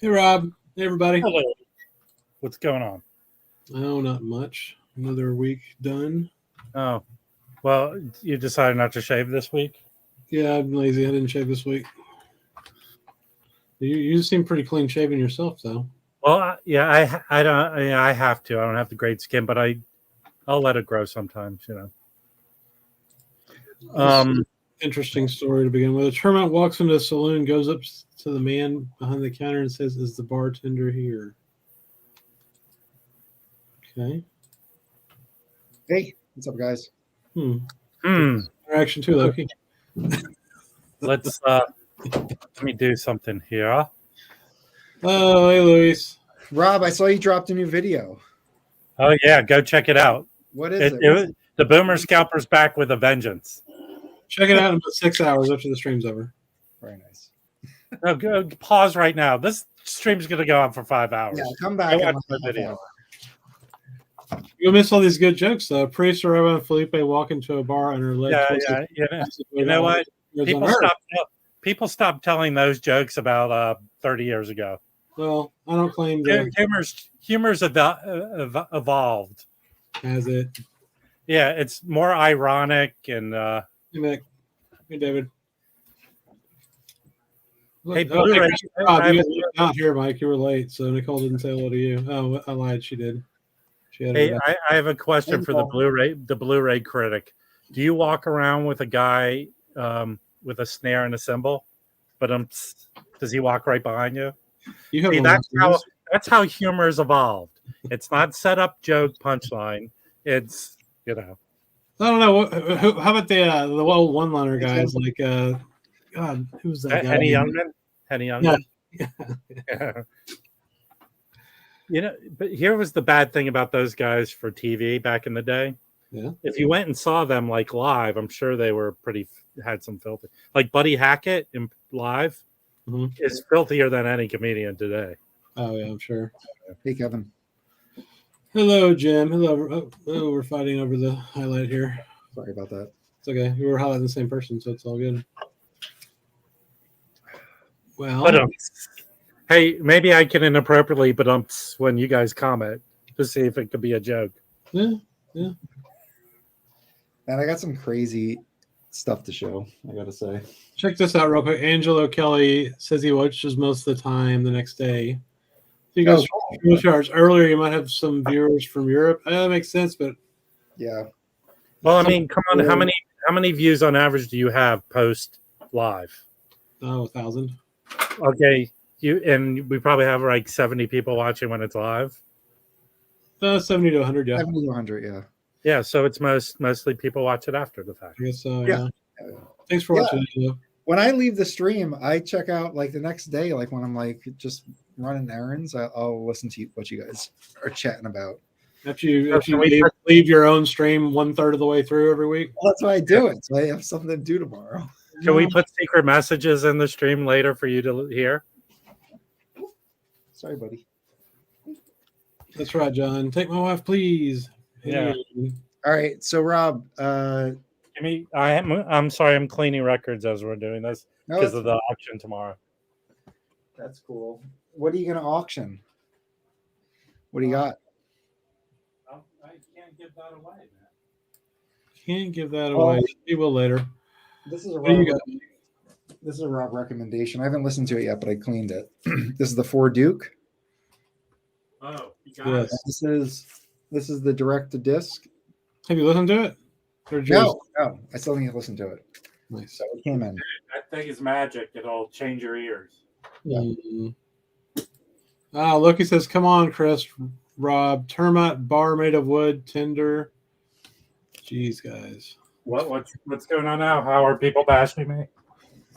Hey, Rob. Hey, everybody. Hello. What's going on? Oh, not much. Another week done. Oh, well, you decided not to shave this week? Yeah, I'm lazy. I didn't shave this week. You seem pretty clean shaven yourself, though. Well, yeah, I don't. I have to. I don't have the great skin, but I'll let it grow sometimes. Interesting story to begin with. A termite walks into a saloon, goes up to the man behind the counter, and says, "Is the bartender here?" Okay. Hey, what's up, guys? Interaction too, Loki. Let's let me do something here. Oh, hey, Luis. Rob, I saw you dropped a new video. Oh yeah, go check it out. What is it? The Boomer Scalper's back with a vengeance. Check it out in about 6 hours after the stream's over. Very nice. No, go pause right now. This stream's gonna go on for 5 hours. Yeah, come back. Go and watch the video. You'll miss all these good jokes, though. Priest, Rabbi, and Felipe walk into a bar and are led. Yeah. You know what? People stopped telling those jokes about 30 years ago. Well, I don't claim to. Humor's evolved. Has it? Yeah, it's more ironic and. Hey, Mick. Hey, David. Hey, Blu-ray. You're not here, Mike. You were late, so Nicole didn't say hello to you. Oh, I lied. She did. Hey, I have a question for the Blu-ray critic. Do you walk around with a guy with a snare and a cymbal? But does he walk right behind you? See, that's how humor is evolved. It's not set up joke punchline. It's I don't know. How about the old one-liner guys like God? Who's that guy? Henny Youngman. Yeah. But here was the bad thing about those guys for TV back in the day. Yeah. If you went and saw them like live, I'm sure they were had some filthy. Like Buddy Hackett in live is filthier than any comedian today. Oh yeah, I'm sure. Hey, Kevin. Hello, Jim. Hello. Oh, we're fighting over the highlight here. Sorry about that. It's okay. We were highlighting the same person, so it's all good. Well. Hey, maybe I can inappropriately when you guys comment to see if it could be a joke. Yeah. And I got some crazy stuff to show, I gotta say. Check this out real quick. Angelo Kelly says he watches most of the time the next day. So you guys charge earlier, you might have some viewers from Europe. That makes sense, but yeah. Well, I mean, come on, how many views on average do you have post live? 1,000. Okay. We probably have like 70 people watching when it's live. 70 to 100, yeah. 70 to 100, yeah. Yeah, so it's mostly people watch it after the fact. I guess so, yeah. Thanks for watching. When I leave the stream, I check out like the next day, like when I'm like just running errands, I'll listen to what you guys are chatting about. After you leave your own stream 1/3 of the way through every week? Well, that's why I do it. So I have something to do tomorrow. Can we put secret messages in the stream later for you to hear? Sorry, buddy. That's right, John. Take my wife, please. Yeah. All right. So, Rob, I'm sorry. I'm cleaning records as we're doing this because of the auction tomorrow. That's cool. What are you going to auction? What do you got? I can't give that away, man. Can't give that away. We will later. This is a Rob recommendation. I haven't listened to it yet, but I cleaned it. This is the Ford Duke. Oh, you got it. This is the direct to disc. Have you listened to it? No, I still need to listen to it. Nice. So it came in. That thing is magic. It'll change your ears. Yeah. Loki says, "Come on, Chris, Rob, termite bar made of wood, tinder." Jeez, guys. What's going on now? How are people bashing me?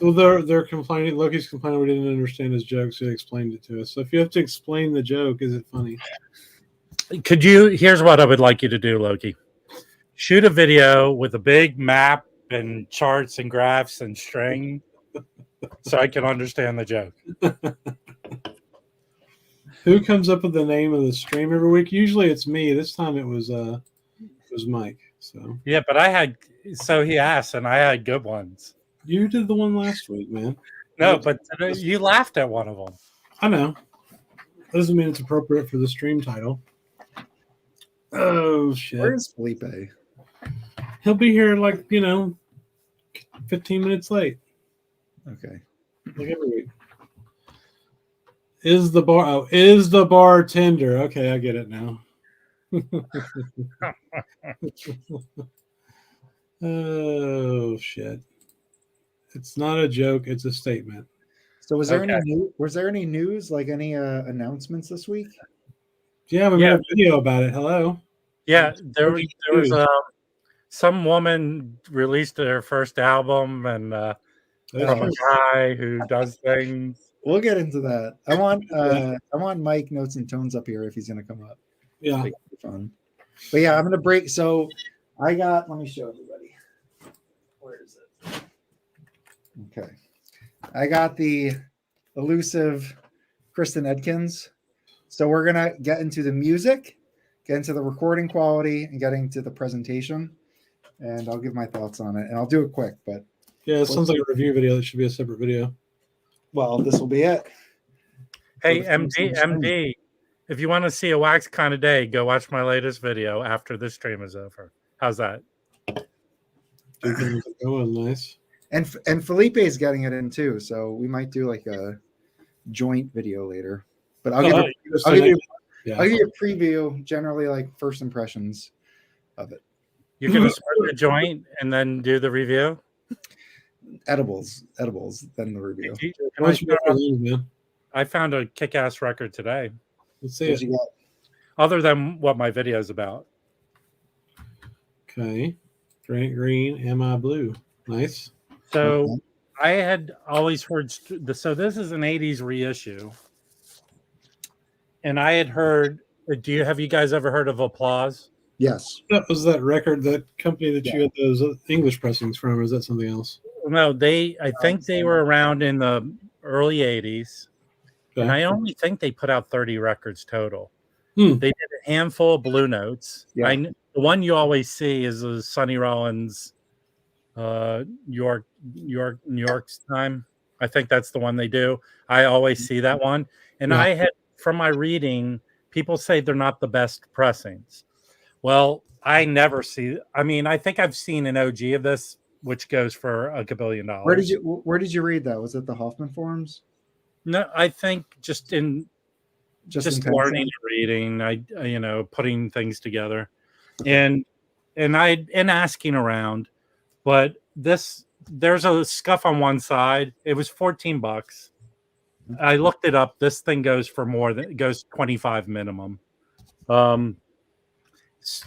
Well, they're complaining. Loki's complaining we didn't understand his joke, so he explained it to us. So if you have to explain the joke, is it funny? Here's what I would like you to do, Loki. Shoot a video with a big map and charts and graphs and string so I can understand the joke. Who comes up with the name of the stream every week? Usually it's me. This time it was Mike. So yeah, but he asked and I had good ones. You did the one last week, man. No, but you laughed at one of them. I know. doesn't mean it's appropriate for the stream title. Oh shit! Where is Felipe? He'll be here like 15 minutes late, Okay. like every week. Is the bartender? Okay, I get it now. Oh shit! It's not a joke; it's a statement. So was there any news, like any announcements this week? Yeah, we made a video about it. Hello. Yeah, there was some woman released their first album, and from a guy who does things. We'll get into that. I want Mike Notes and Tones up here if he's gonna come up. Yeah, Make it fun. But yeah, I'm gonna break. So I got. Let me show everybody. Where is it? Okay, I got the elusive Kristen Edkins. So we're gonna get into the music, get into the recording quality, and getting to the presentation. And I'll give my thoughts on it, and I'll do it quick. But yeah, it sounds like a review video. That should be a separate video. well, this will be it. Hey, MD, if you want to see a wax kind of day, go watch my latest video after this stream is over. How's that? Oh, nice. And Felipe is getting it in too, so we might do like a joint video later. But I'll give you a preview, generally like first impressions of it. You're gonna start the joint and then do the review. Edibles, then the review. I found a kick-ass record today. Let's see it. Other than what my video is about. Okay. Green, am I blue? Nice. So I had always heard. So this is an '80s reissue, and I had heard. Have you guys ever heard of Applause? Yes. That was that record, that company that you had those English pressings from, or is that something else? No, I think they were around in the early '80s, and I only think they put out 30 records total. They did a handful of Blue Notes. Yeah. The one you always see is a Sonny Rollins, New York's Time. I think that's the one they do. I always see that one, and I had, from my reading, people say they're not the best pressings. Well, I never see. I mean, I think I've seen an OG of this, which goes for $1 billion. Where did you read that? Was it the Hoffman forums? No, I think just learning and reading. Putting things together, and asking around. But there's a scuff on one side. It was $14. I looked it up. This thing goes for more than, it goes 25 minimum. And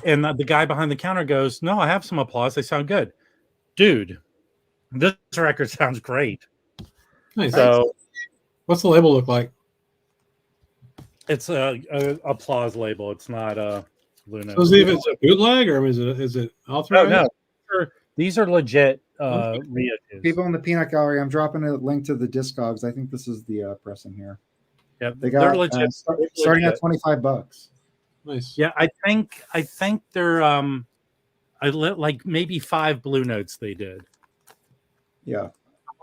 the guy behind the counter goes, "No, I have some Applause. They sound good." Dude, this record sounds great. Nice. So, what's the label look like? It's a Applause label. It's not a Blue Note. So is it a bootleg, or is it authorized? No. These are legit reissues. People in the Peanut Gallery, I'm dropping a link to the Discogs. I think this is the pressing here. Yeah, they're legit. Starting at $25. Nice. Yeah, I think they're like maybe 5 Blue Notes they did. Yeah.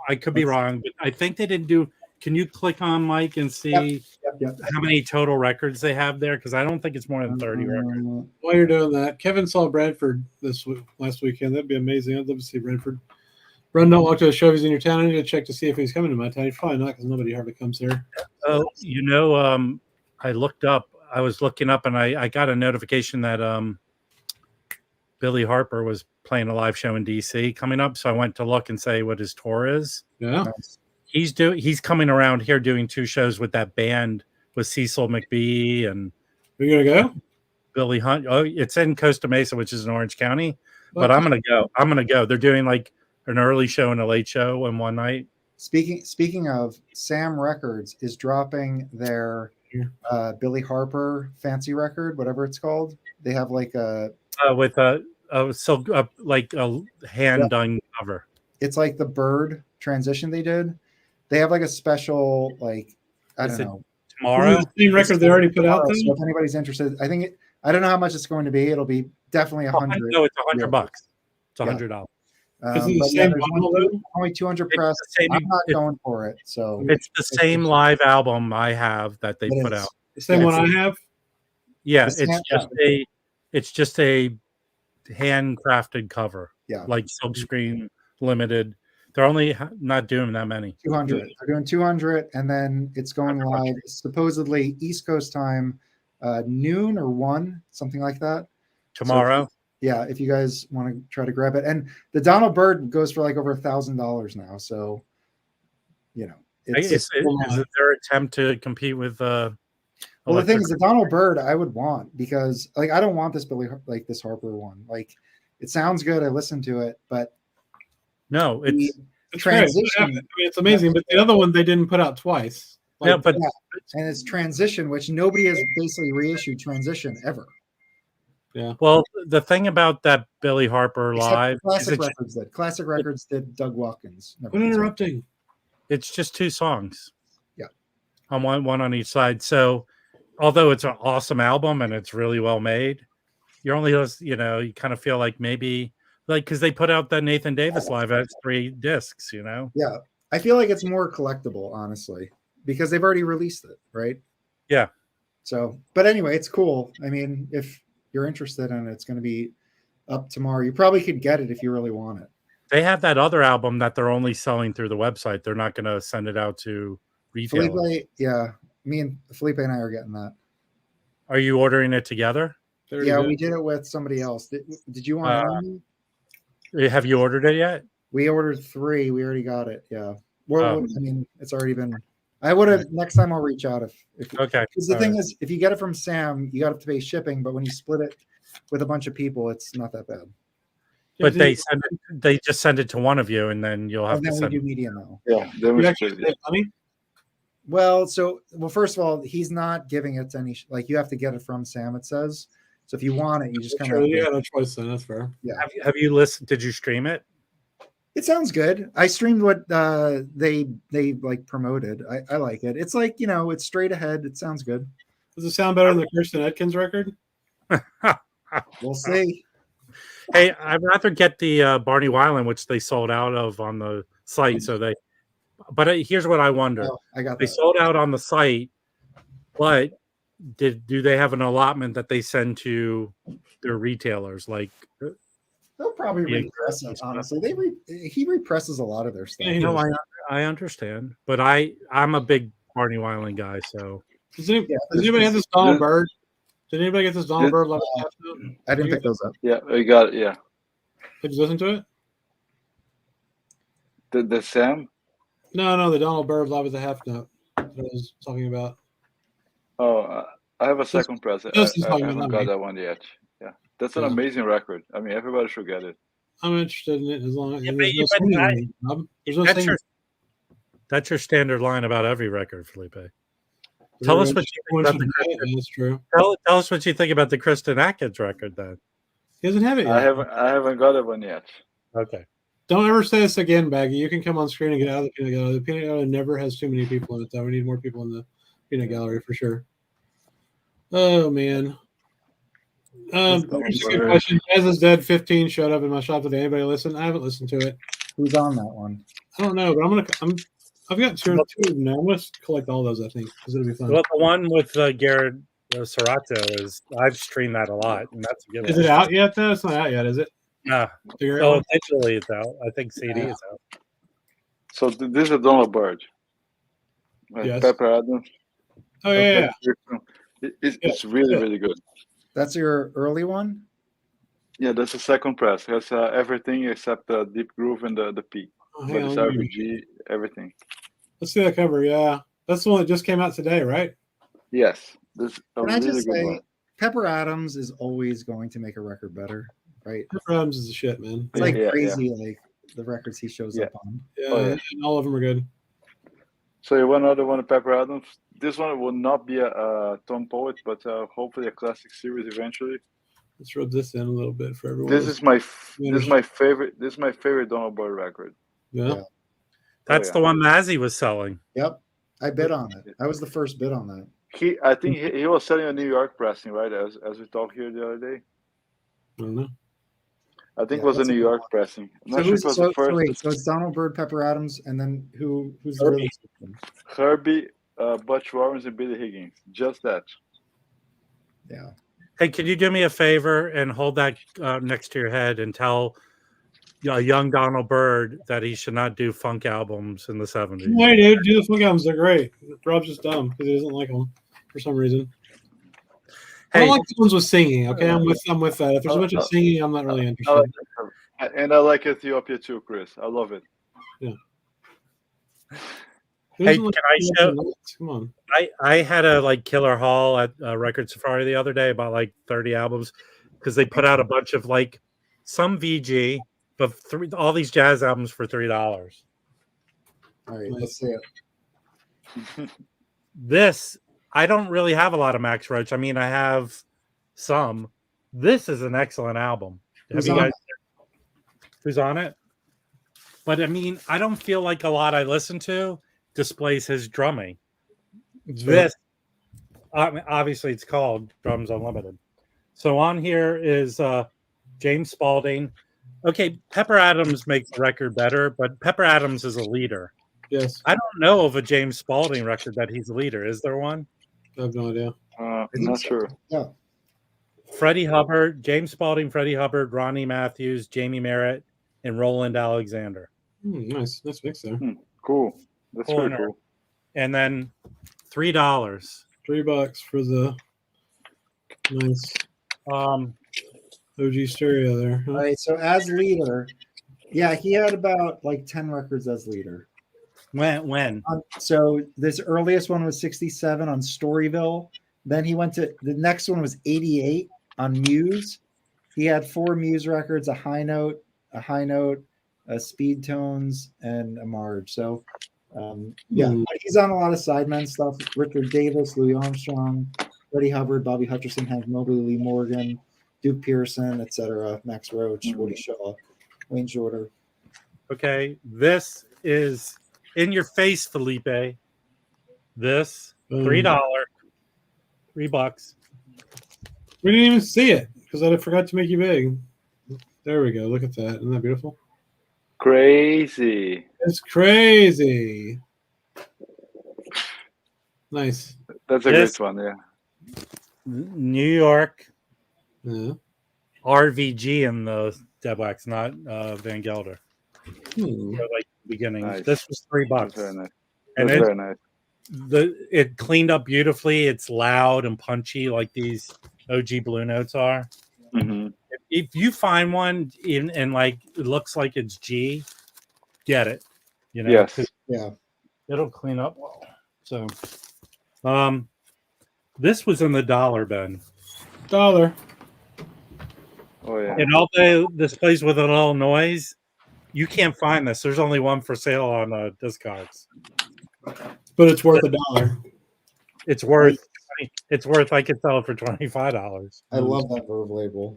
I could be wrong, but I think they didn't do. Can you click on Mike and see how many total records they have there? Because I don't think it's more than 30 records. While you're doing that, Kevin saw Bradford last weekend. That'd be amazing. I'd love to see Bradford. Run, don't walk to a show if he's in your town. I need to check to see if he's coming to my town. He's probably not, because nobody hardly comes here. I looked up. I was looking up, and I got a notification that Billy Harper was playing a live show in DC coming up. So I went to look and say what his tour is. Yeah. He's coming around here doing 2 shows with that band with Cecil McBee and. You're gonna go? Billy Hunt. Oh, it's in Costa Mesa, which is in Orange County. But I'm gonna go. They're doing like an early show and a late show in one night. Speaking of, Sam Records is dropping their Billy Harper fancy record, whatever it's called. They have like a with a hand done cover. It's like the Bird transition they did. They have like a special, like, I don't know. Tomorrow? The same record they already put out. So if anybody's interested, I don't know how much it's going to be. It'll be definitely $100. No, it's $100. It's $100. Only 200 press. I'm not going for it. So it's the same live album I have that they put out. The same Yeah, one I have. Yeah, The it's just a handcrafted cover. Yeah. Like silkscreen limited. They're only not doing that many. 200. They're doing 200, and then it's going live supposedly East Coast time, noon or 1, something like that. Tomorrow. So, yeah, if you guys want to try to grab it, and the Donald Byrd goes for like over $1,000 now. So, Is it their attempt to compete with well, the thing is, the Donald Byrd I would want, because like I don't want this this Harper one. Like, it sounds good. I listened to it, but no, it's transition. Great. I mean, it's amazing, but the other one they didn't put out twice. yeah, but and it's transition, which nobody has basically reissued transition ever. Yeah. Well, the thing about that Billy Harper Except live Classic Records did. Classic Records did Doug Watkins. Quit interrupting. It's just 2 songs. Yeah. On one on each side. So although it's an awesome album and it's really well made, you're only, you kind of feel like maybe because they put out that Nathan Davis live as 3 discs, Yeah. I feel like it's more collectible, honestly, because they've already released it, right? Yeah. So, but anyway, it's cool. I mean, if you're interested in it, it's going to be up tomorrow. You probably could get it if you really want it. They have that other album that they're only selling through the website. They're not going to send it out to retailers. Felipe, yeah. Felipe and I are getting that. Are you ordering it together? Yeah, we did it with somebody else. Did you want have you ordered it yet? We ordered 3. We already got it. Yeah. Well, I mean, it's already been. I would have next time. I'll reach out if okay. Because the thing is, if you get it from Sam, you got to pay shipping. But when you split it with a bunch of people, it's not that bad. But they just send it to one of you, and then you'll have to send. We do media now. Yeah. Well, first of all, he's not giving it to any. Like, you have to get it from Sam. It says. So if you want it, you just kind of. Yeah, no choice then. That's fair. Yeah. Have you listened? Did you stream it? It sounds good. I streamed what they like promoted. I like it. It's like, it's straight ahead. It sounds good. Does it sound better than the Kirsten Atkins record? We'll see. Hey, I'd rather get the Barney Weiland, which they sold out of on the site. But here's what I wonder. Oh, I got they that. sold out on the site, but do they have an allotment that they send to their retailers? Like, they'll probably repress it. Honestly, he represses a lot of their stuff. Yeah, I understand, but I'm a big Barney Weiland guy. So does anybody have this Donald Byrd? Did anybody get this Donald Byrd? I didn't pick those up. Yeah, we got it. Yeah. Did you listen to it? The Sam? No, the Donald Byrd Live with a Half Note that I was talking about. Oh, I have a second press. I haven't got that one yet. Yeah, that's an amazing record. I mean, everybody should get it. I'm interested in it as long as that's your standard line about every record, Felipe. Tell us what you think about the Kristen. That's true. Tell us what you think about the Kristen Atkins record. Then he doesn't have it yet. I haven't got that one yet. Okay. Don't ever say this again, Baggy. You can come on screen and get out of the peanut gallery. The peanut gallery never has too many people in it, though. We need more people in the peanut gallery for sure. Oh man. Here's a good question. As is Dead 15 showed up in my shop today. Anybody listen? I haven't listened to it. Who's on that one? I don't know, but I've got two of them now. I'm gonna collect all those. I think because it'll be fun. Well, the one with Garrett Serato I've streamed that a lot, and that's a good one. Is it out yet? Though it's not out yet, is it? No. Eventually it's out. I think CD is out. So this is a Donald Byrd. Yes. Pepper Adams. Oh yeah. It's really really good. That's your early one? Yeah, that's the second press. It has everything except the deep groove and the peak. But it's RPG, everything. Let's see that cover. Yeah, that's the one that just came out today, right? Yes. This is a Can I really just good say, one. Pepper Adams is always going to make a record better, right? Pepper Adams is the shit, man. It's like crazy, like the records he shows up on. Yeah, and all of them are good. So you want another one of Pepper Adams? This one will not be a Tom Poet, but hopefully a classic series eventually. Let's rub this in a little bit for everyone. This is my favorite. This is my favorite Donald Byrd record. Yeah. That's the one Mazzy was selling. Yep, I bid on it. I was the first bid on that. I think he was selling a New York pressing, right? As we talked here the other day. I don't know. I think it was a New York pressing. So it's Donald Byrd, Pepper Adams, and then who's the release? Herbie, Butch Warrens and Billy Higgins. Just that. Yeah. Hey, can you do me a favor and hold that next to your head and tell a young Donald Byrd that he should not do funk albums in the 70s? Wait, dude, do the funk albums. They're great. Rob's just dumb because he doesn't like them for some reason. I don't Hey, like the ones with singing. Okay, I'm with that. If there's a bunch of singing, I'm not really I interested. like it. And I like Ethiopia too, Chris. I love it. Who hey, doesn't like can I show? nuts? Come on. I had a like killer haul at Record Safari the other day about like 30 albums because they put out a bunch of like some VG, but all these jazz albums for $3. All right, let's see it. This I don't really have a lot of Max Roach. I mean, I have some. This is an excellent album. Who's on it? Who's on it? But I mean, I don't feel like a lot I listen to displays his drumming. This, obviously, it's called Drums Unlimited. So on here is James Spaulding. Okay, Pepper Adams makes the record better, but Pepper Adams is a leader. Yes, I don't know of a James Spaulding record that he's a leader. Is there one? I have no idea. I'm not sure. Yeah. Freddie Hubbard, James Spaulding, Freddie Hubbard, Ronnie Matthews, Jamie Merritt, and Roland Alexander. Nice mix there. Cool. That's Cool. pretty cool. And then $3. $3 for the nice OG stereo there. Huh? All right. So as leader, yeah, he had about like 10 records as leader. When? So this earliest one was 67 on Storyville. Then he went to the next one was 88 on Muse. He had 4 Muse records, a high note, a speed tones, and a Marge. So he's on a lot of sidemen stuff. Richard Davis, Louis Armstrong, Freddie Hubbard, Bobby Hutcherson, Hank Mobley, Lee Morgan, Duke Pearson, etc. Max Roach, Woody Shaw, Wayne Shorter. Okay, this is in your face, Felipe. This $3, $3. We didn't even see it because I forgot to make you big. There we go. Look at that. Isn't that beautiful? Crazy. It's crazy. Nice. That's a great one, yeah. New York Yeah. RVG in the Dead Wax, not Van Gelder. So, like beginnings. Nice. This was $3. That's very nice. And That's very nice. it cleaned up beautifully. It's loud and punchy like these OG Blue Notes are. Mm-hmm. If you find one and like it looks like it's G, get it. You know, Yes. Yeah. it'll clean up well. So, this was in the dollar bin. $1. Oh yeah. And all the displays with a little noise, you can't find this. There's only one for sale on Discogs. But it's worth $1. It's worth. I could sell it for $25. I love that Verve label.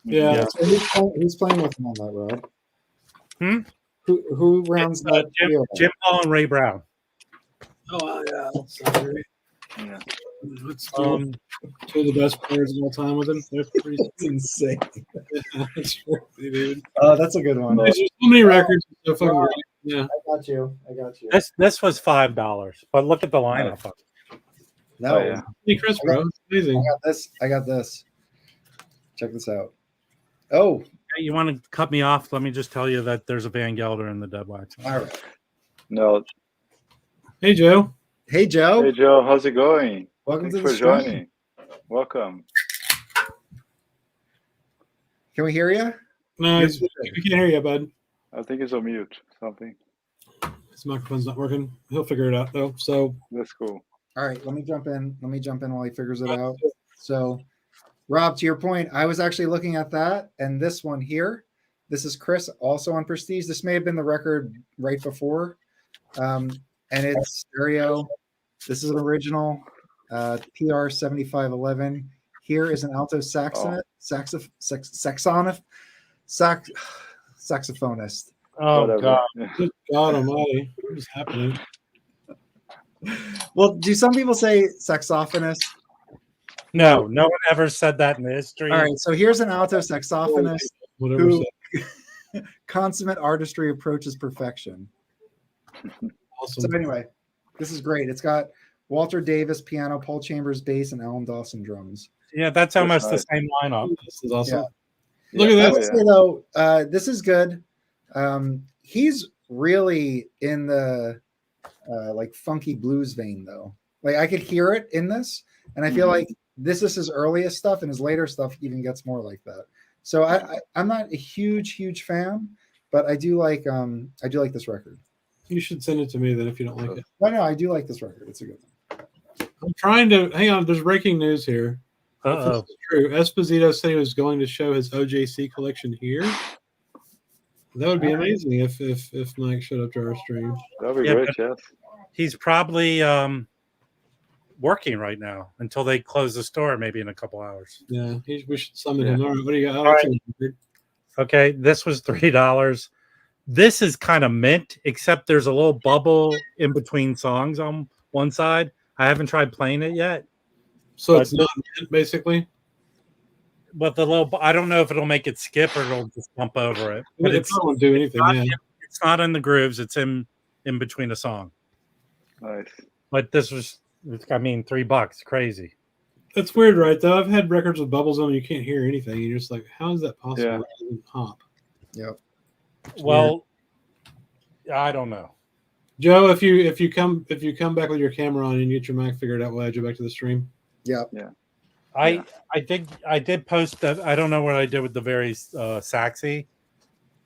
Yeah. So who's playing with him on that, Rob? Who rounds that? Jim Paul and Ray Brown. Oh yeah. That's great. Yeah. It's two of the best players of all time with him. They're pretty insane. That's crazy, dude. Oh, that's a good one. There's so many records. So fucking great. Yeah. I got you. This was $5, but look at the lineup. No, yeah. Hey, Chris, bro. It's amazing. I got this. Check this out. Oh, Hey, you want to cut me off? Let me just tell you that there's a Van Gelder in the Dead Wax. all right. No. Hey, Joe. Hey, Joe. Hey Joe, how's it going? Welcome Thanks to the for stream. joining. Welcome. Can we hear you? No, we can't hear you, bud. I think it's on mute. Something. His microphone's not working. He'll figure it out though. So That's cool. All right, let me jump in. While he figures it out. So, Rob, to your point, I was actually looking at that, and this one here. This is Chris, also on Prestige. This may have been the record right before, and it's stereo. This is an original PR 7511. Here is an alto saxophonist. Oh Whatever. God! good God Almighty, what is happening? Well, do some people say saxophonist? No one ever said that in the history. All right, so here's an alto saxophonist Whatever. who consummate artistry approaches perfection. Awesome. So anyway, this is great. It's got Walter Davis piano, Paul Chambers bass, and Alan Dawson drums. Yeah, that's almost nice. the same lineup. This is awesome. Yeah. Look at I that. would say though, this is good. He's really in the like funky blues vein though. Like I could hear it in this, and I feel like this is his earliest stuff, and his later stuff even gets more like that. So I'm not a huge fan, but I do like this record. You should send it to me then if you don't like it. No, I do like this record. It's a good one. I'm trying to hang on. There's breaking news here. If this is true, Esposito said he was going to show his OJC collection here. That would be amazing if Mike showed up to our stream. That'd be great, yes. He's probably working right now until they close the store, maybe in a couple hours. Yeah, we should summon him. All right, what do you got? All right. Okay, this was $3. This is kind of mint, except there's a little bubble in between songs on one side. I haven't tried playing it yet. So it's not mint, basically? But the little, I don't know if it'll make it skip or it'll just bump over it. But it won't do anything. It's not in the grooves. It's in between a song. Nice. But this was, I mean, $3. Crazy. That's weird, right? Though I've had records with bubbles on, you can't hear anything. You're just like, how is that possible? Yeah. It doesn't hop. Yep. Well, I don't know. Joe, if you come back with your camera on and you get your mic figured out, we'll add you back to the stream. Yep. Yeah. I did post that. I don't know what I did with the very Saxy.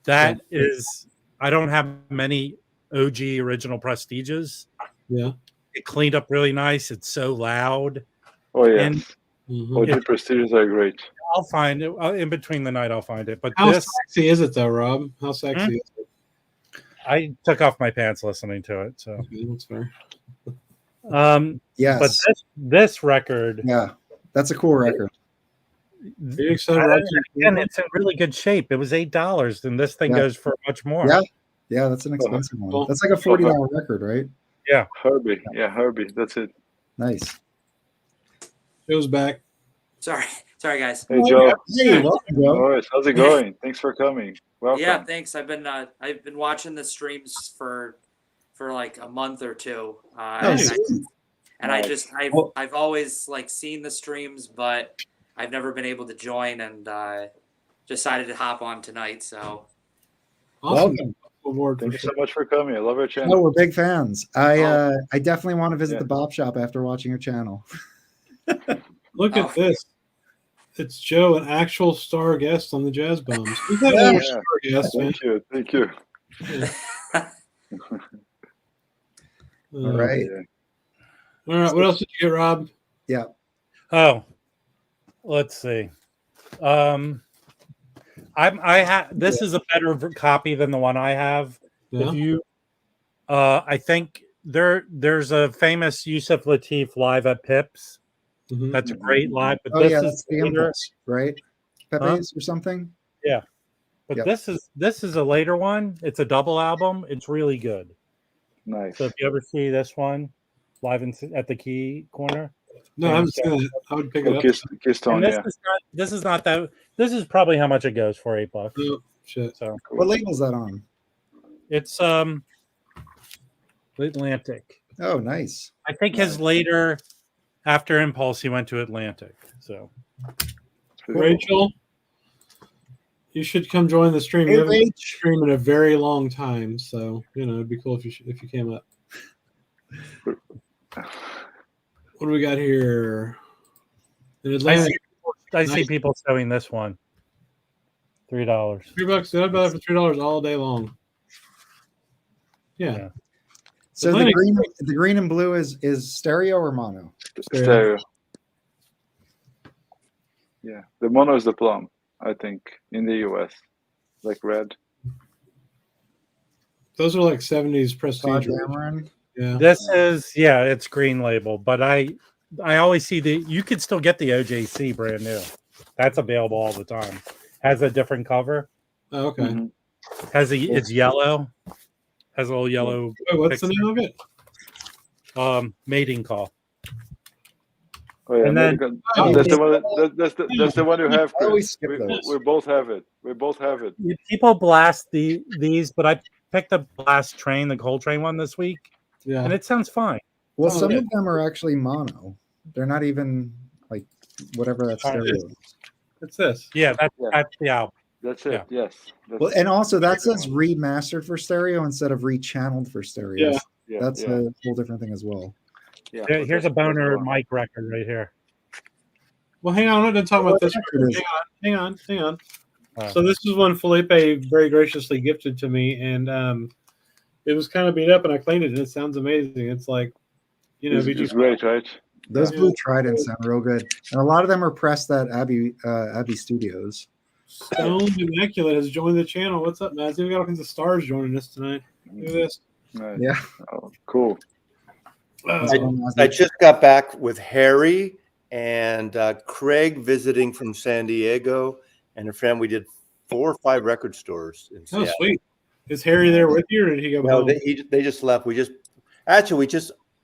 That is, I don't have many OG original Prestiges. Yeah. It cleaned up really nice. It's so loud. Oh yeah. And OG Prestiges are great. I'll find it in between the night. I'll find it. But how this, sexy is it though, Rob? How sexy is it? I took off my pants listening to it. So Okay, that's fair. Yes. But this record, yeah, that's a cool record. Are you excited? And it's in really good shape. It was $8, and this thing goes for much more. Yeah, that's an expensive one. That's like a $40 record, right? Yeah. Herbie. That's it. Nice. Joe's back. Sorry, guys. Hey Joe. Hey, welcome, Joe. All right, how's it going? Thanks for coming. Welcome. Yeah, thanks. I've been watching the streams for like a month or two, Nice. I've always like seen the streams, but I've never been able to join, and decided to hop on tonight. So Awesome. Welcome. Thank you so much for coming. I love your channel. No, we're big fans. I definitely want to visit the Bop Shop after watching your channel. Look at this. It's Joe, an actual star guest on the Jazz Bombs. Who's that Yeah. star guest, man? Thank you. All right. All right. What else did you get, Rob? Yeah. Oh, let's see. This is a better copy than the one I have. Yeah. If you, I think there's a famous Yusuf Lateef live at Pips. Mhm. That's a great live, but Oh this yeah, is that's the Impulse, right? Pepe's or something. Yeah, but Yep. this is a later one. It's a double album. It's really good. Nice. So if you ever see this one live at the Key Corner, No, I haven't seen it. I would pick it up. Kiss Tone, and yeah. this is not that. This is probably how much it goes for $8. Oh, shit. So What label's that on? it's Atlantic. Oh, nice. I think his later, after Impulse, he went to Atlantic. So Rachel, you should come join the stream. Hey, We haven't been Rach. streaming in a very long time, so it'd be cool if you came up. What do we got here? In Atlanta, I see people selling this one. $3. $3. I'd buy it for $3 all day long. Yeah. So Atlantic. the green and blue is stereo or mono? Stereo. Yeah. The mono is the plum, I think, in the US. Like red. Those are like 70s Todd prestige. Dameron. Yeah. This is it's green label, but I always see you could still get the OJC brand new. That's available all the time. Has a different cover. Oh, okay. Mhm. It's yellow. Has a little yellow. Wait, what's the name of it? Mating call. Oh yeah, And then- that's the one. That's the one you have. I always Chris. skip those. We both have it. We both have it. People blast these, but I picked up Blast Train, the Coltrane one this week, Yeah. and it sounds fine. Well, Oh, some okay. of them are actually mono. They're not even like whatever that stereo is. It's this. Yeah, that's Yeah. that's the album. That's it. Yeah. Yes. That's, Well, and also that says remastered for stereo instead of rechanneled for stereo. Yeah. yeah, That's yeah, a whole different thing as well. yeah. Here's a That's boner one. mic record right here. Well, hang on. I'm not done talking about this. It is. Hang on. Oh. So this is one Felipe very graciously gifted to me, and it was kind of beat up, and I cleaned it, and it sounds amazing. It's like, It's great, right? Those Yeah. blue Tridents sound real good, and a lot of them are pressed at Abbey Studios. Stone Immaculate has joined the channel. What's up, Mazzy? We got all kinds of stars joining us tonight. Look at this. Nice. Yeah. Oh, cool. I just got back with Harry and Craig visiting from San Diego, and her family. We did 4 or 5 record stores in Oh, Seattle. sweet. Is Harry there with you, or did he go No, home? they just left. We just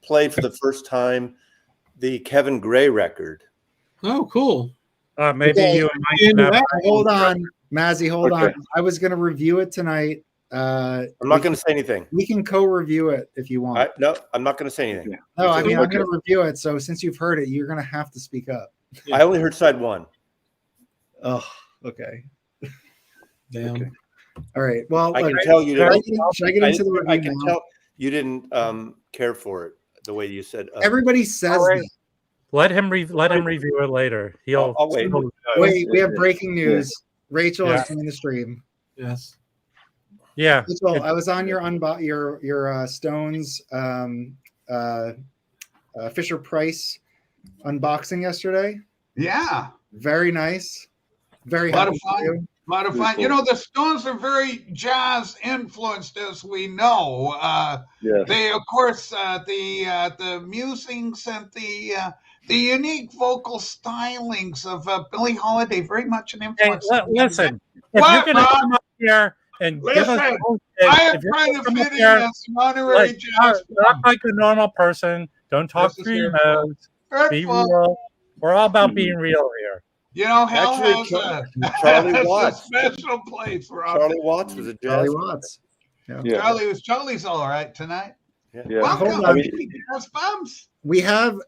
played for the first time the Kevin Gray record. Oh, cool. Maybe Okay. you and Mike Yeah, can have- that- Hold on, Mazzy. Hold Okay. on. I was going to review it tonight. I'm not going to say anything. We can co-review it if you want. No, I'm not going to say anything. No, I mean I'm Okay. going to review it. So since you've heard it, you're going to have to speak up. I only heard side 1. Oh, okay. Damn. Okay. All right. Well, I look, can tell you should I didn't. get into the review I can now? tell you didn't care for it the way you said. Everybody says All right. that. let him review it later. I'll wait. Wait, we have breaking news. Rachel Yeah. has joined the stream. Yes. Yeah. Rachel, I was on your Stones Fisher Price unboxing yesterday. Yeah, Very nice. Very A lot happy of for fun. you. a lot of fun. You know, the Stones are very jazz influenced, as we know. Yes. They, of course, the musings and the unique vocal stylings of Billie Holiday, very much an Hey, influence. listen. If What, you're going to Bob? come up here and give us Listen, bullshit, I am if you're trying gonna to come up fit in here, as an honorary jazz talk like a normal person. Don't talk This is through your hurtful. nose. Be Hurtful. real. We're all about being real here. You know, hell Actually, has Charlie has Watts. a special place for us. Charlie Watts was a jazz. Charlie Watts. Yeah. Charlie's all right tonight. Yeah. Welcome, Hold on. Jazz Bums. We have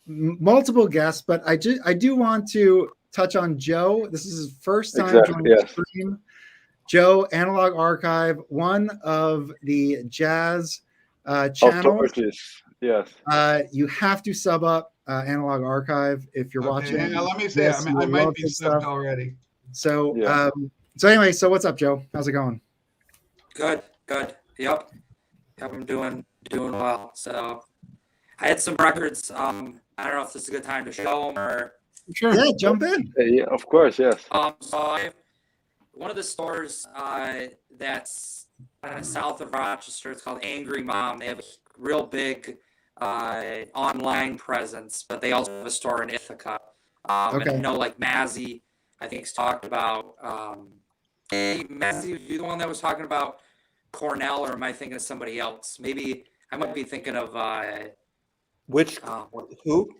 multiple guests, but I do want to touch on Joe. This is his first time Exactly, joining the yes. stream. Joe, Analog Archive, one of the jazz channels. Authorities. Yes. You have to sub up Analog Archive if you're watching. Yeah, let me see. Yes, I you might love be his subbed stuff. already. So, Yeah. so anyway, so what's up, Joe? How's it going? Good. Yep, I'm doing well. So I had some records. I don't know if this is a good time to show them or. Sure. Yeah, jump in. Yeah, of course. Yes. So I have one of the stores that's south of Rochester. It's called Angry Mom. They have a real big online presence, but they also have a store in Ithaca. Okay. And I know, like Mazzy, I think, has talked about. Hey, Mazzy, you the one that was talking about Cornell, or am I thinking of somebody else? Maybe I might be thinking of Which who?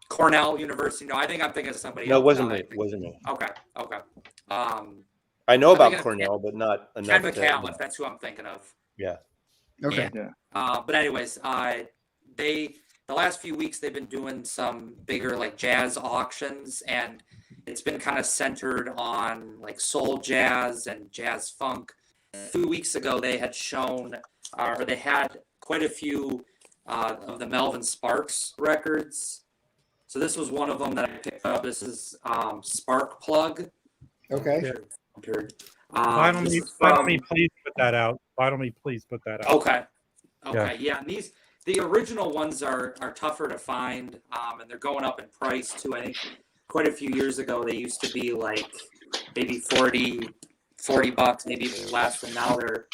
Cornell University. No, I think I'm thinking of somebody No, else. it wasn't now me. that I It wasn't me. think. Okay. I know I'm about thinking of Cornell, but not Ken enough. McCallum, that's who I'm thinking of. Yeah. Okay. But anyways, the last few weeks they've been doing some bigger like jazz auctions, and it's been kind of centered on like soul jazz and jazz funk. 2 weeks ago they had shown, or they had quite a few of the Melvin Sparks records. So this was one of them that I picked up. This is Spark Plug. Okay. Why don't we please put that out? Why don't we please put that out? Okay. Yeah. And the original ones are tougher to find, and they're going up in price too. I think quite a few years ago they used to be like maybe $40, maybe even less, and now they're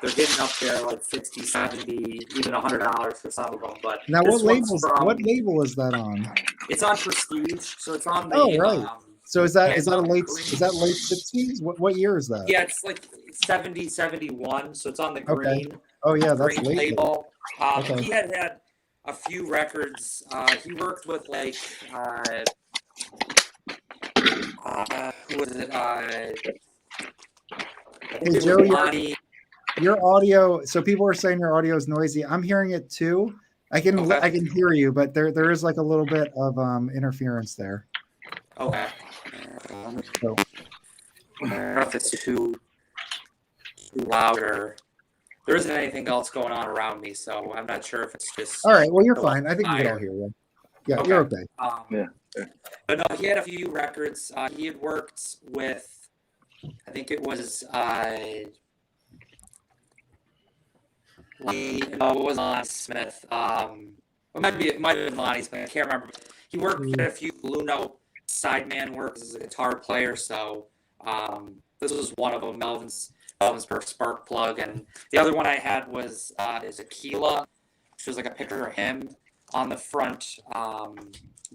getting up there like 60, 70, even $100 for some of them. But Now, this what one's from- label is that on? It's on Prestige, so it's on the. Oh, right. So is that Yeah, late 60s? What year is that? Yeah, it's like 70, 71, so it's on the Okay. green. Oh yeah, that's Green late. label. Okay. He had a few records. He worked with like who was it? Hey Joe, your audio. So people are saying your audio is noisy. I'm hearing it too, I can Okay. I can hear you, but there is like a little bit of interference there. Okay. So I don't know if it's too loud or there isn't anything else going on around me, so I'm not sure if it's just. all right, well you're the fine. I think we can all wire. hear you. Yeah, you're okay. Yeah. But no, he had a few records. He had worked with, I think it was it wasn't Lonnie Smith. It might have been Lonnie Smith. I can't remember. He worked at a few Blue Note sideman works as a guitar player. So this was one of them. Melvin's spark plug, and the other one I had was is Aquila, which was like a picture of him on the front.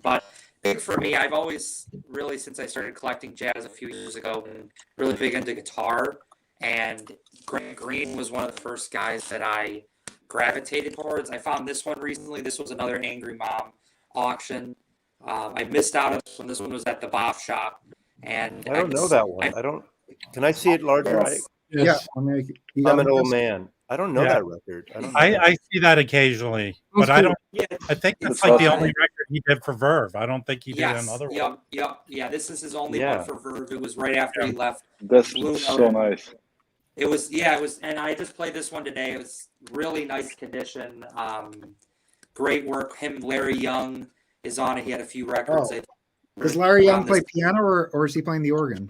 But big for me, I've always really, since I started collecting jazz a few years ago, been really big into guitar. And Grant Green was one of the first guys that I gravitated towards. I found this one recently. This was another Angry Mom auction. I missed out on this one. This one was at the Bob shop. And I don't know that one. I don't. Can I see it larger? Yeah, I mean, I'm an old man. I don't know that record. I see that occasionally, but I don't. Yeah, I think that's It's like the awesome. only record he did for Verve. I don't think he did yes, another one. yep. Yeah, this is his only Yeah. one for Verve. It was right after he left. That's Blue so Note. nice. It was, and I just played this one today. It was really nice condition. Great work. Larry Young is on it. He had a few records. Does Larry Young play piano or is he playing the organ?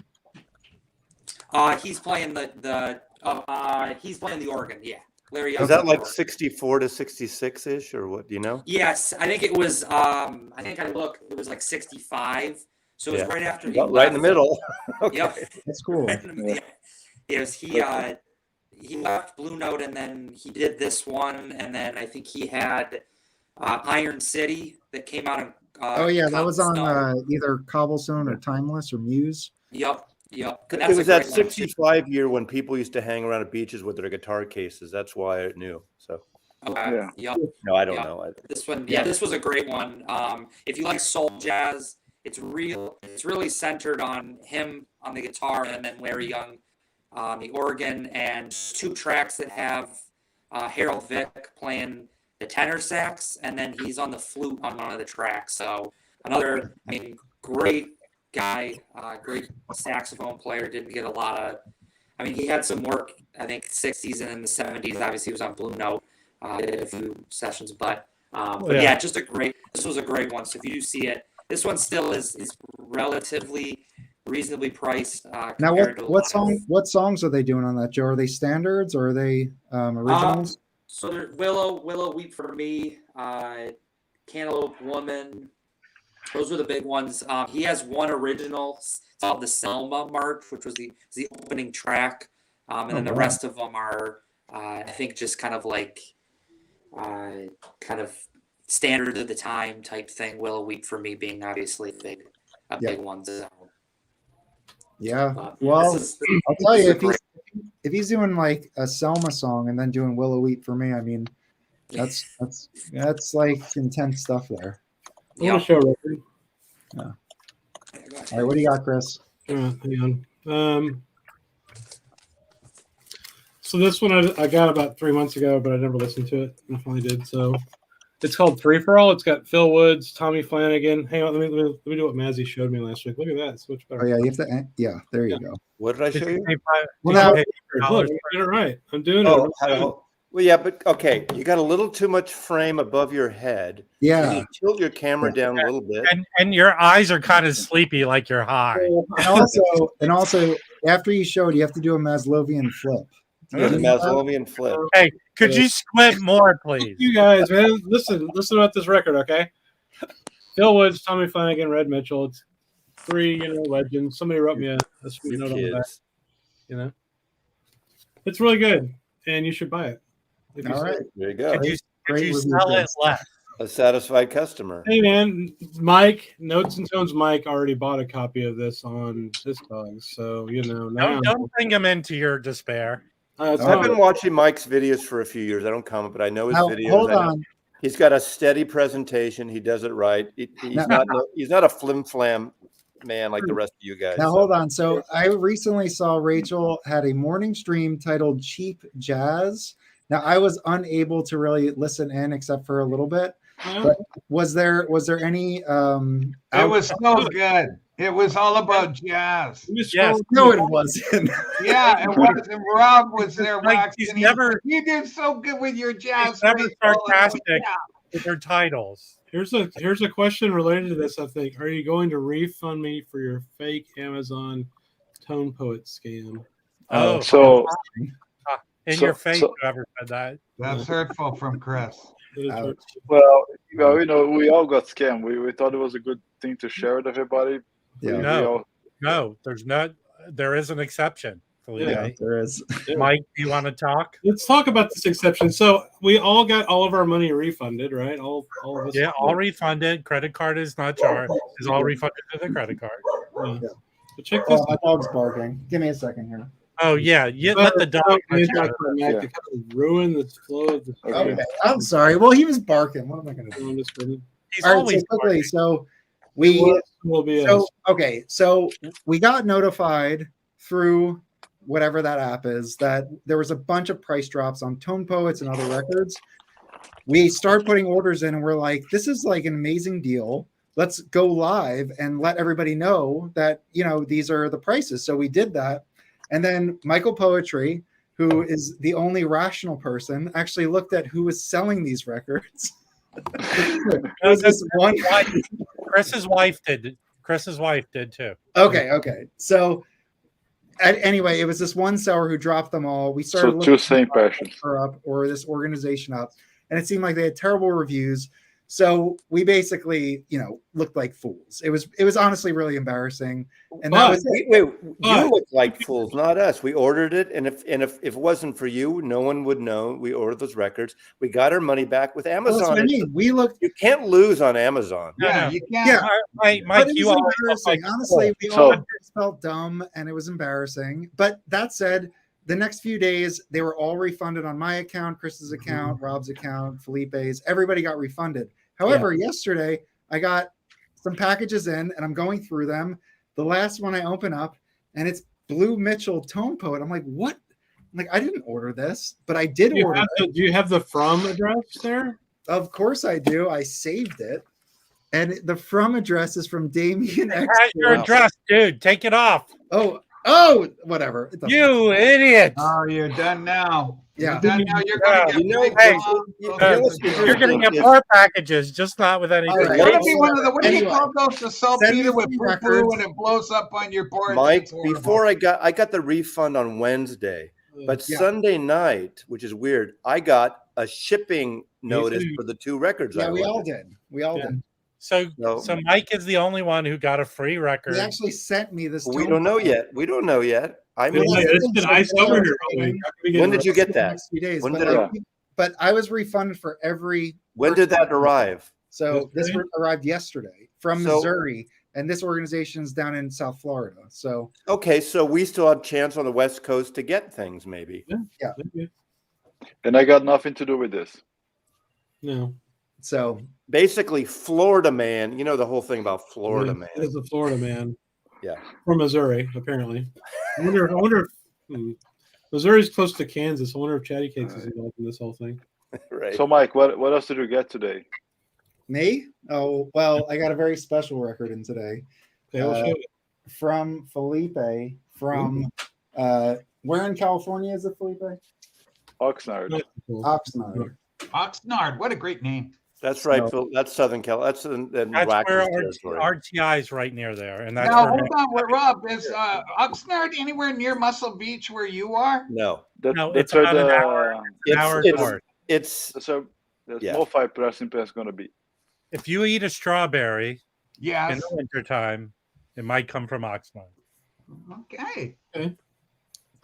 He's playing he's playing the organ. Yeah, Larry Young. Is that like 64 to 66 ish, or what? Do you know? Yes, I think it was. I think I looked. It was like 65. So it was right after he right in the middle. Okay. Yep. That's cool. Yes, he left Blue Note and then he did this one, and then I think he had Iron City that came out in. Oh yeah, that was on either Cobblestone or Timeless or Muse. Yep. It was that 65 year when people used to hang around at beaches with their guitar cases. That's why I knew. So. Okay. Yeah. Yep. No, I don't know. This one, this was a great one. If you like soul jazz, it's really centered on him on the guitar, and then Larry Young on the organ, and two tracks that have Harold Vick playing the tenor sax, and then he's on the flute on one of the tracks. So another, great guy, great saxophone player. Didn't get a lot of, he had some work, I think 60s and in the 70s. Obviously, he was on Blue Note. Did a few sessions, but this was a great one. So if you do see it, this one still is relatively reasonably priced. Now, what songs are they doing on that, Joe? Are they standards or are they originals? So they're Willow, Weep for Me, Cantaloupe Woman. Those were the big ones. He has one original. It's called the Selma March, which was the opening track, and then the rest of them are, I think, just kind of like, kind of standard of the time type thing. Willow, Weep for Me being obviously a big one. So. Yeah. But Well, I'll tell you, if he's doing like a Selma song and then doing Willow Weep for Me, that's like intense stuff there. On a show record. Yeah. All right, what do you got, Chris? Hang on. So this one I got about 3 months ago, but I never listened to it. I finally did. So it's called Free for All. It's got Phil Woods, Tommy Flanagan. Hang on, let me do what Mazzy showed me last week. Look at that. It's much better. Oh yeah, you have to. Yeah, there you go. What did I show you? Look, I'm doing it right. I'm doing it. Well, yeah, but okay, you got a little too much frame above your head. Yeah. You tilt your camera down a little bit. And your eyes are kind of sleepy, like you're high. And also, after you show it, you have to do a Maslowian flip. Yeah, the Maslowian flip. Hey, could you squint more, please? You guys, man, listen about this record, okay? Phil Woods, Tommy Flanagan, Red Mitchell. It's three, legends. Somebody wrote me a sweet note on the back. It's really good, and you should buy it. All right, there you go. Could you sell it less? A satisfied customer. Hey man, Mike, Notes and Tones Mike already bought a copy of this on Discogs, so now Don't bring him into your despair. I've been watching Mike's videos for a few years. I don't comment, but I know his videos. Hold on. He's got a steady presentation. He does it right. He's not a flim flam man like the rest of you guys. Now hold on. So I recently saw Rachel had a morning stream titled Cheap Jazz, Now I was unable to really listen in except for a little bit. But was there any It was so good. It was all about jazz. Yes. No, it wasn't. Yeah, it was. And Rob was there Like, waxing. he's He's never- like, you did so good with your jazz. He's never face." Well, I'm like, sarcastic "Yeah." with their titles. Here's a question related to this. I think. Are you going to refund me for your fake Amazon Tone Poet scam? Oh, So in so- your face, so- whoever said that. That's hurtful from Chris. That is Ouch. hurt. well, we all got scammed. We thought it was a good thing to share with everybody. Yeah. No, there is an exception. Felipe. Yeah, there is. Mike, do you want to talk? Let's talk about this exception. So we all got all of our money refunded, right? All of us. Yeah, all refunded. Credit card is not charged. Is all refunded to the credit card. Yeah. Yeah. But check this. Oh, my dog's barking. Give me a second here. Oh yeah, let the dog. To kind of ruin the flow of the Okay, I'm sorry. Well, he was barking. What am I going to do? He's All right, always so quickly. barking. So we will be so we got notified through whatever that app is that there was a bunch of price drops on Tone Poets and other records. We start putting orders in and we're like, this is like an amazing deal. Let's go live and let everybody know that, these are the prices. So we did that. And then Michael Poetry, who is the only rational person, actually looked at who was selling these records. It was this one. Chris's wife did. Chris's wife did too. Okay. So anyway, it was this one seller who dropped them all. We started two same passions. or this organization up, and it seemed like they had terrible reviews. So we basically, looked like fools. It was honestly really embarrassing. And that was it. Wait, you look like fools, not us. We ordered it, and if it wasn't for you, no one would know. We ordered those records. We got our money back with Amazon. That's what I mean. We looked. You can't lose on Amazon. Yeah, you can't. Yeah. Mike, But it you was always look embarrassing. like Honestly, we So- all just felt dumb, and it was embarrassing. But that said, the next few days they were all refunded on my account, Chris's account, Rob's account, Felipe's. Everybody got refunded. However, yesterday I got some packages in, and I'm going through them. The last one I open up, and it's Blue Mitchell Tone Poet. I'm like, what? I'm like, I didn't order this, but I did order it. Do you have the from address there? Of course I do. I saved it. And the from address is from Damien X. That's your address, dude. Take it off. Oh, whatever. It doesn't matter. You idiot. Oh, you're done now. Yeah. You're done now. You're going to get hey, you're You're going to get more packages, just not with anything. All right. What do you Anyway, call those? The send me saltpeter with the poo records. and it blows up on your board. Mike, It's horrible. before I got the refund on Wednesday, but Yeah. Sunday night, which is weird, I got a shipping notice too. for the two records. Yeah, I we all ordered. did. We all did. So No. Mike is the only one who got a free record. He actually sent me this. We Tone don't know Poet. yet. We don't know yet. I It's mean, been ice over here all week. How can we get when it did you right? get The that? next few days, When but, did like, but I was refunded for every. When did that arrive? So this Yesterday? arrived yesterday from So- Missouri, and this organization is down in South Florida. So Okay, so we still have chance on the West Coast to get things, maybe. Okay. And I got nothing to do with this. No. so Basically, Florida man. You know the whole thing about Florida man. It is a Florida man. Yeah. From Missouri, apparently. I wonder if Missouri's close to Kansas. I wonder if Chatty Cakes is involved in this whole thing. Right. So, Mike, what else did you get today? me? Oh well, I got a very special record in today. Okay, we'll show it. From Felipe from where in California is it, Felipe? Oxnard. Nice and cool. Oxnard. Oxnard. What a great name. That's right, Phil. That's Southern Cal. That's in That's Wacker's where territory. RTI is right near there. And that's Now, where hold on, Rob. Is Oxnard anywhere near Muscle Beach where you are? No, No, That's it's where about an the hour. An hour north. it's that's where the Yeah. small fire pressing plant is going to be. If you eat a strawberry in Yes. the wintertime, it might come from Oxnard. Okay.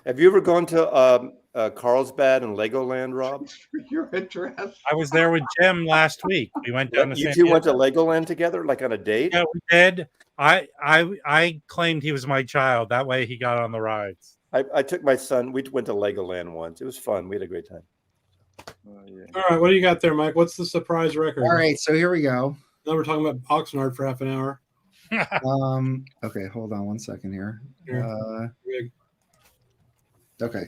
Have you ever gone to Carlsbad and Legoland, Rob? Your address. I was there with Jim last week. We went down to You San two Diego. went to Legoland together, like on a date? Yeah, we did. I claimed he was my child. That way he got on the rides. I took my son. We went to Legoland once. It was fun. We had a great time. Yeah. All right, what do you got there, Mike? What's the surprise record? All right, so here we go. Now we're talking about Oxnard for half an hour. Okay, hold on one second here. Here. Okay.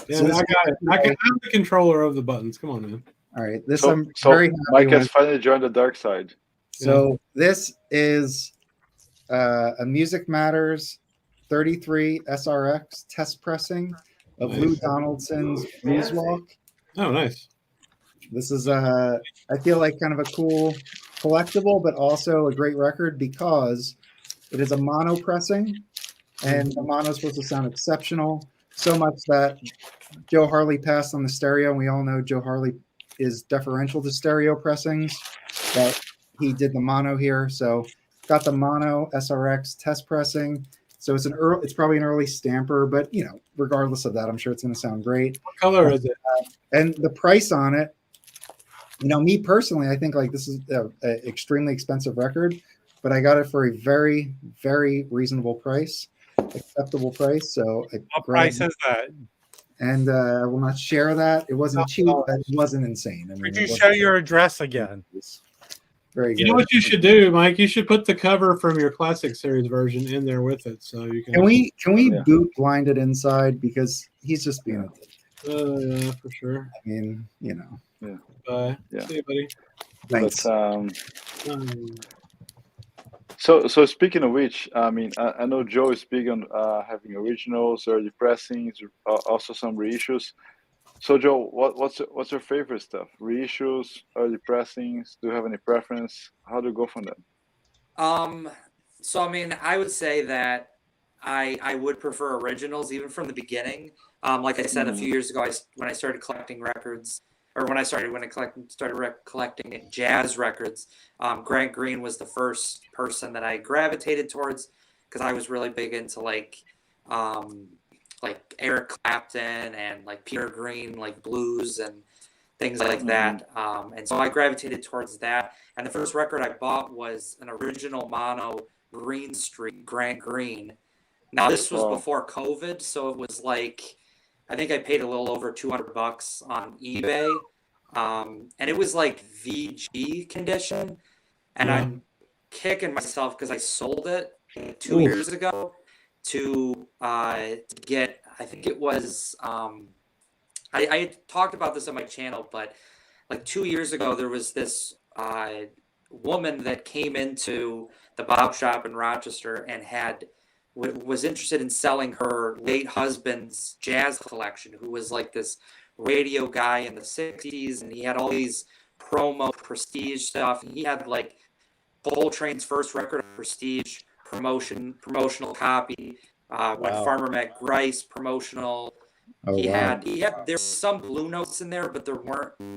Yeah, So I this- got it. I'm the controller of the buttons. Come on, man. All right, this So, I'm so very happy Mike has with. finally joined the dark side. So this is a Music Matters 33 SRX test pressing of Nice. Lou Donaldson's Blues Walk. Oh, nice. This is I feel like kind of a cool collectible, but also a great record because it is a mono pressing, and the mono is supposed to sound exceptional. So much that Joe Harley passed on the stereo, and we all know Joe Harley is deferential to stereo pressings, but he did the mono here. So got the mono SRX test pressing. So it's probably an early stamper, but regardless of that, I'm sure it's going to sound great. What color is it? And the price on it, me personally, I think like this is an extremely expensive record, but I got it for a very, very reasonable price, acceptable price. So What price is that? and I will not share that. It wasn't cheap, but it wasn't insane. Could you show your address again? Very good. You know what you should do, Mike? You should put the cover from your classic series version in there with it, so you can. Can we boot blinded inside because he's just being a dick. Yeah, for sure. I mean, Yeah. Bye. Yeah. See you, buddy. Thanks. But, so speaking of which, I mean, I know Joe is big on having originals, early pressings, also some reissues. So Joe, what's your favorite stuff? Reissues, early pressings? Do you have any preference? How do you go from them? So I mean, I would say that I would prefer originals even from the beginning. Like I said a few years ago, when I started collecting records, or when I started collecting jazz records, Grant Green was the first person that I gravitated towards because I was really big into like Eric Clapton and like Peter Green, like blues and things like that. And so I gravitated towards that. And the first record I bought was an original mono Green Street Grant Green. Now this was before COVID, so it was like I think I paid a little over $200 on eBay, and it was like VG condition. And I'm kicking myself because I sold it 2 years ago to get. I think it was. I had talked about this on my channel, but like 2 years ago, there was this woman that came into the Bob shop in Rochester and was interested in selling her late husband's jazz collection, who was like this radio guy in the 60s, and he had all these promo prestige stuff. And he had like Coltrane's first record of prestige promotional copy. When Farmer Met Grice promotional. He had there's some Blue Notes in there, but there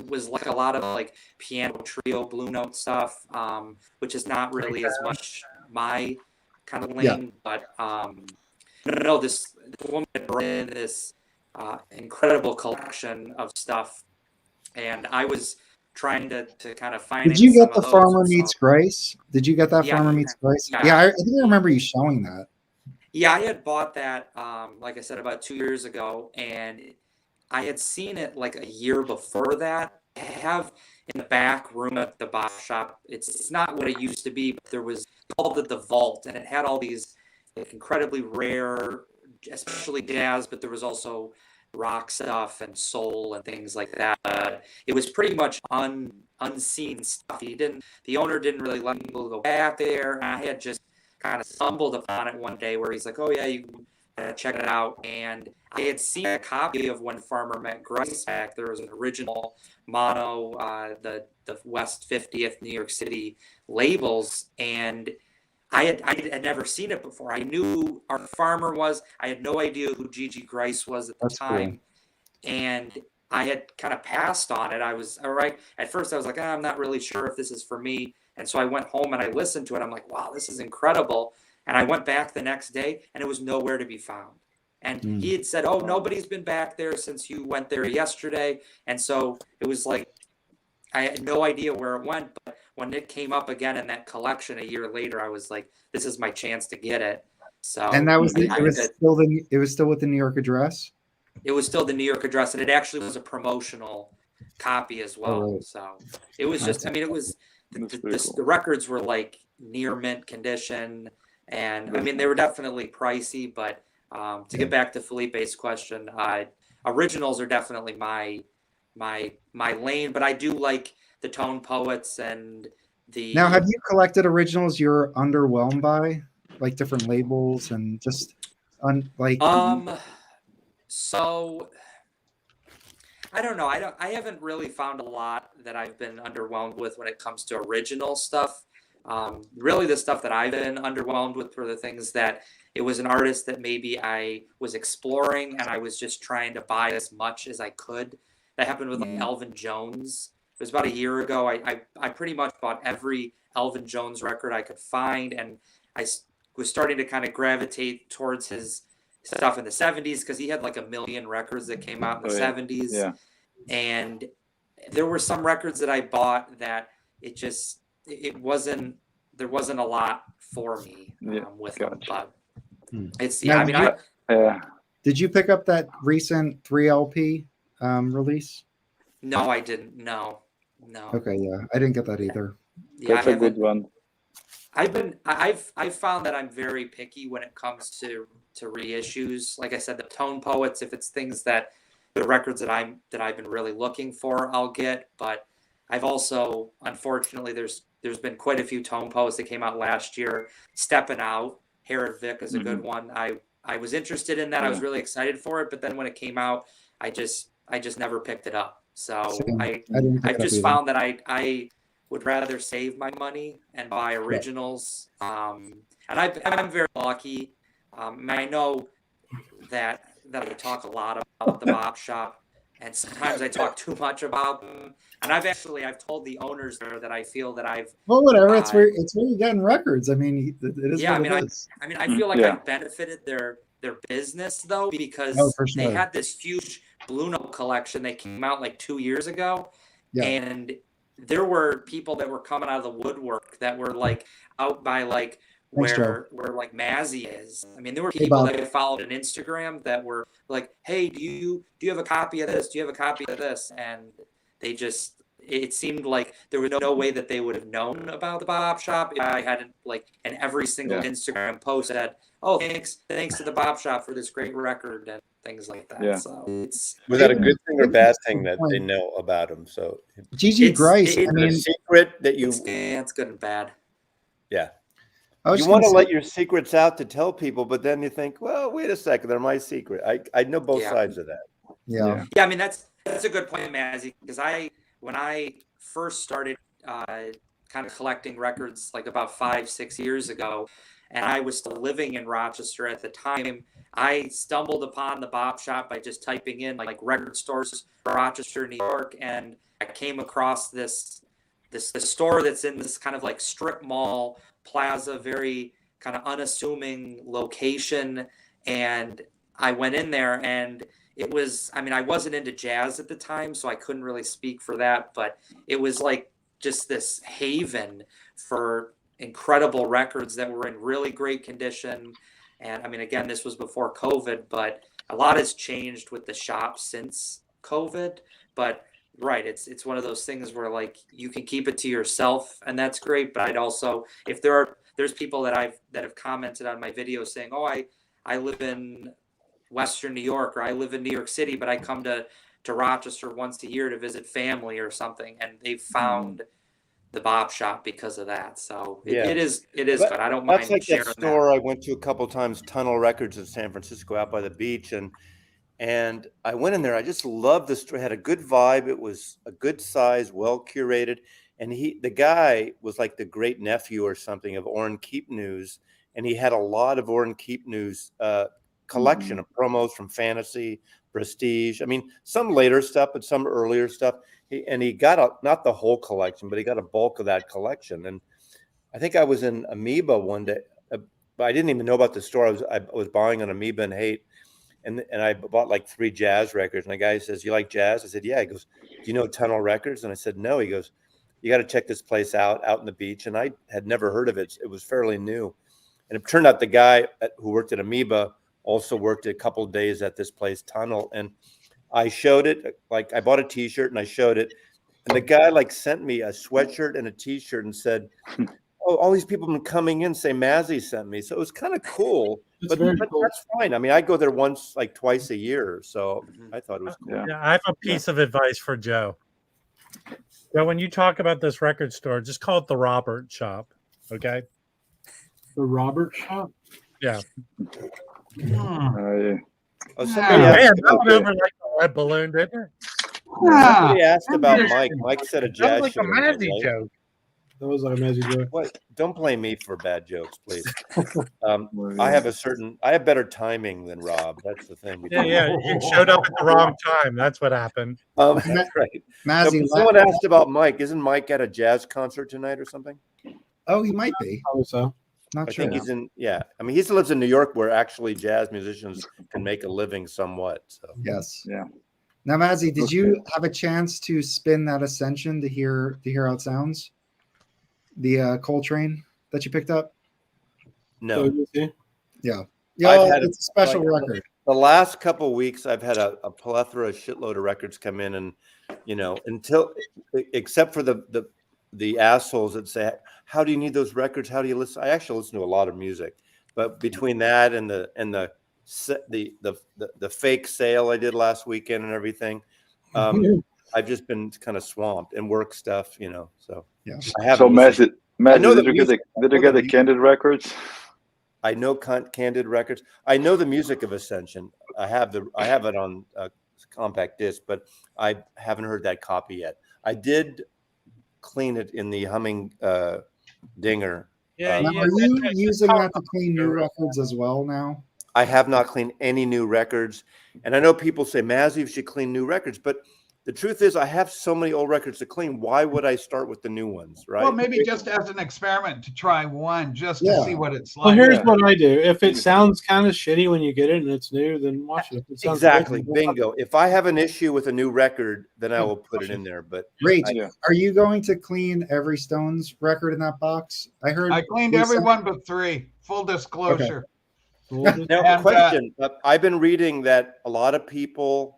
was like a lot of like piano trio Blue Note stuff, which is not really as much my kind of lane. But this woman brought in this incredible collection of stuff, and I was trying to kind of find. Did you get the Farmer Meets Grice? Did you get that Farmer Meets Grice? Yeah, I think I remember you showing that. Yeah, I had bought that, like I said, about 2 years ago, and I had seen it like a year before that. I have in the back room at the Bob shop. It's not what it used to be, but there was called it the Vault, and it had all these like incredibly rare, especially jazz, but there was also rock stuff and soul and things like that. It was pretty much unseen stuff. The owner didn't really let people go back there, and I had just kind of stumbled upon it one day where he's like, "Oh yeah, you gotta check it out." And I had seen a copy of When Farmer Met Grice back. There was an original mono, the West 50th New York City labels, and I had never seen it before. I knew who our farmer was. I had no idea who Gigi Grice was at the time, and I had kind of passed on it. I was all right. At first, I was like, I'm not really sure if this is for me. And so I went home and I listened to it. I'm like, wow, this is incredible. And I went back the next day and it was nowhere to be found. And he had said, oh, nobody's been back there since you went there yesterday. And so it was like, I had no idea where it went. But when it came up again in that collection a year later, I was like, this is my chance to get it. So and that was it was still with the New York address. It was still the New York address, and it actually was a promotional copy as well. So it was just, I mean, it was. The records were like near mint condition, and I mean they were definitely pricey. But to get back to Felipe's question, originals are definitely my lane, but I do like the tone poets and the. Now, have you collected originals you're underwhelmed by, like different labels and just So I don't know. I haven't really found a lot that I've been underwhelmed with when it comes to original stuff. Really, the stuff that I've been underwhelmed with were the things that it was an artist that maybe I was exploring and I was just trying to buy as much as I could. That happened with like Elvin Jones. It was about a year ago. I pretty much bought every Elvin Jones record I could find, and I was starting to kind of gravitate towards his stuff in the 70s because he had like 1 million records that came out in the 70s. Yeah. And there were some records that I bought that it wasn't, there wasn't a lot for me with them, but it's, Now, did you pick up that recent 3LP release? No, I didn't. No. Okay, yeah, I didn't get that either. Yeah, That's a good one. I've found that I'm very picky when it comes to reissues. Like I said, the tone poets, if it's things that the records that I've been really looking for, I'll get. But I've also, unfortunately, there's been quite a few tone poets that came out last year. Stepping Out, Herod Vic is a good one. I was interested in that. I was really excited for it, but then when it came out, I just never picked it up. So I've just found that I would rather save my money and buy originals. And I'm very lucky. I know that I talk a lot about the Bop Shop, and sometimes I talk too much about them. And I've told the owners there that I feel that whatever. It's where you're getting records. I mean, it is. Yeah, what it is. I feel like I benefited their business though, because they had this huge Blue Note collection. They came out like 2 years ago, and there were people that were coming out of the woodwork that were like out by like where like Mazzy is. I mean, there were people that I followed on Instagram that were like, "Hey, do you have a copy of this? Do you have a copy of this?" And they just, it seemed like there was no way that they would have known about the Bop Shop if I hadn't and every single Instagram post said, "Oh, thanks to the Bop Shop for this great record," and things like that. Yeah. So it's, was that a good thing or bad thing that they know about him? So Gigi Grice, I mean, a secret that you it's good and bad. Yeah. You want to let your secrets out to tell people, but then you think, well, wait a second, they're my secret. I know both sides of that. Yeah. I mean, that's a good point, Mazzy, because when I first started kind of collecting records like about 5-6 years ago, and I was still living in Rochester at the time, I stumbled upon the Bop Shop by just typing in like record stores Rochester, New York, and I came across this store that's in this kind of like strip mall plaza, very kind of unassuming location, and I went in there, and it was, I mean, I wasn't into jazz at the time, so I couldn't really speak for that, but it was like just this haven for incredible records that were in really great condition. And I mean, again, this was before COVID, but a lot has changed with the shop since COVID. But right, it's one of those things where like you can keep it to yourself, and that's great. But I'd also, if there's people that have commented on my videos saying, "Oh, I live in Western New York, or I live in New York City, but I come to Rochester once a year to visit family or something," and they found the Bop Shop because of that. So it is good. I don't mind. That's like sharing that store I went to a couple of times, Tunnel Records in San Francisco, out by the beach, and I went in there. I just loved the store. It had a good vibe. It was a good size, well curated, and the guy was like the great nephew or something of Orrin Keepnews, and he had a lot of Orrin Keepnews collection of promos from Fantasy, Prestige. I mean, some later stuff, but some earlier stuff. He got not the whole collection, but he got a bulk of that collection. And I think I was in Amoeba one day, but I didn't even know about the store. I was buying on Amoeba and Hate, and I bought like 3 jazz records. And the guy says, "You like jazz?" I said, "Yeah." He goes, "Do you know Tunnel Records?" And I said, "No." He goes, "You got to check this place out in the beach." And I had never heard of it. It was fairly new. And it turned out the guy who worked at Amoeba also worked a couple of days at this place, Tunnel. And I showed it, like I bought a T-shirt and I showed it, and the guy like sent me a sweatshirt and a T-shirt and said, "Oh, all these people have been coming in, say Mazzy sent me." So it was kind of cool It's very cool. that's fine. I mean, I go there once, like twice a year, so I thought it was cool. Yeah. Yeah, I have a piece of advice for Joe. So when you talk about this record store, just call it the Robert Shop. Okay. The Robert Shop. Yeah. Yeah. Oh, Yeah. somebody Man, asked, that went over like a lead balloon, didn't it? somebody asked about Mike. Mike said a That jazz was like a show tonight, Mazzy right? joke. That was like a magic joke. What? Don't blame me for bad jokes, please. I have better timing than Rob. That's the thing. Yeah. You showed up at the wrong time. That's what happened. That's right. Mazzy, Someone asked about Mike. Isn't Mike at a jazz concert tonight or something? oh, he might be. Probably so. Not I sure. think he's in. Yeah, I mean, he still lives in New York, where actually jazz musicians can make a living somewhat. So Yes. Yeah. Now, Mazzy, did you have a chance to spin that Ascension to hear how it sounds? The Coltrane that you picked up? no. So, you see? Yeah. I've Yeah, had it's a special like, record. The last couple of weeks, I've had a plethora, a shitload of records come in, and except for the assholes that say, "How do you need those records? How do you listen?" I actually listen to a lot of music, but between that and the fake sale I did last weekend and everything, I've just been kind of swamped and work stuff, So Yeah. I haven't. Messi, know the did you get music. did you get the Candid records? I know Candid records. I know the music of Ascension. I have it on compact disc, but I haven't heard that copy yet. I did clean it in the humming dinger. Yeah, Now, yeah. are you using that to clean new records as well now? I have not cleaned any new records, and I know people say, "Mazzy, you should clean new records," but the truth is, I have so many old records to clean. Why would I start with the new ones, right? Well, maybe just as an experiment to try one, just to see what it's like. Well, here's Yeah. what I do. If it sounds kind of shitty when you get it and it's new, then watch it. If it sounds Exactly, good, bingo. If I have an issue with a new record, then I will put it in there. But Rach, Yeah. are you going to clean every Stones record in that box? I heard I cleaned you every said- one but 3. Full disclosure. now, And, question: I've been reading that a lot of people.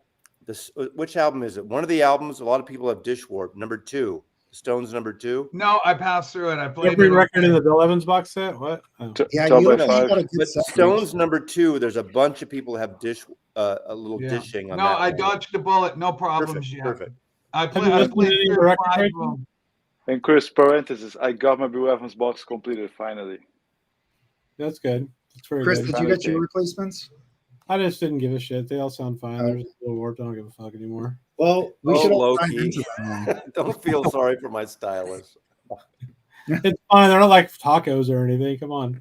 Which album is it? One of the albums. A lot of people have Dishwarp. Number 2, Stones number 2. No, I passed through it. I played every it record in okay. the Bill Evans box set. What? Oh. Yeah, Top you by got 5. a good But set, Stones Rach. number 2, there's a bunch of people have a little Yeah. dishing on No, that. I one. dodged a bullet. No problems Perfect, yet. perfect. I Have you played listened to any of the through record 5 breaks? of them. And Chris, parenthesis, I got my Bill Evans box completed finally. That's good. That's very Chris, good. did you get your replacements? I just didn't give a shit. They all sound fine. Oh. They're just a little warped. I don't give a fuck anymore. Well, we Oh, should all dive Loki. into them. Don't feel sorry for my stylist. It's fine. They're not like tacos or anything. Come on.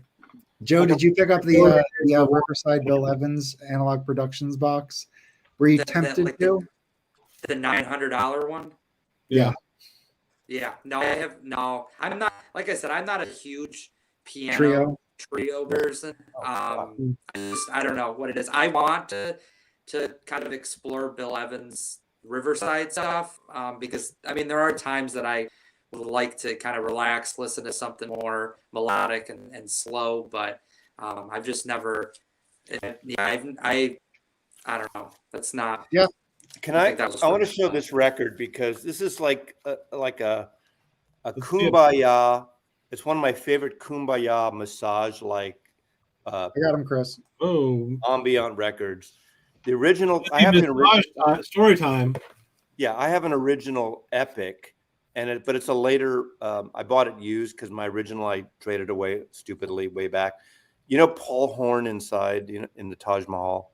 Joe, did you pick up the Riverside Bill Evans Analog Productions box? Were you tempted like to? the $900 one. Yeah. Yeah, no, I have no. I'm not, like I said, I'm not a huge piano Trio. person. I don't know what it is. I want to kind of explore Bill Evans' Riverside stuff because I mean there are times that I would like to kind of relax, listen to something more melodic and slow, but I've just never. I don't know. That's not. Yeah. Can I I? think that was I want to for show me. this record because this is like a kumbaya. It's one of my favorite kumbaya massage I got him, Chris. Oh, ambient records. The original. I have an original. Story time. Yeah, I have an original Epic, but it's a later. I bought it used because my original I traded away stupidly way back. You know Paul Horn inside, in the Taj Mahal.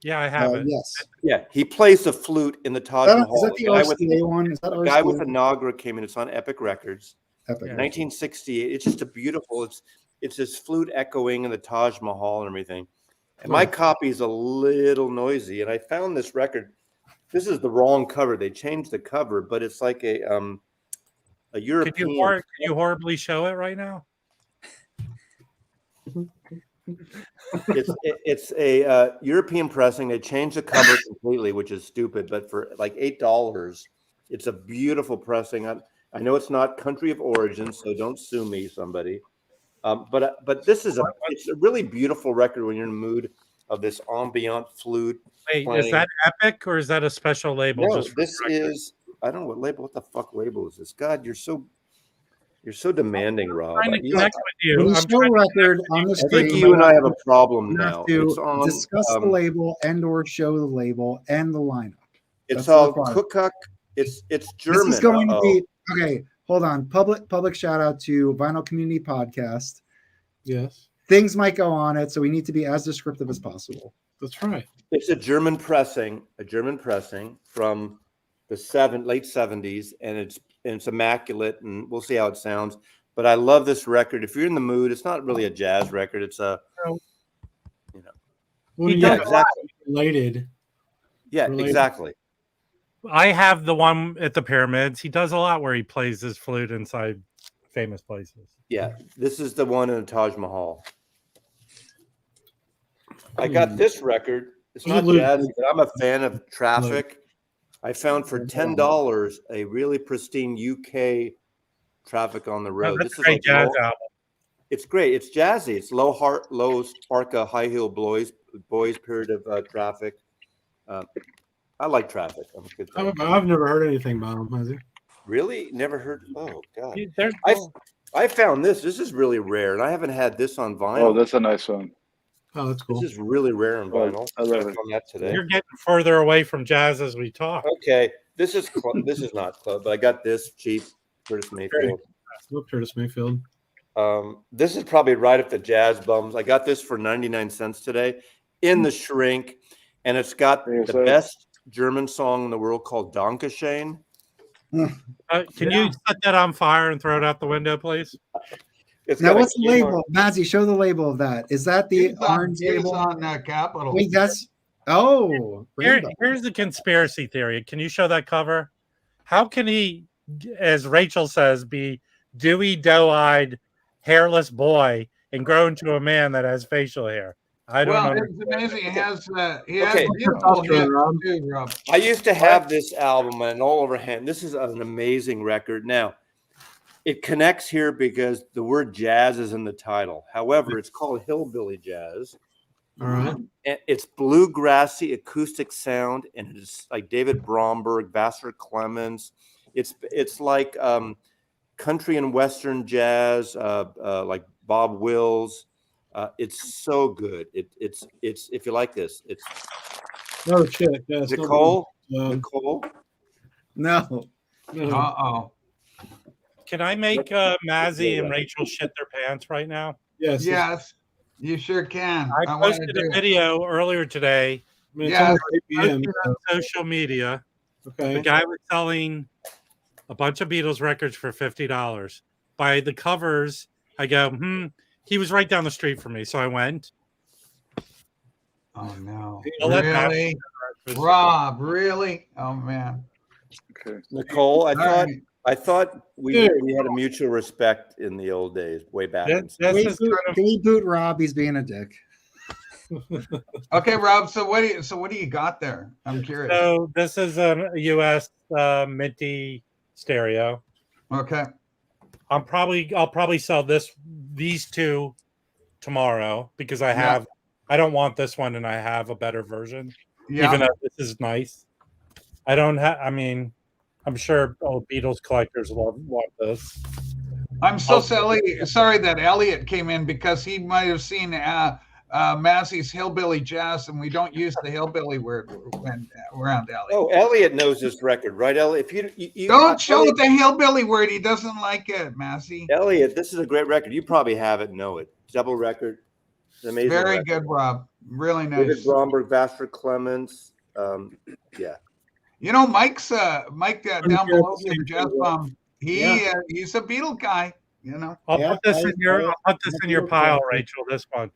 Yeah, I have it. Yes. Yeah, he plays the flute in the Taj Mahal. Is that the RCA one? Is that A guy with RCA? a Nagra came in. It's on Epic Records. Epic. Yeah. 1968. It's just a beautiful. It's this flute echoing in the Taj Mahal and everything. And my copy is a little noisy. And I found this record. This is the wrong cover. They changed the cover, but it's like a European. Can you horribly show it right now? It's a European pressing. They changed the cover completely, which is stupid. But for like $8, it's a beautiful pressing. I know it's not country of origin, so don't sue me, somebody. But this is it's a really beautiful record when you're in the mood of this ambient flute. Wait, playing. is that Epic or is that a special label? No, just for this the record? is. I don't know what label. What the fuck label is this? God, you're so. You're so demanding, Rob. I'm trying to connect with When you. you I'm show trying to record on the I screen, think you and I have a problem you now. have to It's on. discuss the label and or show the label and the lineup. It's That's all required. cookuk. It's German. This is going to Uh-oh. be okay. Hold on. Public shout out to Vinyl Community Podcast. Yes, Things might go on it, so we need to be as descriptive as possible. that's right. It's a German pressing from the late 70s, and it's immaculate, and we'll see how it sounds. But I love this record. If you're in the mood, it's not really a jazz record. It's a, Well, He yeah, does exactly. related. Yeah, Related. exactly. I have the one at the pyramids. He does a lot where he plays his flute inside famous places. Yeah, this is the one in the Taj Mahal. I got this record. It's not jazzy, but I'm a fan of Traffic. I found for $10 a really pristine UK Traffic on the Road. That's This a is great like jazz album. it's great. It's jazzy. It's low Sparka, high heel boys period of Traffic. I like Traffic. I'm a good fan. I've never heard anything about him, has he? Really? Never heard? Oh God! There's I found this. This is really rare, and I haven't had this on vinyl. Oh, that's a nice one. Oh, that's cool. This is really rare on vinyl. I love it. found that today. You're getting further away from jazz as we talk. Okay, this is not club, but I got this cheap Curtis Mayfield. Look, Curtis Mayfield. This is probably right up the jazz bums. I got this for 99 cents today in the shrink, and it's got the best German song in the world called Dankeschön. Can you set that on fire and throw it out the window, please? Now, what's the label? Mazzy, show the label of that. Is that the orange It's label? on Capital. Wait, that's Here's the conspiracy theory. Can you show that cover? How can he, as Rachel says, be dewy, doe-eyed, hairless boy and grow into a man that has facial hair? I don't know. It's amazing. He has Okay. beautiful hits too, Rob. I used to have this album and all over hand. This is an amazing record. Now, it connects here because the word jazz is in the title. However, it's called hillbilly jazz. All right. And it's bluegrassy acoustic sound, and it's like David Bromberg, Vassar Clements. It's like country and western jazz, like Bob Wills. It's so good. It's if you like this, it's No shit. Yeah, Nicole. Nicole. No. Uh-oh. Can I make Mazzy and Rachel shit their pants right now? Yes. Yes, you sure can. I posted a video earlier today. Yeah. On social media. Okay. The guy was selling a bunch of Beatles records for $50. By the covers, I go, he was right down the street from me. So I went. Oh, no. I'll let Matt- Really? Rob, really? Oh, man. Okay. Nicole. All I thought we had a mutual respect in the old days, way back. This Can is kind of, we boot Rob? He's being a dick. Okay, Rob. So what do you got there? I'm curious. so this is a US minty stereo. Okay. I'll probably sell these two tomorrow because I don't want this one and I have a better version. Yeah. Even though this is nice. I don't have I'm sure Beatles collectors will want this. I'm so sorry that Elliot came in because he might have seen Mazzy's hillbilly jazz, and we don't use the hillbilly word when around Elliot. Oh, Elliot knows this record, right, Elliot? If you Don't show the hillbilly word. He doesn't like it, Mazzy. Elliot, this is a great record. You probably have it, know it. Double record. It's an amazing. Very record. good, Rob. Really nice. David Bromberg, Vassar Clements. Yeah. You know, Mike down below here, Jazz Bomb. He's a Beatle guy. You know. I'll put this in your pile, Rachel. This one.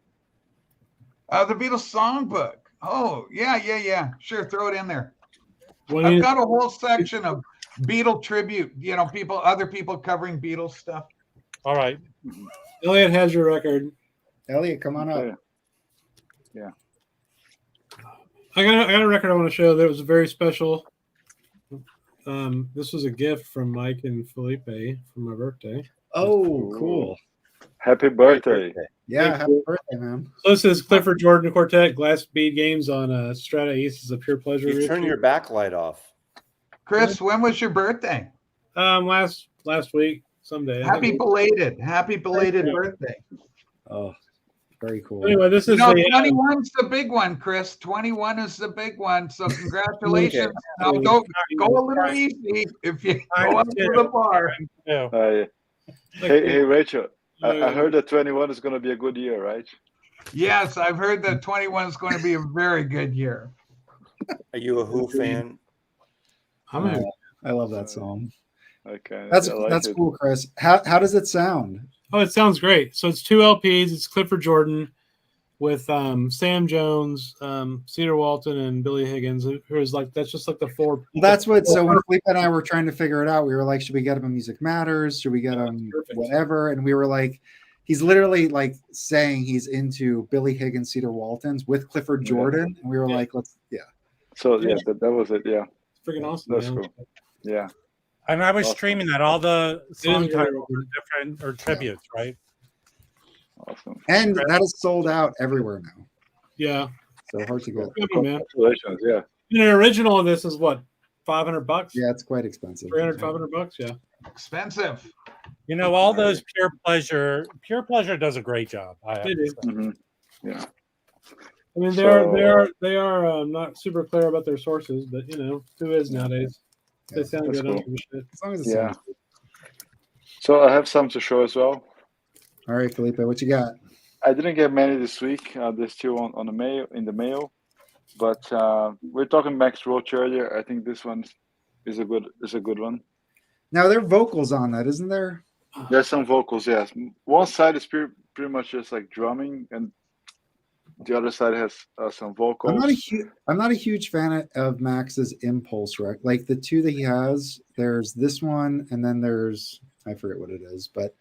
The Beatles songbook. Oh, yeah. Sure, throw it in there. I've got a whole section of Beatle tribute. You know, other people covering Beatles stuff. All right. Elliot has your record. Elliot, come on up. Yeah. I got a record I want to show that was very special. This was a gift from Mike and Felipe for my birthday. Oh, cool. Happy birthday. Yeah, happy birthday, man. So this is Clifford Jordan Quartet Glass Bead Games on Strata East. Is a pure pleasure. You turn your backlight off. Chris, when was your birthday? Last week. someday. Happy belated birthday. Oh, very cool. Anyway, this is 21's the big one, Chris. 21 is the big one. So congratulations. Now go a little easy if you go up to the bar. Hey, Rachel. I heard that 21 is going to be a good year, right? Yes, I've heard that 21 is going to be a very good year. Are you a Who fan? I love that song. Okay, That's it. cool, Chris. How does it sound? Oh, it sounds great. So it's 2 LPs. It's Clifford Jordan with Sam Jones, Cedar Walton, and Billy Higgins. Who's like that's just like the 4. Well, that's what. So when Felipe and I were trying to figure it out, we were like, should we get him a Music Matters? Should we get him whatever? And we were like, he's literally like saying he's into Billy Higgins, Cedar Waltons with Clifford Jordan, and we were like, let's So yeah, that was it. Yeah, it's freaking awesome. That's cool. Yeah. And I was streaming that all the song titles were different or tributes, right? Awesome. And that is sold out everywhere now. Yeah. So hard to get. Congratulations. Yeah. And the original of this is what, $500? Yeah, it's quite expensive. $300-$500. Yeah. Expensive. You know, all those Pure Pleasure does a great job. They do. Mm-hmm. Yeah. I mean, they are not super clear about their sources, but you know, who is nowadays? They sound good. Cool. Shit. As long as it sounds good. So I have some to show as well. All right, Felipe, what you got? I didn't get many this week. There's still on the mail, but we're talking Max Roach earlier. I think this one is a good one. Now there are vocals on that, isn't there? There's some vocals. Yes, one side is pretty much just like drumming, and the other side has some vocals. I'm not a huge fan of Max's Impulse record. Like the two that he has, there's this one, and then there's I forget what it is, but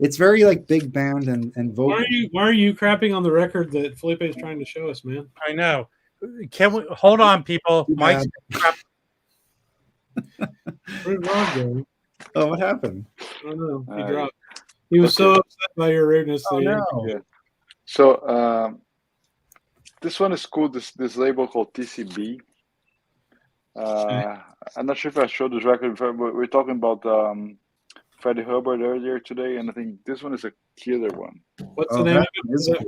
it's very like big band and vocal. Why are you crapping on the record that Felipe is trying to show us, man? I know. Can we hold on, people? Mike's Where did Rob go? Oh, what happened? I don't know. He dropped. He was so upset by your rudeness. Oh, no. Yeah. So this one is cool. This label called TCB. I'm not sure if I showed this record before, but we're talking about Freddie Hubbard earlier today, and I think this one is a killer one. What's the name of it?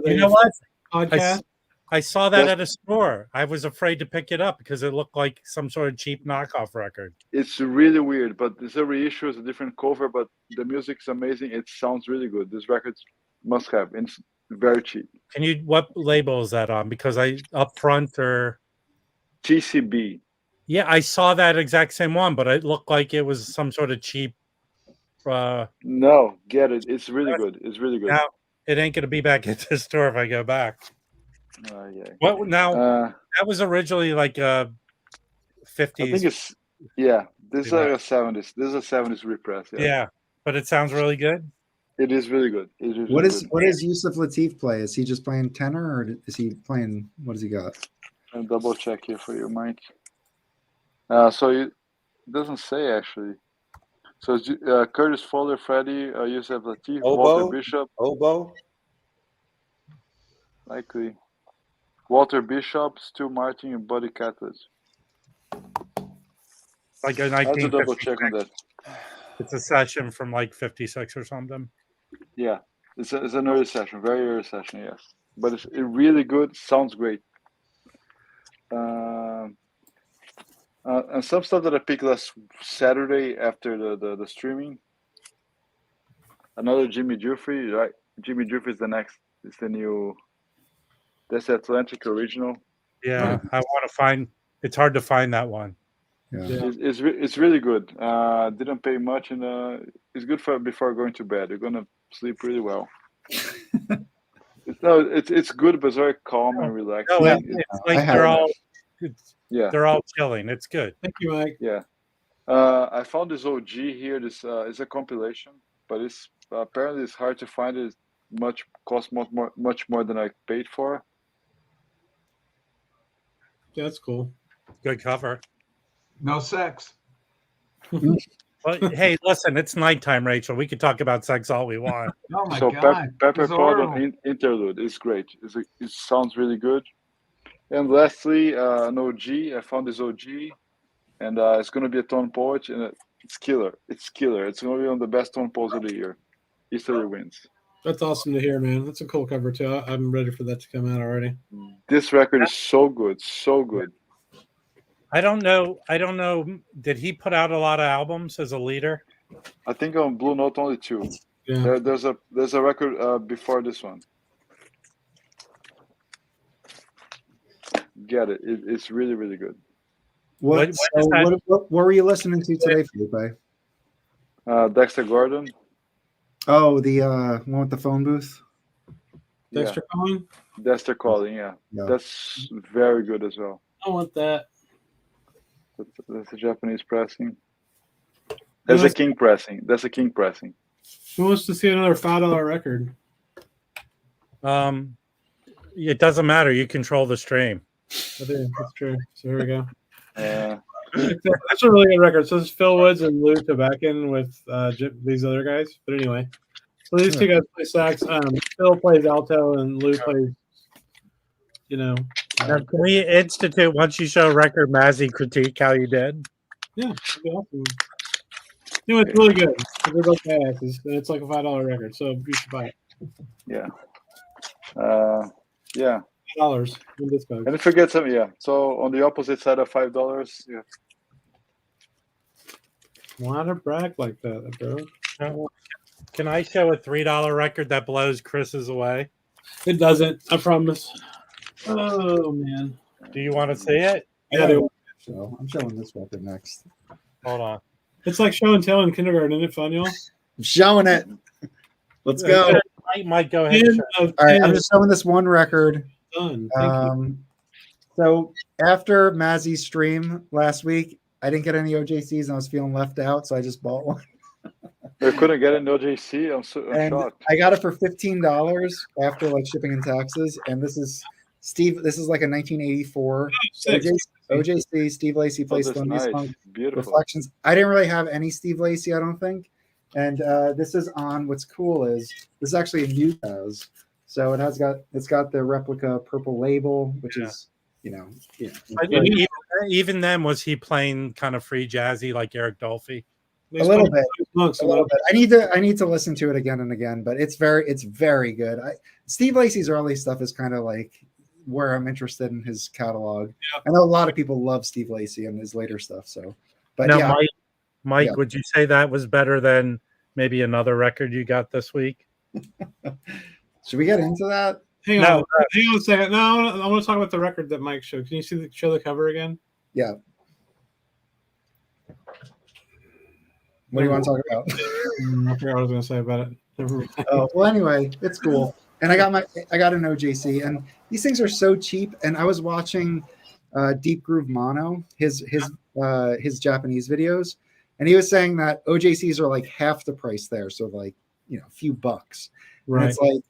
You know what? Podcast? I saw that at a store. I was afraid to pick it up because it looked like some sort of cheap knockoff record. It's really weird, but it's a reissue. It's a different cover, but the music's amazing. It sounds really good. This record must have. It's very cheap. What label is that on? Because up front or TCB. Yeah, I saw that exact same one, but it looked like it was some sort of cheap. No, get it. It's really good. It's really good. Now it ain't gonna be back at the store if I go back. Yeah. What now? That was originally like a 50s. I think it's This is like a 70s. This is a 70s repress. Yeah, but it sounds really good. It is really good. What does Yusuf Lateef play? Is he just playing tenor, or is he playing? What does he got? I'll double check here for you, Mike. So it doesn't say actually. So it's Curtis Fuller, Freddie, Yusuf Lateef, Walter Bishop, oboe, likely Walter Bishop, Stu Martin, and Buddy Catlett. Like a I have to double check on that. It's a session from like 56 or something. Yeah, it's an early session, very early session, yes. But it's really good, sounds great. And some stuff that I picked last Saturday after the streaming. Another Jimmy Jeffrey, right? Jimmy Jeffrey is the new. That's the Atlantic original. Yeah, I want to find. It's hard to find that one. Yeah. It's really good. Didn't pay much, and it's good for before going to bed. You're gonna sleep really well. It's good, but it's very calm and relaxing. No, it's like they're all chilling. It's good. Thank you, Mike. Yeah. I found this OG here. This is a compilation, but it's apparently it's hard to find. It costs much more than I paid for. Yeah, that's cool. Good cover. No sex. Well, hey, listen, it's nighttime, Rachel. We could talk about sex all we want. Oh my So God. Pepper Pot Interlude is great. It sounds really good. And lastly, an OG. I found this OG, and it's going to be a tone poet. And It's killer. It's killer. It's going to be one of the best tone poles of the year. Easterly wins. That's awesome to hear, man. That's a cool cover too. I'm ready for that to come out already. This record is so good, so good. I don't know. Did he put out a lot of albums as a leader? I think on Blue Note only 2. Yeah. There's a record before this one. Get it. It's really, really good. What were you listening to today, Felipe? Dexter Gordon. Oh, the one with the phone booth. Dexter calling. Dexter calling. Yeah, that's very good as well. I want that. That's a Japanese pressing. That's a king pressing. That's a king pressing. Who wants to see another $5 record? It doesn't matter. You control the stream. I do. That's true. So here we go. Yeah. That's a really good record. So this is Phil Woods and Lou Tabakin with these other guys. But anyway, so these two guys play sax. Phil plays alto and Lou plays, Now, can we institute, once you show a record, Mazzy critique how you did? Yeah, that'd be awesome. It's really good. They're both badasses, and it's like a $5 record, so you should buy it. Yeah. Yeah. $5 in this bag. And if you get some, so on the opposite side of $5, yeah. Why to brag like that, bro? Can I show a $3 record that blows Chris's away? It doesn't. I promise. Oh man. Do you want to see it? Yeah, I'm showing this record next. Hold on. It's like show and tell in kindergarten. Isn't it fun, y'all? I'm showing it. Let's go. Mike, go ahead. All right, I'm just showing this one record. Done. Thank you. So after Mazzy's stream last week, I didn't get any OJCs and I was feeling left out, so I just bought one. I couldn't get an OJC. I'm shocked. I got it for $15 after like shipping and taxes, and this is Steve. This is like a 1984 OJC. Steve Lacy plays Thelonious Monk. Beautiful. Reflections. I didn't really have any Steve Lacy, I don't think. And this is on. What's cool is this is actually a new house, so it's got the replica purple label, which is Even then, was he playing kind of free jazzy like Eric Dolphy? A little bit. I need to listen to it again and again, but it's very good. Steve Lacy's early stuff is kind of like where I'm interested in his catalog. Yeah. I know a lot of people love Steve Lacy and his later stuff. So, but now, Mike, would you say that was better than maybe another record you got this week? Should we get into that? Hang on a second. No, I want to talk about the record that Mike showed. Can you show the cover again? Yeah. What do you want to talk about? I forgot what I was going to say about it. Oh, well, anyway, it's cool. And I got an OJC, and these things are so cheap. And I was watching Deep Groove Mono, his Japanese videos, and he was saying that OJCs are like half the price there, so like a few bucks. Right. And it's like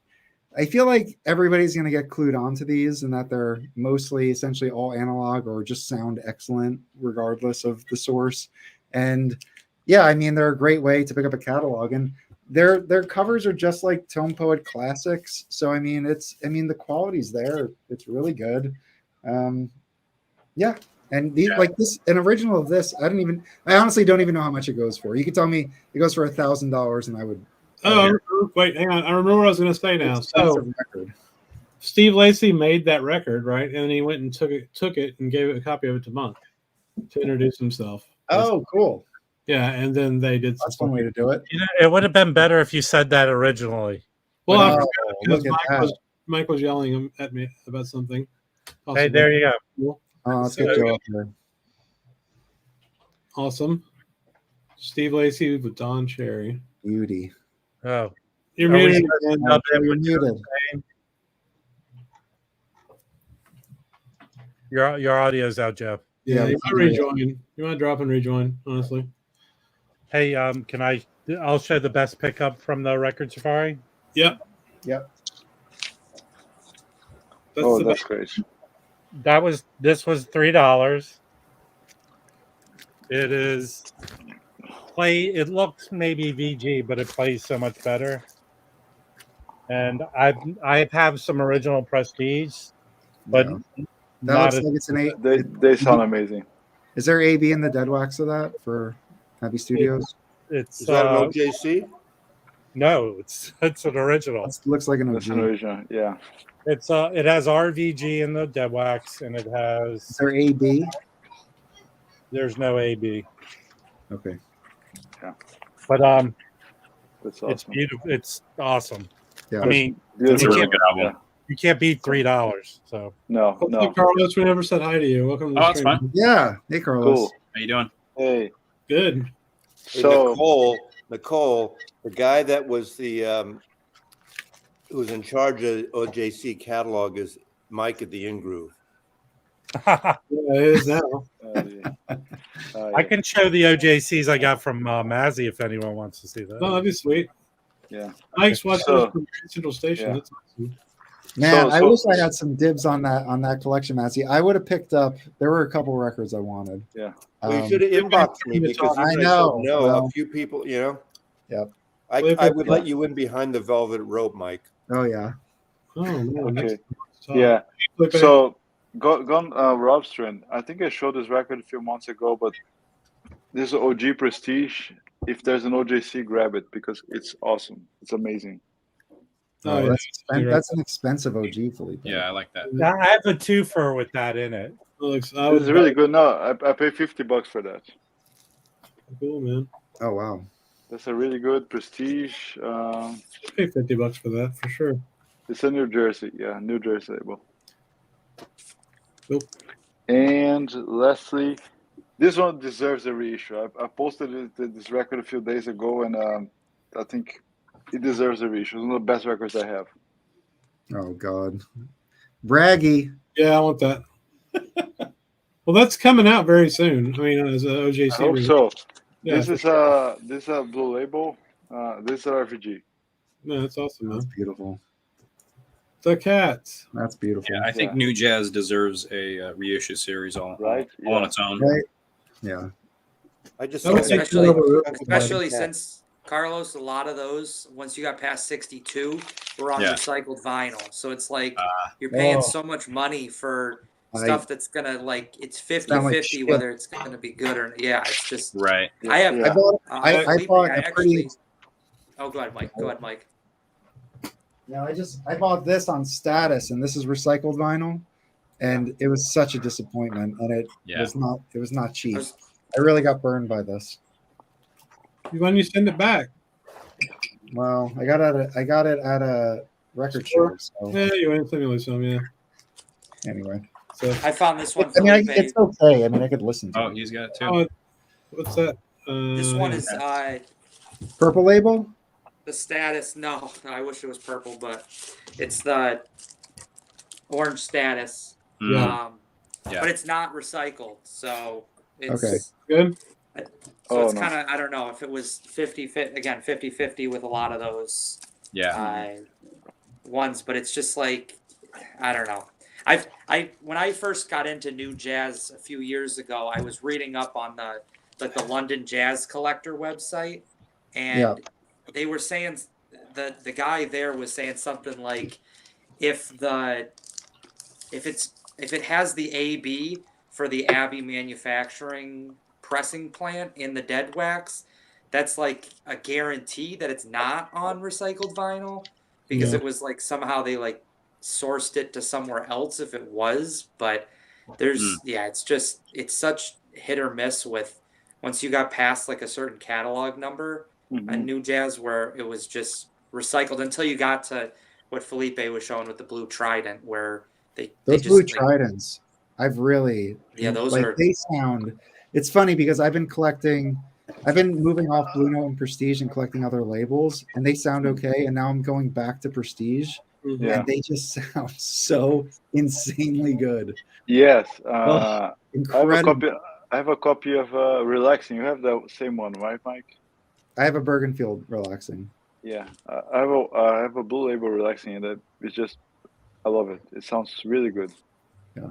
I feel like everybody's going to get clued onto these, and that they're mostly essentially all analog or just sound excellent regardless of the source. And yeah, I mean, they're a great way to pick up a catalog, and their covers are just like Tone Poet classics. So I mean, the quality's there. It's really good. Yeah, and an original of this, I honestly don't even know how much it goes for. You could tell me it goes for $1,000, and I would. Wait, hang on. I remember what I was going to say now. So Steve Lacy made that record, right? And then he went and took it and gave a copy of it to Monk to introduce himself. Oh, cool. Yeah, and then they did. That's one way to do it. It would have been better if you said that originally. Well, I forgot because Mike was yelling at me about something. Possibly. Hey, there you go. Let's get Joe up here. Awesome. Steve Lacy with Don Cherry. Beauty. Oh, you're muted. Your audio's out, Jeff. Yeah, you want to rejoin. You want to drop and rejoin, honestly. Hey, I'll show the best pickup from the Record Safari. Yep. That's great. This was $3. It is it looks maybe VG, but it plays so much better. And I have some original Prestige, but that looks like it's an 8. They sound amazing. Is there AB in the dead wax of that for? Happy Studios. It's Is that an OJC? no, it's an original. It looks like an That's OG. an original. Yeah. It's it has RVG in the dead wax, and it Is has there AB? there's no AB, Okay. but That's it's awesome. beautiful. It's awesome. Yeah. I mean, It's a you really can't, good album. Yeah. you can't beat $3. So No, Hopefully, no. Carlos, we never said hi to you. Welcome to the Oh, that's stream. fine. Yeah. Hey, Carlos. Cool. How you doing? Hey. Good. Hey, So Nicole, the guy that was the who was in charge of OJC catalog is Mike at the In Groove. Yeah, it is now. I can show the OJCs I got from Mazzy if anyone wants to see that. No, that'd be sweet. Yeah. Mike's watching So- us from Central Station. yeah. That's awesome. Man, I So- wish I had some dibs on that collection, Massey. I would have picked up. There were a couple records I wanted. Yeah. Well, you should have inboxed me because I you guys know. said no. Well- A few people, you know. Yep. I would let you in behind the velvet rope, Mike. Oh yeah. Oh, man. Okay. That's tough. Yeah. Felipe, So gone Rob's trend. I think I showed this record a few months ago, but this is OG Prestige. If there's an OJC, grab it because it's awesome. It's amazing. oh, yeah. That's an expensive OG, Felipe. Yeah, I like that. I have a twofer with that in it. Alex, This is really good. No, I paid $50 for that. cool, man. Oh wow. That's a really good Prestige. I'd pay $50 for that for sure. It's a New Jersey. Yeah, New Jersey label. Cool. And lastly, this one deserves a reissue. I posted this record a few days ago, and I think it deserves a reissue. It's one of the best records I have. Oh god. Braggy. Yeah, I want that. Well, that's coming out very soon. I mean, as a OJC. I hope release. so. Yeah, This for is sure. a blue label. This is a RVG. No, that's awesome, man. That's beautiful. The cats. That's beautiful. Yeah, I think New Jazz deserves a reissue series all Right? on its own. Right? Yeah. I just That was saw like Especially- another- Especially since Carlos, a lot of those once you got past 62 were on Yeah. recycled vinyl. So it's like you're paying so much money for stuff that's gonna like it's 50-50 Sound like shit. whether it's gonna be good or yeah. It's just Right. I have. Yeah. I bought I Felipe, bought a actually. Oh, go ahead, Mike. Go ahead, Mike. I bought this on Status, and this is recycled vinyl, and it was such a disappointment, and it was not cheap. I really got burned by this. Why don't you send it back? Well, I got it at a record Sure. store. So Yeah, you went to some, yeah. anyway, So, I found this one. I mean, Felipe. it's okay. I mean, I could listen to Oh, it. he's got it too. oh, what's that? This one yeah. is Purple label. the Status. No, I wish it was purple, but it's the orange Status. Mm. But it's not recycled, so it's Okay. Good. So it's no. kind of I don't know if it was 50-50 with a lot of those Yeah. ones, but it's just like I don't know. When I first got into new jazz a few years ago, I was reading up on the London Jazz Collector website, and they were saying the guy there was saying something like if it has the AB for the Abbey manufacturing pressing plant in the dead wax, that's like a guarantee that it's not on recycled vinyl because it was like somehow they like sourced it to somewhere else if it was, but there's it's such hit or miss with once you got past like a certain catalog number a new jazz where it was just recycled until you got to what Felipe was showing with the blue trident where Those blue tridents, I've really those like, are they sound. It's funny because I've been moving off Blue Note and Prestige and collecting other labels, and they sound okay. And now I'm going back to Prestige, and they just sound so insanely good. Yes, Incredible. I have a copy of Relaxing. You have the same one, right, Mike? I have a Bergenfield Relaxing. Yeah, I have a blue label Relaxing, and that it's just I love it. It sounds really good. Yeah.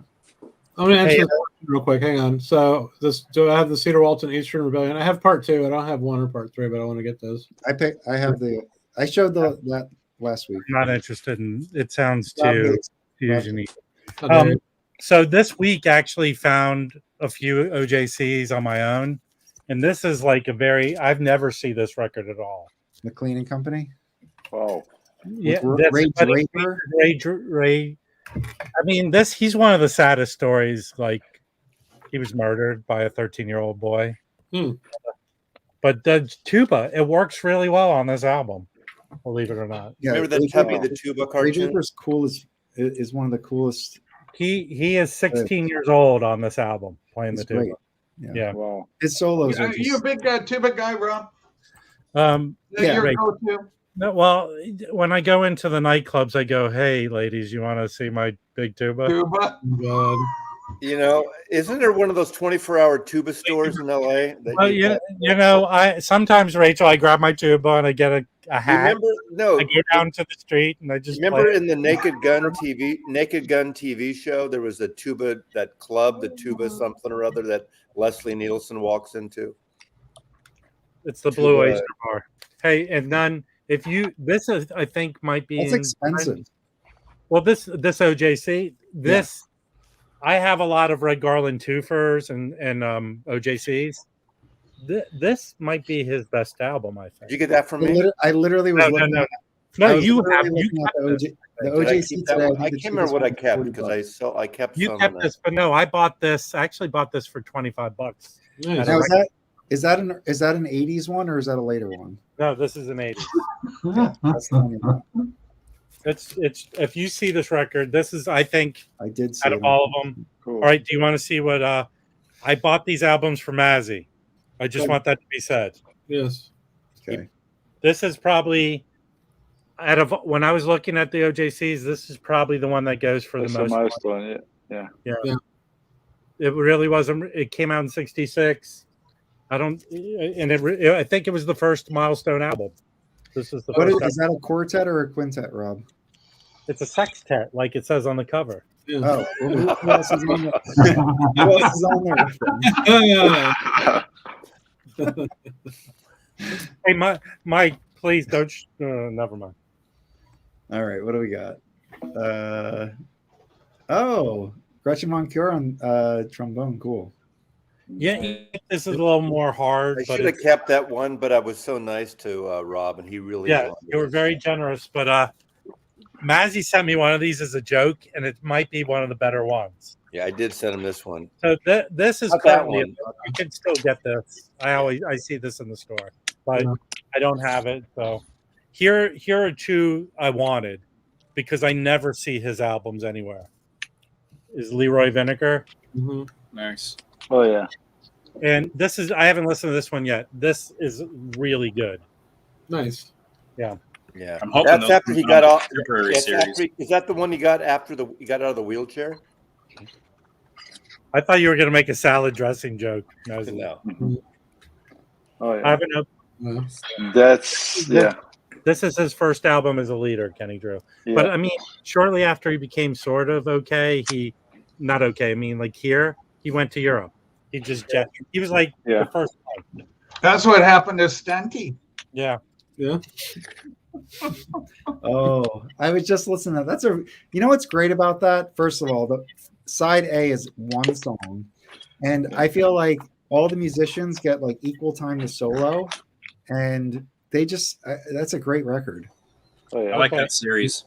I'm gonna answer that real quick. Hang on. So do I have the Cedar Walton Eastern Rebellion? I have part 2. I don't have 1 or part 3, but I want to get those. I showed that last week. I'm not interested in it. Sounds too fusiony. Okay. So this week actually found a few OJCs on my own, And this is like I've never seen this record at all. McLean and Company. Wow. Yeah, Ray but Draper. Ray. I mean, he's one of the saddest stories. Like, he was murdered by a 13-year-old boy. But the tuba, it works really well on this album, believe it or not. Yeah, Remember that Tubby the Tuba Ray cartoon? Draper's cool is one of the coolest. He is 16 years old on this album playing He's the tuba. great. Yeah. Wow. His solos are Are you a big tuba guy, Rob? Yeah, Your right. go-to? No, well, when I go into the nightclubs, I go, "Hey, ladies, you want to see my big tuba?" Tuba. God. You know, isn't there one of those 24-hour tuba stores in LA? Well, you know, I sometimes, Rachel, I grab my tuba and I get a hat. Remember? No. I go down to the street and I just Remember play. in the Naked Gun TV show, there was a tuba, that club, the tuba something or other that Leslie Nielsen walks into. It's the Blue Oyster Bar. Hey, and then this is, I think, might be That's expensive. Well, this OJC, I have a lot of Red Garland twofers and OJCs. This might be his best album, I think. Did you get that from me? I literally was looking at you kept Did the I OJC keep that today. one? I can't remember what I kept because I kept You some. kept this, but no, I bought this. I actually bought this for $25. Nice. Now, is that an 80s one or is that a later one? No, this is an 80s. That's the one. It's if you see this record, this is, I think, I did see out of all of them. Cool. All right, do you want to see what I bought these albums for Mazzy? I just want that to be said. Yes. Okay. This is probably out of when I was looking at the OJCs, this is probably the one that goes for That's the a most. milestone. Yeah. It really wasn't. It came out in '66. I think it was the first milestone album. This is the first. Is that a quartet or a quintet, Rob? It's a sextet, like it says on the cover. Yeah. Oh, who else is on there? Who else is on there? Hey, Mike, please don't. Never mind. All right, what do we got? Gretchen Moncure on trombone. Cool. Yeah, this is a little more hard. I but should have kept that one, but I was so nice to Rob, and he really. Yeah, you were very generous. But Mazzy sent me one of these as a joke, and it might be one of the better ones. Yeah, I did send him this one. So this is Not that currently. one. You can still get this. I see this in the store, but I don't have it. So here are two I wanted because I never see his albums anywhere. Is Leroy Vinegar? Mm-hmm. Nice. Oh yeah. And this is, I haven't listened to this one yet. This is really good. Nice. Yeah. I'm hoping That's after he got off. Contemporary Is series. that the one he got after he got out of the wheelchair? I thought you were going to make a salad dressing joke. No. Oh I yeah. haven't. That's This is his first album as a leader, Kenny Drew. Yeah. But I mean, shortly after he became sort of okay, he went to Europe. He was like the first one. That's what happened to Stunky. Yeah. Yeah. Oh, I was just listening to that. You know what's great about that? First of all, the side A is one song, and I feel like all the musicians get like equal time to solo, and they just that's a great record. Oh yeah. I like that series.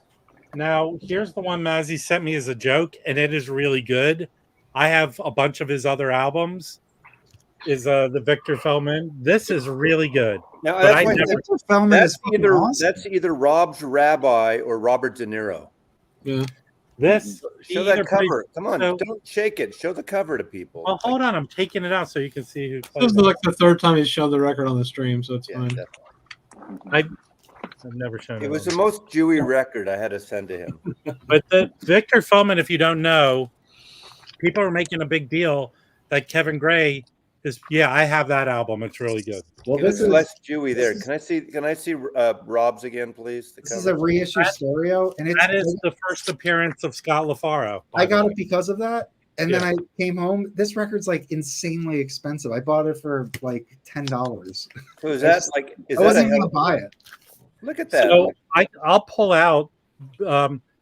Now, here's the one Mazzy sent me as a joke, and it is really good. I have a bunch of his other albums. Is the Victor Feldman. This is really good. Now, That's either Rob's Rabbi or Robert De Niro. Yeah. This Show that cover. Come on, don't shake it. Show the cover to people. Well, hold on. I'm taking it out so you can see who. This is like the third time he's shown the record on the stream, so it's fine. I've never shown it was the most Jewy record I had to send to him. But the Victor Feldman, if you don't know, people are making a big deal that Kevin Gray is. Yeah, I have that album. It's really good. Well, this is less Jewy there. Can I see Rob's again, please? This is a reissue stereo, and that is the first appearance of Scott LaFaro. I got it because of that, and then I came home. This record's like insanely expensive. I bought it for like $10. So is that like? I wasn't going to buy it. Look at that. So I'll pull out.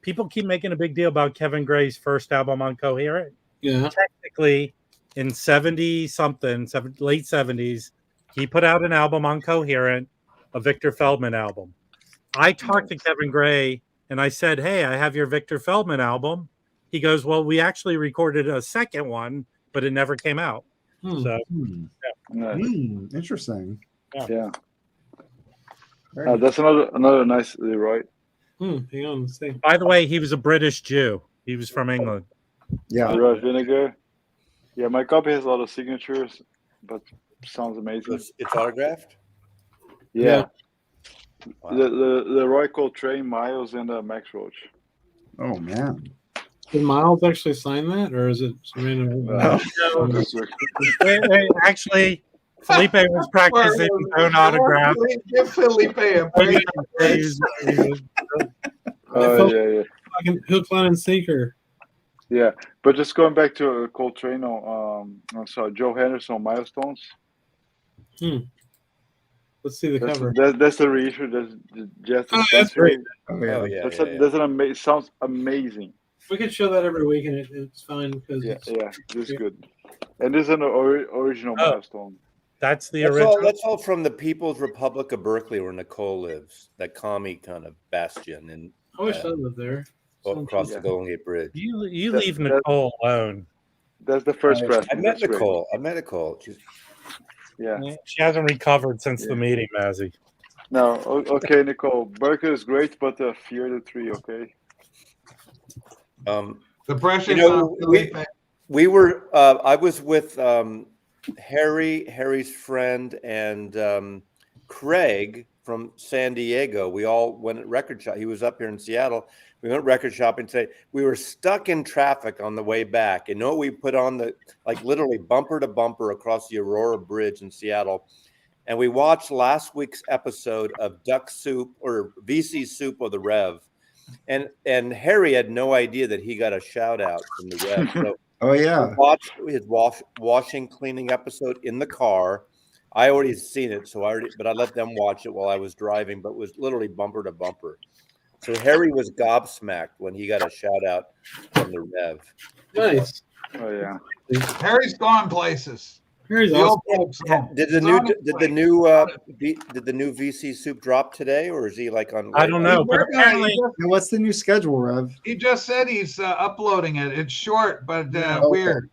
People keep making a big deal about Kevin Gray's first album on Coherent. Yeah. Technically, in 70 something, late 70s, he put out an album on Coherent, a Victor Feldman album. I talked to Kevin Gray and I said, "Hey, I have your Victor Feldman album." He goes, "Well, we actually recorded a second one, but it never came out." So, Interesting. Yeah. Very That's another nice Leroy. Hang on, let's see. by the way, he was a British Jew. He was from England. Yeah. Leroy Vinegar. Yeah, my copy has a lot of signatures, but sounds amazing. It's autographed. Yeah. Wow. The Roy Coltrane, Miles, and Max Roach. Oh man. Did Miles actually sign that, or is it some random? Wait, actually, Felipe was practicing his own autograph. Give Felipe a break. Yeah. Fucking hook, line, and sinker. Yeah, but just going back to Coltrane, so Joe Henderson Milestones. Let's see the cover. That's the reissue. That's great. Oh yeah. That's an amazing. Sounds amazing. We could show that every week, and it's fine because this is good. And this is an original Milestone. That's the original. That's all from the People's Republic of Berkeley, where Nicole lives. That commie kind of bastion, and I wish I lived there. Across the Golden Gate Bridge. You leave Nicole alone. That's the first press. I met Nicole. She hasn't recovered since the meeting, Mazzy. No, okay, Nicole. Berkeley is great, but fear the tree, okay? The pressure. We were. I was with Harry's friend, and Craig from San Diego. We all went at record shop. He was up here in Seattle. We went record shopping today. We were stuck in traffic on the way back. And we put on literally bumper to bumper across the Aurora Bridge in Seattle. And we watched last week's episode of Duck Soup or VC Soup of the Rev. And Harry had no idea that he got a shout out from the Rev. So we watched his washing, cleaning episode in the car. I already seen it, but I let them watch it while I was driving, but it was literally bumper to bumper. So Harry was gobsmacked when he got a shout out from the Rev. Nice. Oh yeah. Harry's gone places. Harry's awesome. Did the new VC Soup drop today, or is he on? I don't know. But apparently, what's the new schedule, Rev? He just said he's uploading it. It's short, but weird.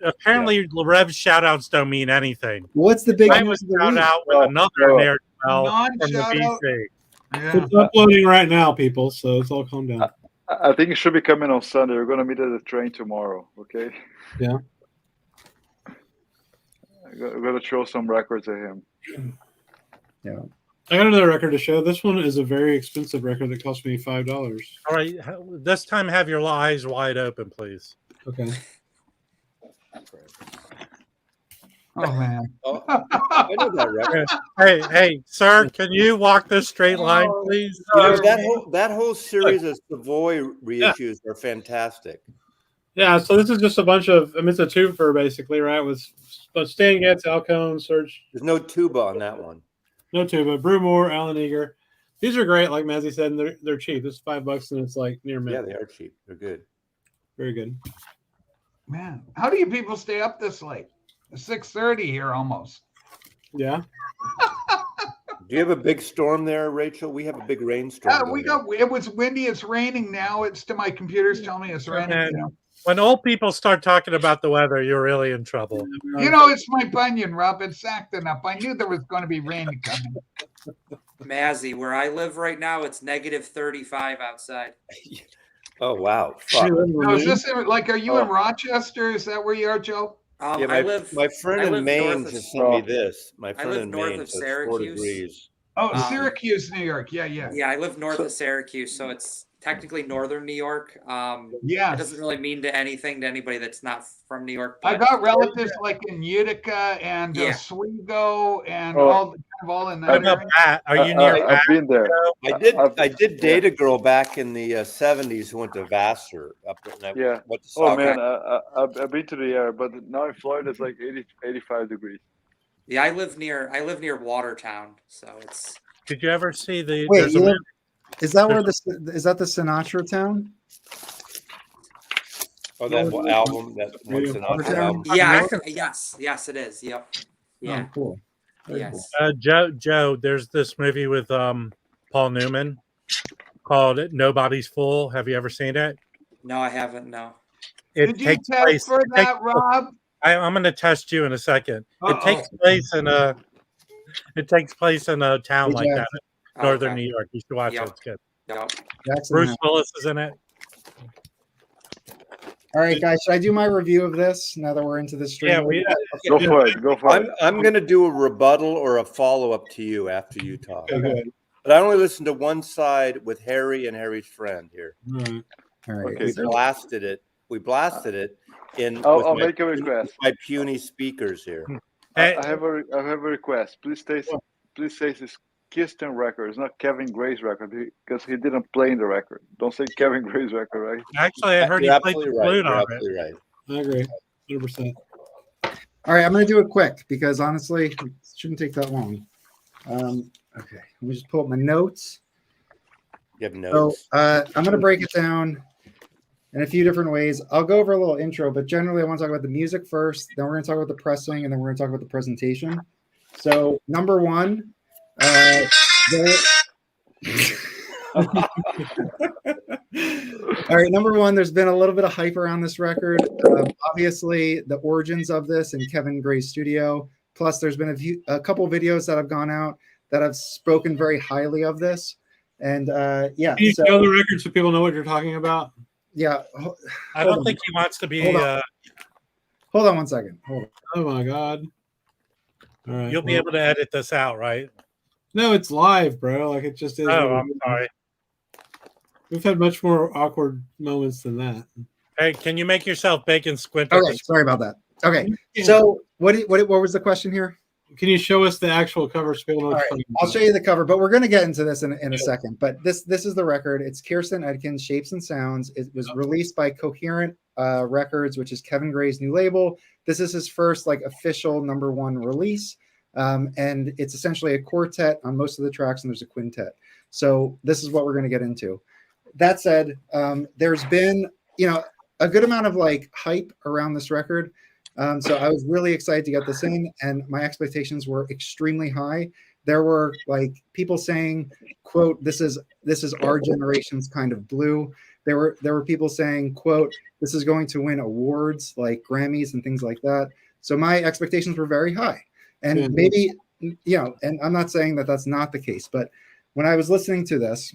Apparently, Rev's shout outs don't mean anything. What's the big I was shout out with another narrative from the VC. Yeah. It's uploading right now, people, so it's all calm down. I think it should be coming on Sunday. We're going to meet at the train tomorrow, okay? Yeah. We're going to show some records of him. Yeah. I got another record to show. This one is a very expensive record that cost me $5. All right. This time, have your eyes wide open, please. Okay. Oh man! I know that record. Hey, sir, can you walk this straight line, please? That whole series of Savoy reissues are fantastic. Yeah, so this is just a bunch of. It's a twofer basically, right? With Stan Getz, Al Cohn, Serge. There's no tuba on that one. No tuba. Brew Moore, Alan Eager. These are great, like Mazzy said, and they're cheap. This is $5, and it's near mint. Yeah, they are cheap. They're good. Very good. Man, how do you people stay up this late? It's 6:30 here almost. Yeah. Do you have a big storm there, Rachel? We have a big rainstorm. It was windy. It's raining now. It's to my computer's telling me it's raining. When old people start talking about the weather, you're really in trouble. It's my bunion, Rob. It's acting up. I knew there was going to be rain coming. Mazzy, where I live right now, it's -35 outside. Oh wow! Fuck. No, is this are you in Rochester? Is that where you are, Joe? My friend in Maine just sent me this. My friend in Maine of says 4 degrees. Oh, Syracuse, New York. Yeah. Yeah, I live north of Syracuse, so it's technically northern New York. Yeah, it doesn't really mean anything to anybody that's not from New York. I got relatives in Utica and Oswego and all in that area. Are you near? I've been there. I did date a girl back in the 70s who went to Vassar. I've been to the area, but now in Florida it's 85 degrees. Yeah, I live near Watertown, so it's. Did you ever see the? Wait, is that the Sinatra town? Oh, that album, that Frank Sinatra album. Yeah, yes, it is. Yep. Yeah. Oh, cool. Very Yes. Joe, there's this movie with Paul Newman called Nobody's Fool. Have you ever seen it? No, I haven't. No. It Did you takes test place. for that, Rob? I'm going to test you in a second. Uh-oh. It takes place in a. It takes place in a town like that, in northern New York. You should watch it. It's good. Yep. Bruce Willis is in it. All right, guys. Should I do my review of this now that we're into the stream? Yeah, Go for it. Go for it. I'm going to do a rebuttal or a follow-up to you after you talk. Okay. But I only listened to one side with Harry and Harry's friend here. All right. Okay. We blasted it in. I'll make a request. My puny speakers here. I have a request. Please say this Kirsten record. It's not Kevin Gray's record because he didn't play in the record. Don't say Kevin Gray's record, right? Actually, I heard he played the flute on it. Right. I agree, 100%. All right, I'm going to do it quick because honestly, it shouldn't take that long. Okay, let me just pull up my notes. You have notes. So I'm going to break it down in a few different ways. I'll go over a little intro, but generally I want to talk about the music first, then we're going to talk about the pressing, and then we're going to talk about the presentation. So number one, all right, number one, there's been a little bit of hype around this record. Obviously, the origins of this in Kevin Gray's studio. Plus, there's been a couple videos that have gone out that have spoken very highly of this. And yeah. Can you show the record so people know what you're talking about? Yeah. I don't think he wants to be. Hold on one second. Hold on. Oh my God. All right. You'll be able to edit this out, right? No, it's live, bro. Like it just is. Oh, I'm sorry. We've had much more awkward moments than that. Hey, can you make yourself bacon squint? Okay, sorry about that. Okay, so what was the question here? Can you show us the actual cover so people know what you're talking I'll about? show you the cover, but we're going to get into this in a second. But this is the record. It's Kirsten Edkins, Shapes and Sounds. It was released by Coherent Records, which is Kevin Gray's new label. This is his first like official #1 release. And it's essentially a quartet on most of the tracks, and there's a quintet. So this is what we're going to get into. That said, there's been, a good amount of like hype around this record. So I was really excited to get this in, and my expectations were extremely high. There were like people saying, quote, this is our generation's kind of blue. There were people saying, quote, this is going to win awards like Grammys and things like that. So my expectations were very high. And maybe, and I'm not saying that that's not the case, but when I was listening to this,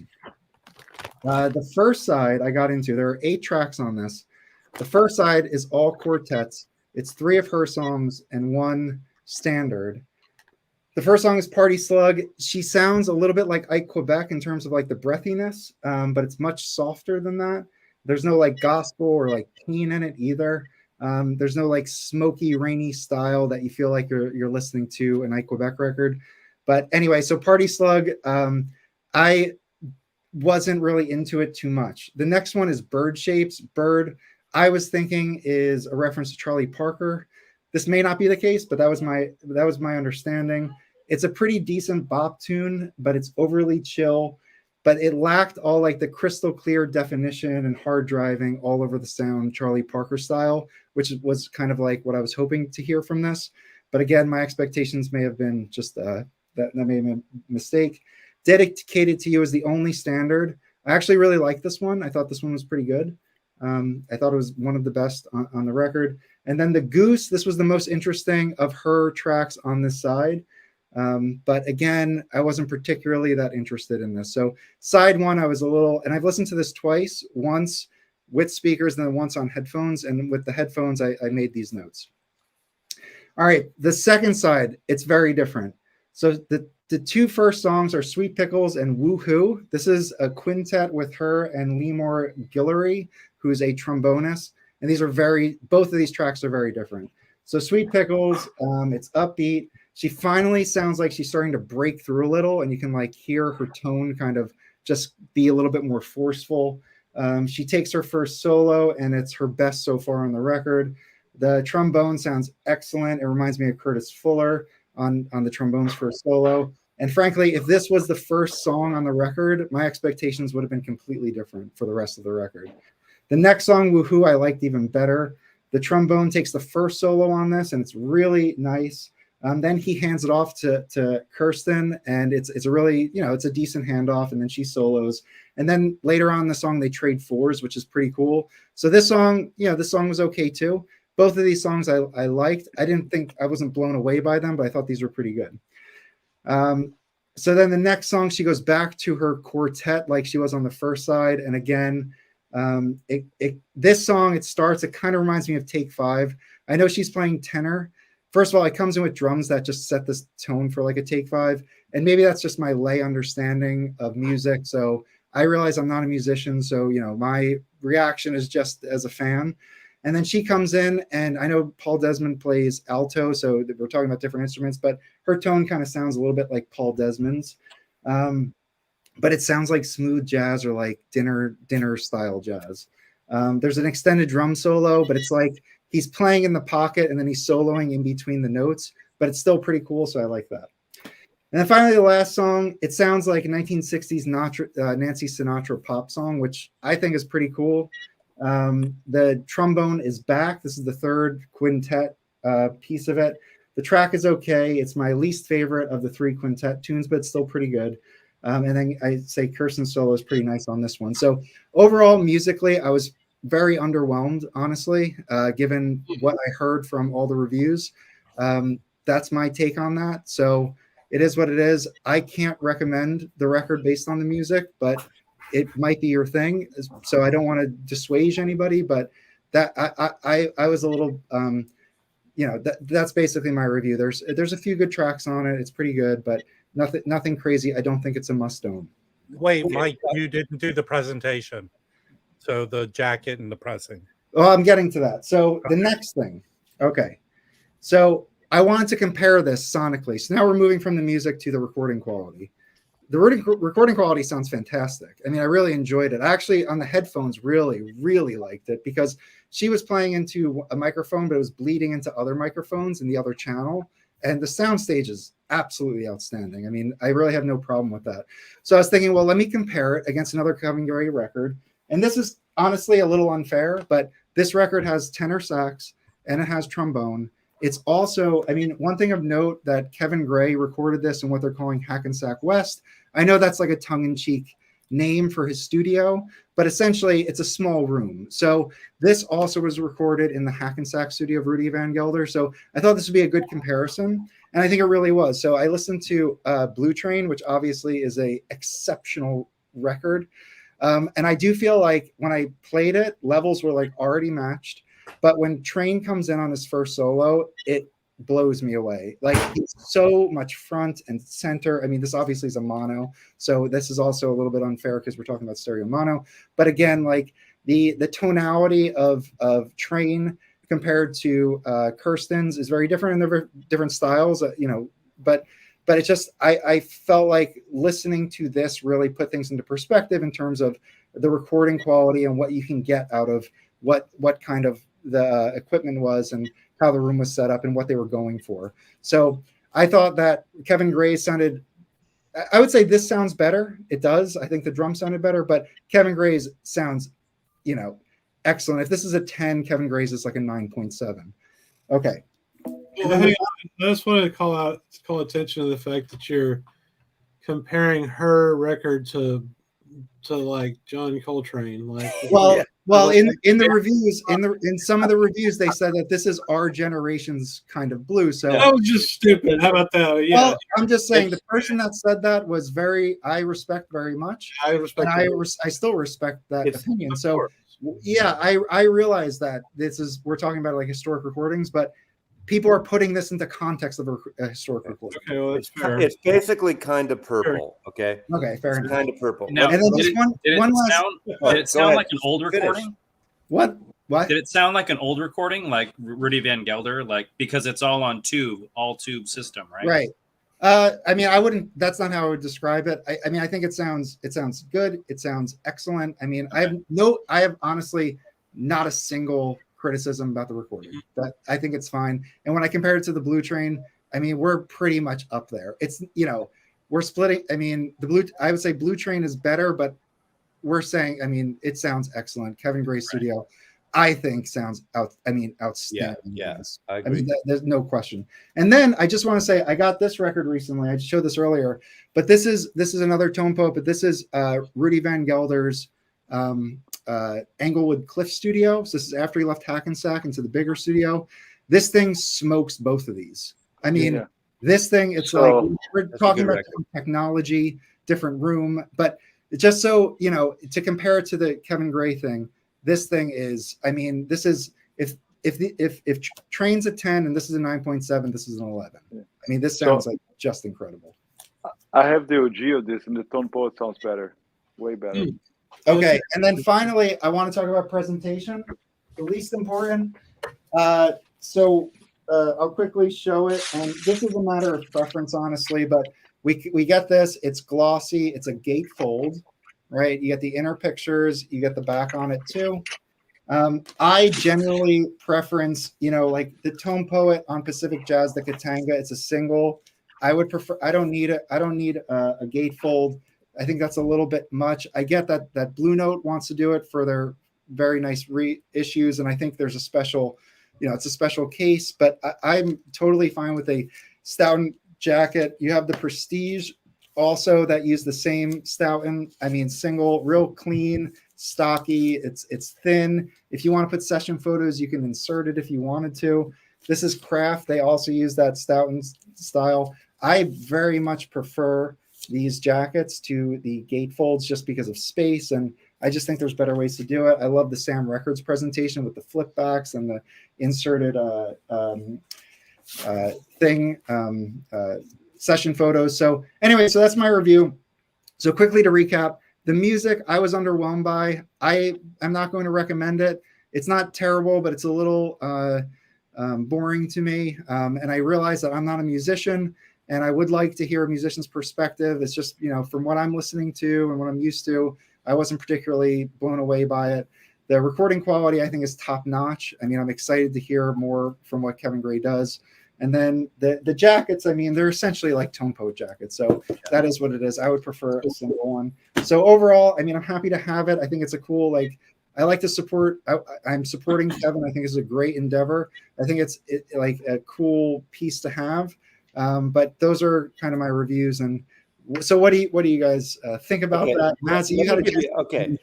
the first side I got into, there are 8 tracks on this. The first side is all quartets. It's 3 of her songs and 1 standard. The first song is Party Slug. She sounds a little bit like Ike Quebec in terms of like the breathiness, but it's much softer than that. There's no like gospel or like Keen in it either. There's no like smoky, rainy style that you feel like you're listening to an Ike Quebec record. But anyway, so Party Slug, I wasn't really into it too much. The next one is Bird Shapes. Bird, I was thinking is a reference to Charlie Parker. This may not be the case, but that was my understanding. It's a pretty decent bop tune, but it's overly chill. But it lacked all like the crystal clear definition and hard driving all over the sound Charlie Parker style, which was kind of like what I was hoping to hear from this. But again, my expectations may have been just that may have been a mistake. Dedicated to You is the only standard. I actually really liked this one. I thought this one was pretty good. I thought it was one of the best on the record. And then The Goose, this was the most interesting of her tracks on this side. But again, I wasn't particularly that interested in this. So side 1, I was a little, and I've listened to this twice, once with speakers and then once on headphones. And with the headphones, I made these notes. All right, the second side, it's very different. So the 2 first songs are Sweet Pickles and Woohoo. This is a quintet with her and Lemore Guillory, who's a trombonist. And both of these tracks are very different. So Sweet Pickles, it's upbeat. She finally sounds like she's starting to break through a little, and you can like hear her tone kind of just be a little bit more forceful. She takes her first solo, and it's her best so far on the record. The trombone sounds excellent. It reminds me of Curtis Fuller on the trombones for a solo. And frankly, if this was the first song on the record, my expectations would have been completely different for the rest of the record. The next song, Woohoo, I liked even better. The trombone takes the first solo on this, and it's really nice. Then he hands it off to Kirsten, and it's a really, it's a decent handoff, and then she solos. And then later on in the song, they trade fours, which is pretty cool. So this song, this song was okay too. Both of these songs I liked. I wasn't blown away by them, but I thought these were pretty good. So then the next song, she goes back to her quartet like she was on the first side. And again, this song, it kind of reminds me of Take 5. I know she's playing tenor. First of all, it comes in with drums that just set this tone for like a Take 5. And maybe that's just my lay understanding of music. So I realize I'm not a musician. So, my reaction is just as a fan. And then she comes in, and I know Paul Desmond plays alto, so we're talking about different instruments, but her tone kind of sounds a little bit like Paul Desmond's. But it sounds like smooth jazz or like dinner style jazz. There's an extended drum solo, but it's like he's playing in the pocket and then he's soloing in between the notes, but it's still pretty cool, so I like that. And then finally, the last song, it sounds like a 1960s Nancy Sinatra pop song, which I think is pretty cool. The trombone is back. This is the third quintet piece of it. The track is okay. It's my least favorite of the 3 quintet tunes, but it's still pretty good. And then I say Kirsten's solo is pretty nice on this one. So overall, musically, I was very underwhelmed, honestly, given what I heard from all the reviews. That's my take on that. So it is what it is. I can't recommend the record based on the music, but it might be your thing. So I don't want to dissuade anybody, but that I was a little, that's basically my review. There's a few good tracks on it. It's pretty good, but nothing crazy. I don't think it's a must-own. Wait, Mike, you didn't do the presentation. So the jacket and the pressing. Oh, I'm getting to that. So the next thing. Okay. So I wanted to compare this sonically. So now we're moving from the music to the recording quality. The recording quality sounds fantastic. I mean, I really enjoyed it. I actually, on the headphones, really, really liked it because she was playing into a microphone, but it was bleeding into other microphones in the other channel. And the sound stage is absolutely outstanding. I mean, I really have no problem with that. So I was thinking, well, let me compare it against another Kevin Gray record. And this is honestly a little unfair, but this record has tenor sax and it has trombone. It's also, I mean, one thing of note that Kevin Gray recorded this in what they're calling Hackensack West. I know that's like a tongue-in-cheek name for his studio, but essentially it's a small room. So this also was recorded in the Hackensack studio of Rudy Van Gelder. So I thought this would be a good comparison, and I think it really was. So I listened to Blue Train, which obviously is a exceptional record. And I do feel like when I played it, levels were like already matched. But when Train comes in on his first solo, it blows me away. Like, it's so much front and center. I mean, this obviously is a mono, so this is also a little bit unfair because we're talking about stereo mono. But again, like the tonality of Train compared to Kirsten's is very different, and they're different styles, But it's just I felt like listening to this really put things into perspective in terms of the recording quality and what you can get out of what kind of the equipment was and how the room was set up and what they were going for. So I thought that Kevin Gray sounded, I would say this sounds better. It does. I think the drum sounded better, but Kevin Gray's sounds, excellent. If this is a 10, Kevin Gray's is like a 9.7. Okay. Well, I just wanted to call attention to the fact that you're comparing her record to like John Coltrane. Like, well, in the reviews, in some of the reviews, they said that this is our generation's kind of blue. So that was just stupid. How about that? Yeah. Well, I'm just saying the person that said that was I respect very much. I respect. And I still respect that opinion. So yeah, I realize that we're talking about like historic recordings, but people are putting this into context of a historic recording. Okay, well, that's fair. It's basically kind of purple. Okay. Okay, fair enough. Kind of purple. Now, and then did it sound like an old recording? What? Did it sound like an old recording, like Rudy Van Gelder? Like, because it's all on all tube system, right? Right. I mean, that's not how I would describe it. I mean, I think it sounds good. It sounds excellent. I mean, okay. I have honestly not a single criticism about the recording. But I think it's fine. And when I compare it to the Blue Train, I mean, we're pretty much up there. It's, we're splitting. I mean, I would say Blue Train is better, but we're saying, I mean, it sounds excellent. Kevin Gray's studio, I think sounds outstanding. Yeah, I I agree. mean, there's no question. And then I just want to say, I got this record recently. I showed this earlier, but this is another tone poet, but this is Rudy Van Gelder's Englewood Cliff studio. So this is after he left Hackensack into the bigger studio. This thing smokes both of these. I mean, this thing, it's like, we're talking about technology, different room, but just so, you know, to compare it to the Kevin Gray thing, this thing is, I mean, this is, if Train's a 10 and this is a 9.7, this is an 11. I mean, this sounds like just incredible. I have the OG of this, and the tone poet sounds better, way better. Okay, and then finally, I want to talk about presentation, the least important. So I'll quickly show it, and this is a matter of preference, honestly, but we get this. It's glossy. It's a gatefold, right? You get the inner pictures. You get the back on it too. I generally preference, you know, like the Tone Poet on Pacific Jazz, the Katanga. It's a single. I would prefer. I don't need a gatefold. I think that's a little bit much. I get that Blue Note wants to do it for their very nice reissues, and I think there's a special, you know, it's a special case. But I'm totally fine with a Stoughton jacket. You have the Prestige also that use the same Stoughton. I mean, single, real clean, stocky. It's thin. If you want to put session photos, you can insert it if you wanted to. This is Craft. They also use that Stoughton style. I very much prefer these jackets to the gatefolds just because of space, and I just think there's better ways to do it. I love the Sam Records presentation with the flip backs and the inserted session photos. So anyway, so that's my review. So quickly to recap, the music I was underwhelmed by. I'm not going to recommend it. It's not terrible, but it's a little boring to me. And I realize that I'm not a musician, and I would like to hear a musician's perspective. It's just, you know, from what I'm listening to and what I'm used to, I wasn't particularly blown away by it. The recording quality, I think, is top notch. I mean, I'm excited to hear more from what Kevin Gray does. And then the jackets, I mean, they're essentially like Tone Poet jackets. So that is what it is. I would prefer a single one. So overall, I mean, I'm happy to have it. I think it's a cool, like, I like to support, I'm supporting Kevin. I think it's a great endeavor. I think it's like a cool piece to have. But those are kind of my reviews. And so what do you guys think about that? Mazzy, you had a chance. Okay.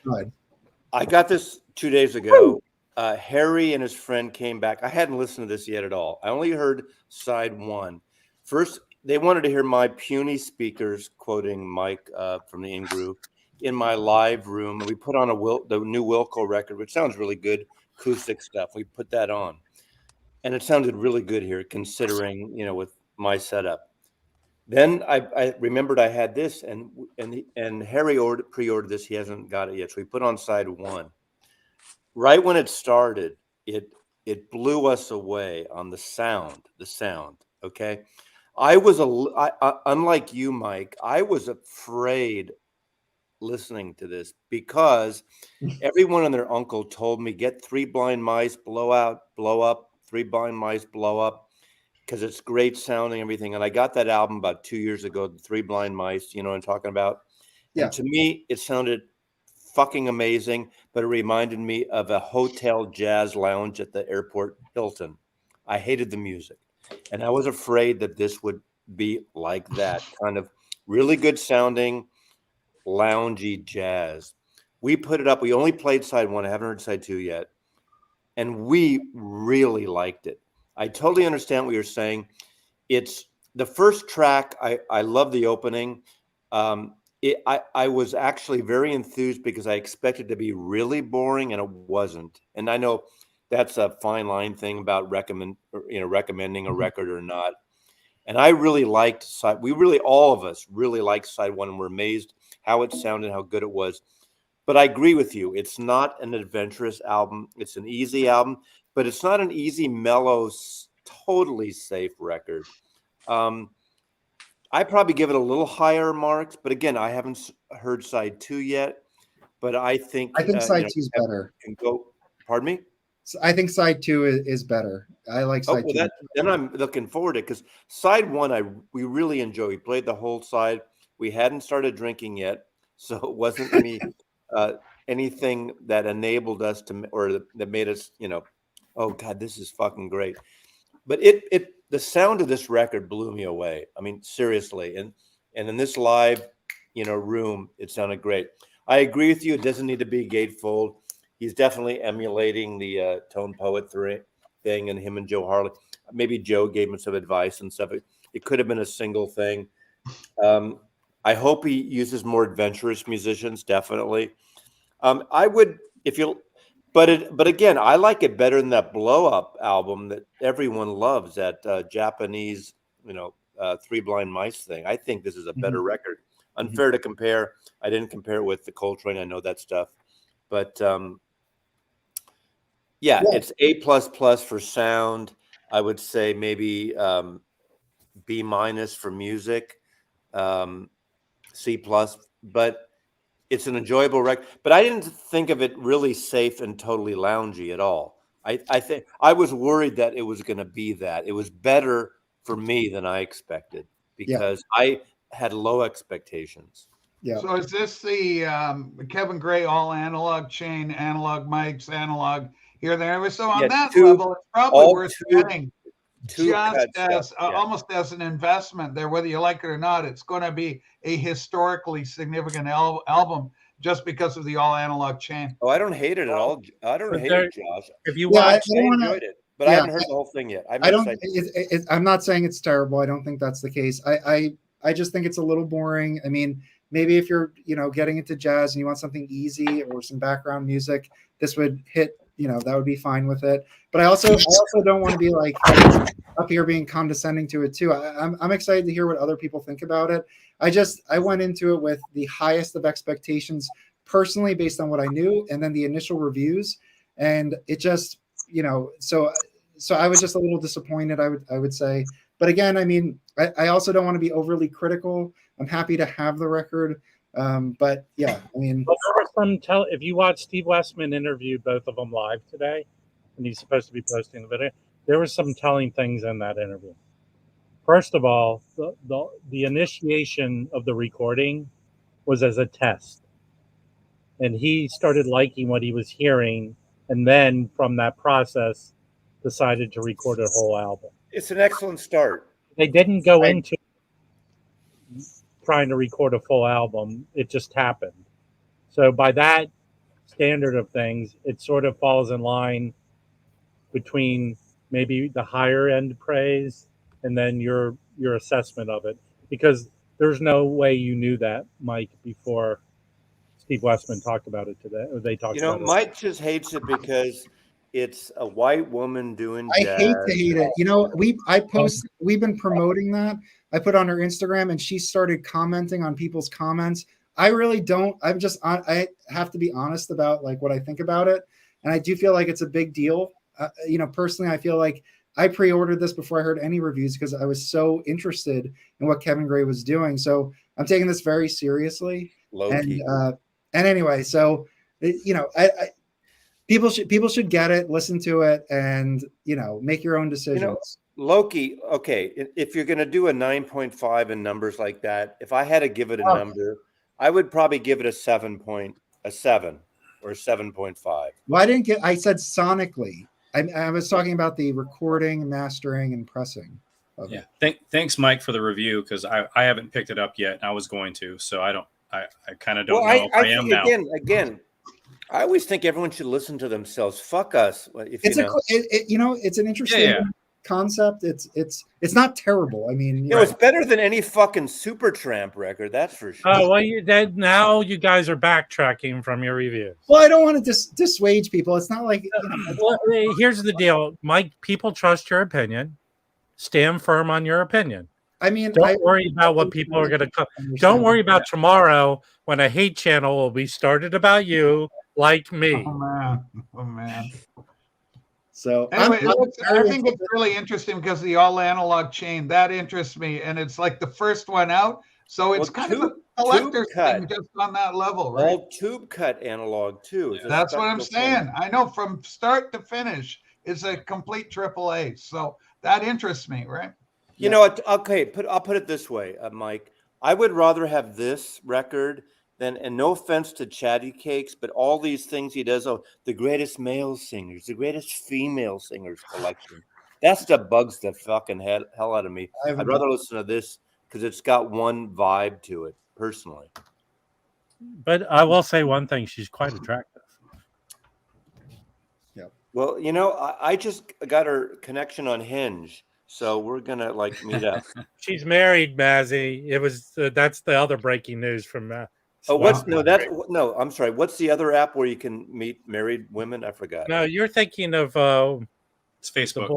I got this 2 days ago. Harry and his friend came back. I hadn't listened to this yet at all. I only heard side one. First, they wanted to hear my puny speakers, quoting Mike from the In-Groove, in my live room. We put on the new Wilco record, which sounds really good, acoustic stuff. We put that on. And it sounded really good here, considering, you know, with my setup. Then I remembered I had this, and Harry pre-ordered this. He hasn't got it yet. So we put on side one. Right when it started, it blew us away on the sound. Okay. I was unlike you, Mike, I was afraid listening to this because everyone and their uncle told me, get Three Blind Mice, blow up, Three Blind Mice, blow up, because it's great sounding, everything. And I got that album about 2 years ago, the Three Blind Mice, you know what I'm talking about? Yeah. And to me, it sounded fucking amazing, but it reminded me of a hotel jazz lounge at the airport Hilton. I hated the music, and I was afraid that this would be like that, kind of really good sounding, loungy jazz. We put it up. We only played side one. I haven't heard side two yet, and we really liked it. I totally understand what you're saying. It's the first track. I love the opening. I was actually very enthused because I expected to be really boring, and it wasn't. And I know that's a fine line thing about recommending a record or not. And I really liked all of us really liked side one, and we're amazed how it sounded, how good it was. But I agree with you. It's not an adventurous album. It's an easy album, but it's not an easy, mellow, totally safe record. I probably give it a little higher marks, but again, I haven't heard side two yet. But I think side two is better. Pardon me? I think side two is better. I like side two. Then I'm looking forward to it because side one we really enjoyed. We played the whole side. We hadn't started drinking yet, so it wasn't any anything that enabled us to, or that made us, oh God, this is fucking great. But the sound of this record blew me away. I mean, seriously. And in this live, room, it sounded great. I agree with you. It doesn't need to be gatefold. He's definitely emulating the Tone Poet thing, and him and Joe Harley. Maybe Joe gave him some advice and stuff. It could have been a single thing. I hope he uses more adventurous musicians. Definitely. I would, but again, I like it better than that Blow Up album that everyone loves. That Japanese, Three Blind Mice thing. I think this is a better record. Unfair to compare. I didn't compare it with the Coltrane. I know that stuff, but it's A++ for sound. I would say maybe B- for music, C+, but it's an enjoyable record. But I didn't think of it really safe and totally loungy at all. I think I was worried that it was going to be that. It was better for me than I expected because I had low expectations. Yeah. So is this the Kevin Gray all analog chain, analog mics, analog here, there? So on that level, it's probably worth getting just as almost as an investment there, whether you like it or not. It's going to be a historically significant album just because of the all analog chain. Oh, I don't hate it at all. I don't hate it, Josh. If you watch, I enjoyed it, but I haven't heard the whole thing yet. I'm not saying it's terrible. I don't think that's the case. I just think it's a little boring. I mean, maybe if you're, getting into jazz and you want something easy or some background music, this would hit, that would be fine with it. But I also don't want to be like up here being condescending to it too. I'm excited to hear what other people think about it. I went into it with the highest of expectations personally based on what I knew, and then the initial reviews, and it just, so I was just a little disappointed, I would say. But again, I mean, I also don't want to be overly critical. I'm happy to have the record. But yeah, I mean, if you watch Steve Westman interview both of them live today, and he's supposed to be posting the video, there were some telling things in that interview. First of all, the initiation of the recording was as a test, and he started liking what he was hearing, and then from that process, decided to record a whole album. It's an excellent start. They didn't go into trying to record a full album. It just happened. So by that standard of things, it sort of falls in line between maybe the higher end praise and then your assessment of it, because there's no way you knew that, Mike, before Steve Westman talked about it today, or they talked about it. Mike just hates it because it's a white woman doing jazz. I hate to hate it. We've been promoting that. I put on her Instagram and she started commenting on people's comments. I really don't. I have to be honest about like what I think about it. And I do feel like it's a big deal. Personally, I feel like I pre-ordered this before I heard any reviews because I was so interested in what Kevin Gray was doing. So I'm taking this very seriously. And anyway, so people should get it, listen to it, and make your own decisions. Loki, okay, if you're going to do a 9.5 in numbers like that, if I had to give it a number, I would probably give it a 7 or a 7.5. Well, I said sonically. I was talking about the recording, mastering, and pressing. Yeah. Thanks, Mike, for the review, because I haven't picked it up yet. I was going to, so I kind of don't know if I am now. Again, I always think everyone should listen to themselves. Fuck us. It's an interesting concept. It's not terrible. I mean, it's better than any fucking Supertramp record. That's for sure. Oh, well, now you guys are backtracking from your review. Well, I don't want to dissuade people. It's not like. Well, here's the deal, Mike. People trust your opinion. Stand firm on your opinion. I mean, don't worry about what people are going to. Don't worry about tomorrow when a hate channel will be started about you, like me. Oh man. So anyway, I think it's really interesting because the all analog chain that interests me, and it's like the first one out, so it's kind of a collector's thing just on that level, right? All tube cut analog too. That's what I'm saying. I know from start to finish, it's a complete AAA. So that interests me, right? Okay, I'll put it this way, Mike. I would rather have this record then, and no offense to Chatty Cakes, but all these things he does, the greatest male singers, the greatest female singers collection. That stuff bugs the fucking hell out of me. I'd rather listen to this because it's got one vibe to it, personally. But I will say one thing: she's quite attractive. Yeah. Well, you know, I just got her connection on Hinge, so we're gonna like meet up. She's married, Mazzy. It was that's the other breaking news from. I'm sorry. What's the other app where you can meet married women? I forgot. No, you're thinking of it's Facebook.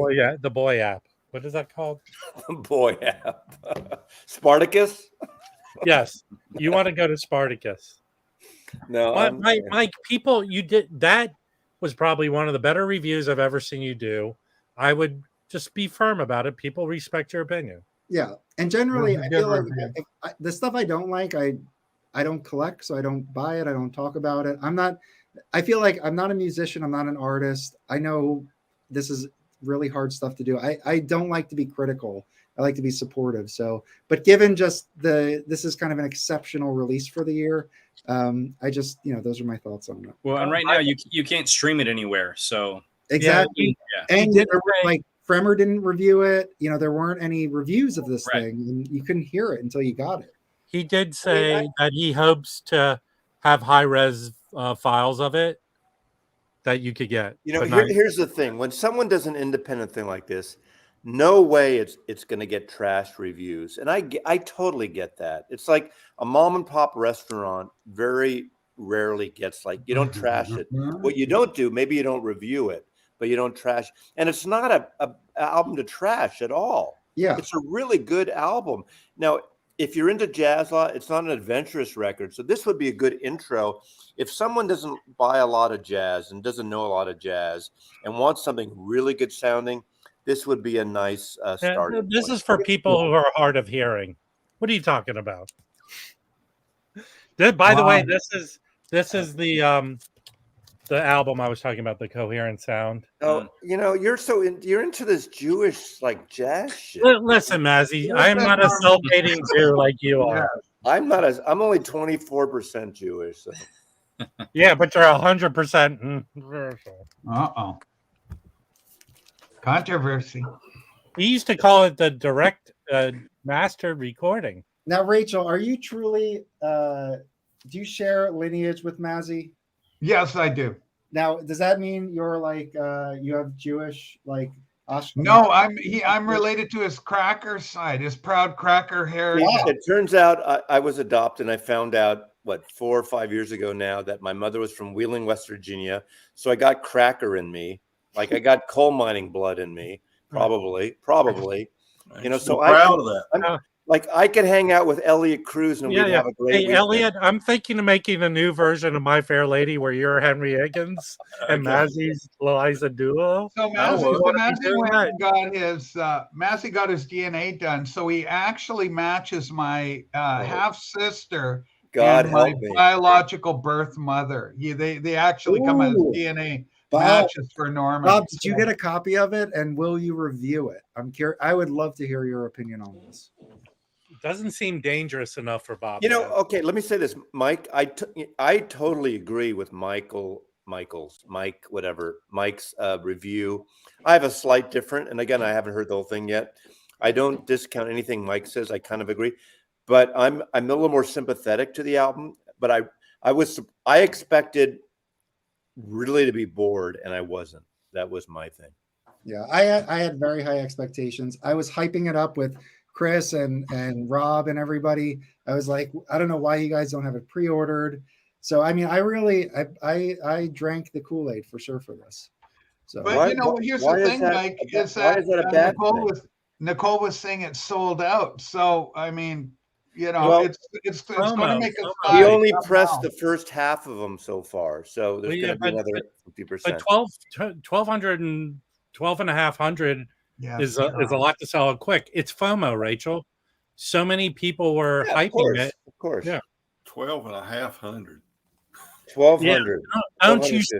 The boy app. What is that called? Boy app. Spartacus. Yes, you want to go to Spartacus. No, Mike. People, you did that was probably one of the better reviews I've ever seen you do. I would just be firm about it. People respect your opinion. Yeah, and generally, I feel like the stuff I don't like, I don't collect, so I don't buy it. I don't talk about it. I feel like I'm not a musician. I'm not an artist. I know this is really hard stuff to do. I don't like to be critical. I like to be supportive. So, but given just this is kind of an exceptional release for the year. I just, those are my thoughts on it. Well, and right now you can't stream it anywhere. So exactly. Yeah. And like Fremer didn't review it. There weren't any reviews of this thing, and you couldn't hear it until you got it. He did say that he hopes to have high-res files of it that you could get. Here's the thing. When someone does an independent thing like this, no way it's going to get trashed reviews. And I totally get that. It's like a mom and pop restaurant very rarely gets you don't trash it. What you don't do, maybe you don't review it, but you don't trash. And it's not a album to trash at all. Yeah. It's a really good album. Now, if you're into jazz a lot, it's not an adventurous record. So this would be a good intro. If someone doesn't buy a lot of jazz and doesn't know a lot of jazz and wants something really good sounding, this would be a nice start. This is for people who are hard of hearing. What are you talking about? By the way, this is the album I was talking about, the coherent sound. Oh, you're into this Jewish jazz shit. Listen, Mazzy, I am not a self-hating Jew like you are. I'm only 24% Jewish. So. Yeah, but you're 100% controversial. Controversy. We used to call it the direct master recording. Now, Rachel, are you truly? Do you share lineage with Mazzy? Yes, I do. Now, does that mean you're you have Jewish Ashkenaz? No, I'm related to his cracker side, his proud cracker heritage. Yeah. It turns out I was adopted, and I found out 4 or 5 years ago now that my mother was from Wheeling, West Virginia. So I got cracker in me, I got coal mining blood in me, probably. So I'm proud of that. I could hang out with Elliot Cruz and we'd have a great weekend. Elliot, I'm thinking of making a new version of My Fair Lady where you're Henry Higgins and Mazzy's Liza Duo. So Mazzy got his DNA done. So he actually matches my half sister and my biological birth mother. They actually come as DNA matches for Norman. Bob, did you get a copy of it, and will you review it? I'm curious. I would love to hear your opinion on this. Doesn't seem dangerous enough for Bob. Okay, let me say this, Mike. I totally agree with Mike's review. I have a slight different, and again, I haven't heard the whole thing yet. I don't discount anything Mike says. I kind of agree, but I'm a little more sympathetic to the album. But I expected really to be bored, and I wasn't. That was my thing. Yeah, I had very high expectations. I was hyping it up with Chris and Rob and everybody. I was like, I don't know why you guys don't have it pre-ordered. So I mean, I drank the Kool-Aid for sure for this. So, but here's the thing, Mike, is that Nicole was saying it's sold out. So I mean, it's going to make us. We only pressed the first half of them so far, so there's going to be another 50%. But 1,200 and 12,500 is a lot to sell quick. It's FOMO, Rachel. So many people were hyping it. Of course. Yeah. 12,500. 1,200.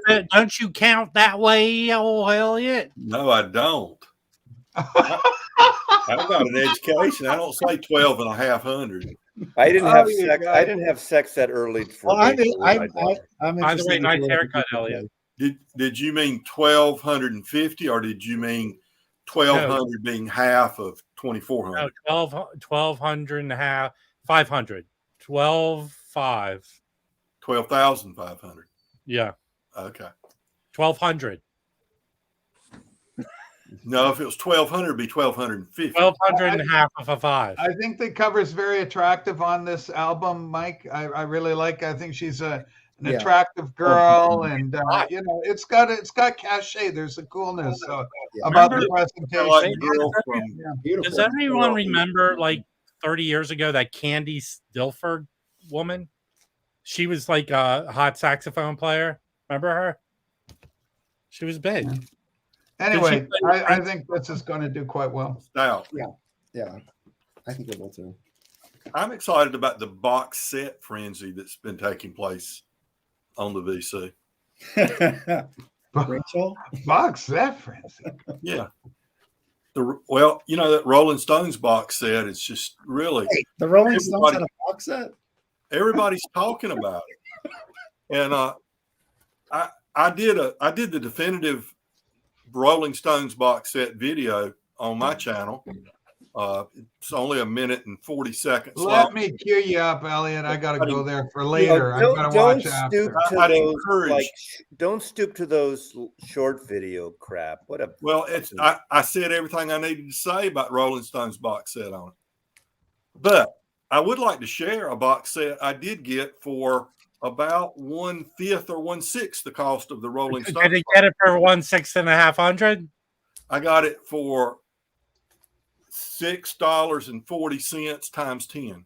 Yeah. Don't you count that way? Oh, hell yeah. No, I don't. I've got an education. I don't say 12,500. I didn't Oh, have you sex. guys. I didn't have sex that early for Well, a baby with my daughter. I'm By the way, interested nice to hear haircut, what you Elliot. Did you mean 1,250 or did you mean 1,200 being half of 2,400? No, 1,200 and a half, 500. 12,500. 12,500. Yeah. Okay. 1,200. No, if it was 1,200, it'd be 1,250. 1,200 and a half of a 5. I think the cover's very attractive on this album, Mike. I really like. I think she's an attractive girl, and you know, it's got cachet. There's a coolness about the presentation. Like the girl from Beautiful. Does anyone remember, like 30 years ago, that Candy Stilford woman? She was like a hot saxophone player. Remember her? She was big. Yeah. Anyway, I think this is going to do quite well. Stout. Yeah, I think it will too. I'm excited about the box set frenzy that's been taking place on the VC. Rachel? Box set frenzy. Yeah. Well, you know, that Rolling Stones box set is just really the Rolling Stones had a box set. Everybody's talking about it, and I did the definitive Rolling Stones box set video on my channel. It's only 1 minute and 40 seconds long. Let me cue you up, Elliot. I got to go there for later. I got to watch after. Don't stoop to those short video crap. I said everything I needed to say about Rolling Stones box set on it. But I would like to share a box set I did get for about 1/5 or 1/6 the cost of the Rolling Stones. Did you get it for 1,650? I got it for $6.40 times 10.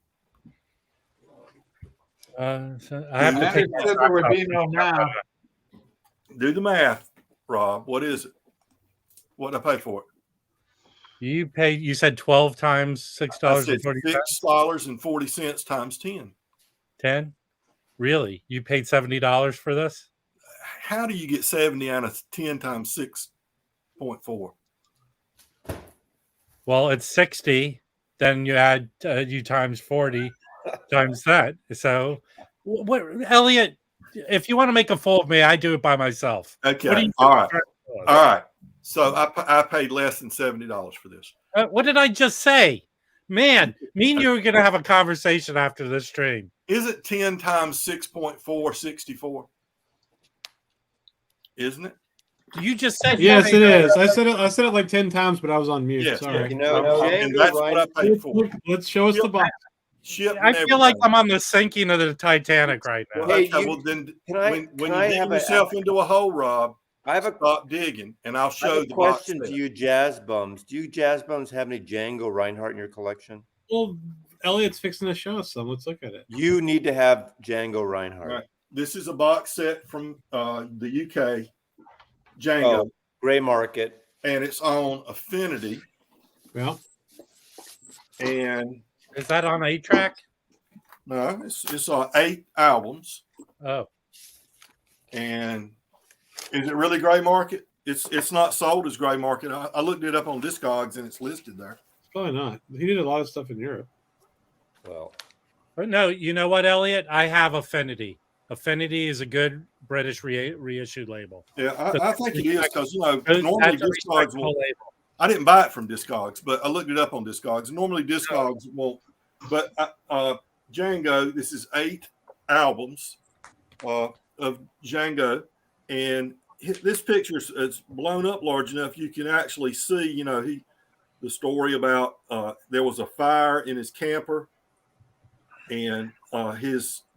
So I have to take there would be no math. Do the math, Rob. What is it? What did I pay for it? You said 12 times $6.40. $6.40 times 10. 10? Really? You paid $70 for this? How do you get 70 out of 10 times 6.4? Well, it's 60. Then you add you times 40 times that. So, what, Elliot? If you want to make a fool of me, I do it by myself. Okay. All right. All right. So I paid less than $70 for this. What did I just say? Man, me and you are going to have a conversation after this stream. Is it 10 times 6.4, 64? Isn't it? You just said yes, it is. I said it like 10 times, but I was on mute. Yes, sorry. You know, and that's what I paid for. Let's show us the box. I feel like I'm on the sinking of the Titanic right now. Well, then when you dig yourself into a hole, Rob, stop digging, and I'll show the box. Question to you, Jazz Bums. Do you Jazz Bums have any Django Reinhardt in your collection? Well, Elliot's fixing to show us some. Let's look at it. You need to have Django Reinhardt. Right. This is a box set from the UK, Django. Gray Market. And it's on Affinity. Well. And is that on 8-track? No, it's on 8 albums. Oh. And is it really Gray Market? It's not sold as Gray Market. I looked it up on Discogs and it's listed there. Probably not. He did a lot of stuff in Europe. Well, but no, you know what, Elliot? I have Affinity. Affinity is a good British reissued label. Yeah, I think it is because normally Discogs will. I didn't buy it from Discogs, but I looked it up on Discogs. Normally Discogs won't. But Django, this is 8 albums of Django, and this picture is blown up large enough you can actually see. The story about there was a fire in his camper, and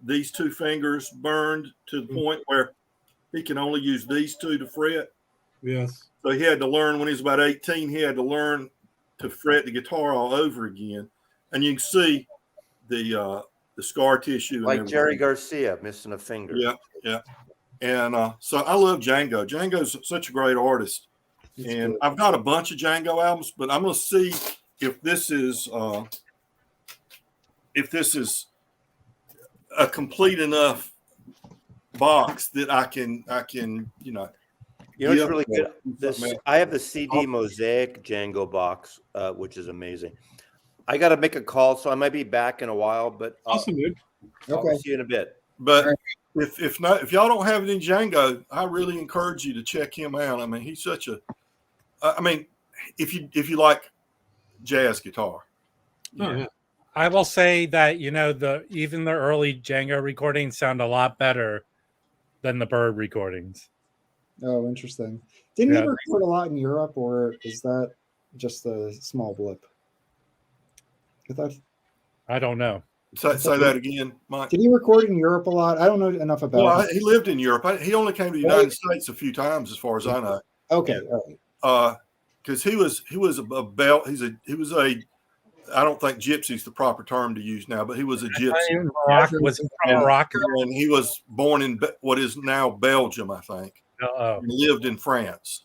these 2 fingers burned to the point where he can only use these 2 to fret. Yes. So he had to learn when he was about 18. He had to learn to fret the guitar all over again, and you can see the scar tissue. Like Jerry Garcia missing a finger. Yeah. And so I love Django. Django's such a great artist. And I've got a bunch of Django albums, but I'm going to see if this is a complete enough box that I can it's really good. I have the CD Mosaic Django box, which is amazing. I got to make a call, so I might be back in a while. But Awesome, dude. I'll see you in a bit. But if y'all don't have it in Django, I really encourage you to check him out. I mean, he's such a. I mean, if you like jazz guitar. Yeah. I will say that even the early Django recordings sound a lot better than the Bird recordings. Oh, interesting. Didn't he record a lot in Europe, or is that just a small blip? I don't know. Say that again, Mike. Did he record in Europe a lot? I don't know enough about. Well, he lived in Europe. He only came to the United States a few times, as far as I know. Okay, all right. Because he was a belt. He was a. I don't think gypsy's the proper term to use now, but he was a gypsy. Was he from Morocco? And he was born in what is now Belgium, I think. He lived in France.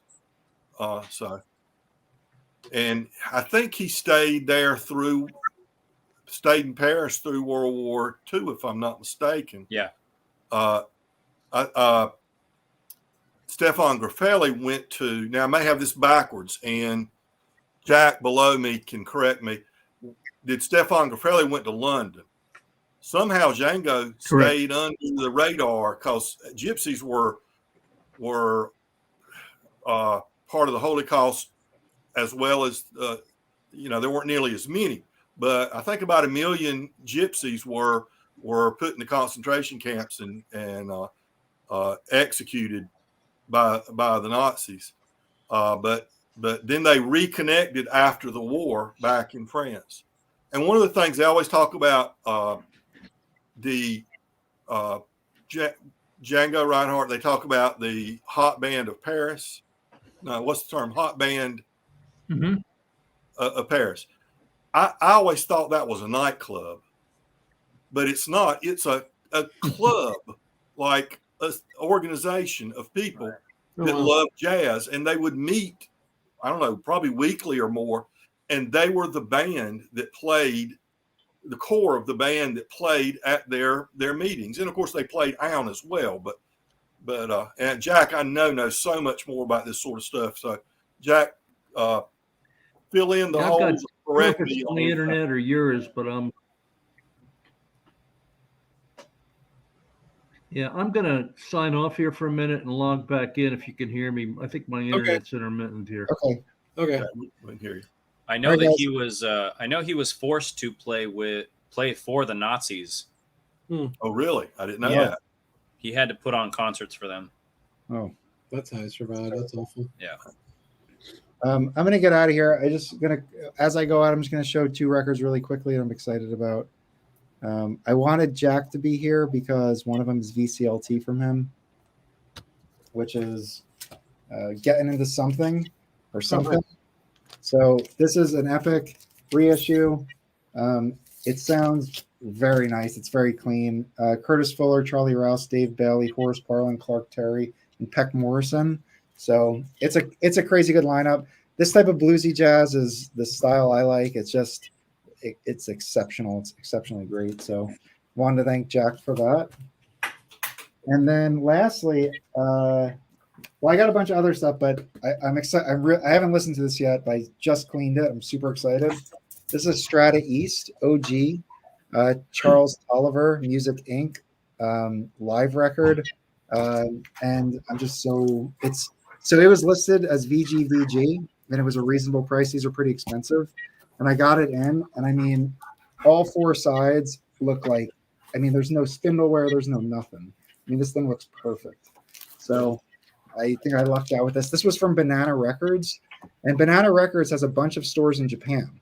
And I think he stayed in Paris through World War II, if I'm not mistaken. Yeah. Stefan Graffelli went to, now I may have this backwards, and Jack below me can correct me. Did Stefan Graffelli went to London? Somehow Django stayed under the radar because gypsies were part of the Holocaust, as well as there weren't nearly as many, but I think about 1 million gypsies were put in the concentration camps and executed by the Nazis. But then they reconnected after the war back in France. And one of the things they always talk about, the Django Reinhardt, they talk about the hot band of Paris. No, what's the term? Hot band of Paris. I always thought that was a nightclub, but it's not. It's a club, like an organization of people that love jazz, and they would meet, I don't know, probably weekly or more, and they were the band that played, the core of the band that played at their meetings, and of course they played out as well. But and Jack, I knows so much more about this sort of stuff. So Jack, fill in the holes. Correct me on the internet or yours, but I'm gonna sign off here for a minute and log back in if you can hear me. I think my internet's intermittent here. Okay. We can hear you. I know that he was. I know he was forced to play for the Nazis. Oh, really? I didn't know that. He had to put on concerts for them. Oh, that's how I survived. That's awful. Yeah. I'm gonna get out of here. As I go out, I'm just gonna show 2 records really quickly. I'm excited about. I wanted Jack to be here because one of them is VCLT from him, which is Getting Into Something or something. So this is an epic reissue. It sounds very nice. It's very clean. Curtis Fuller, Charlie Rouse, Dave Bailey, Horace Parlin, Clark Terry, and Peck Morrison. So it's a crazy good lineup. This type of bluesy jazz is the style I like. It's just it's exceptional. It's exceptionally great. So wanted to thank Jack for that. And then lastly, I got a bunch of other stuff, but I'm excited. I haven't listened to this yet, but I just cleaned it. I'm super excited. This is Strata East OG, Charles Tolliver, Music Inc. Live record, and I'm just it was listed as VGVG, and it was a reasonable price. These are pretty expensive, and I got it in, and I mean, all 4 sides look like. I mean, there's no spindle wear, there's no nothing. I mean, this thing looks perfect. So I think I lucked out with this. This was from Banana Records, and Banana Records has a bunch of stores in Japan.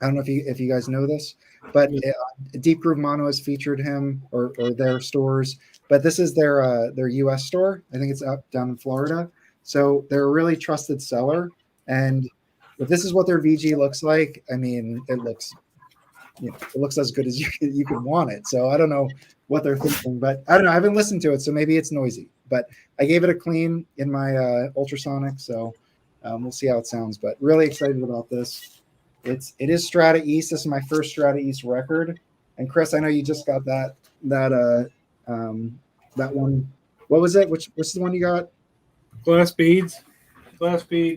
I don't know if you guys know this, but Deep Groove Mono has featured him or their stores. But this is their U.S. store. I think it's up down in Florida. So they're a really trusted seller. And if this is what their VG looks like, I mean, it looks as good as you could want it. So I don't know what they're thinking, but I don't know. I haven't listened to it, so maybe it's noisy. But I gave it a clean in my ultrasonic, so we'll see how it sounds. But really excited about this. It is Strata East. This is my first Strata East record. And Chris, I know you just got that one. What was it? What's the one you got? Glass Bead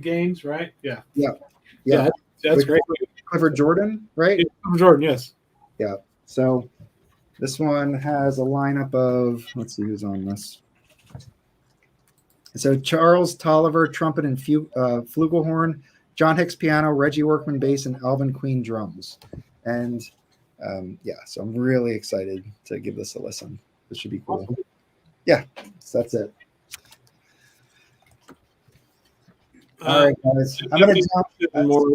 Games, right? Yeah. Yeah. That's great. Clifford Jordan, right? Yeah, Clifford Jordan, yes. Yeah. So this one has a lineup of, let's see who's on this. So Charles Tolliver, trumpet and flugelhorn, John Hicks piano, Reggie Workman bass, and Alvin Queen drums. And so I'm really excited to give this a listen. This should be cool. Awesome. Yeah, so that's it. All right, guys. I'm gonna jump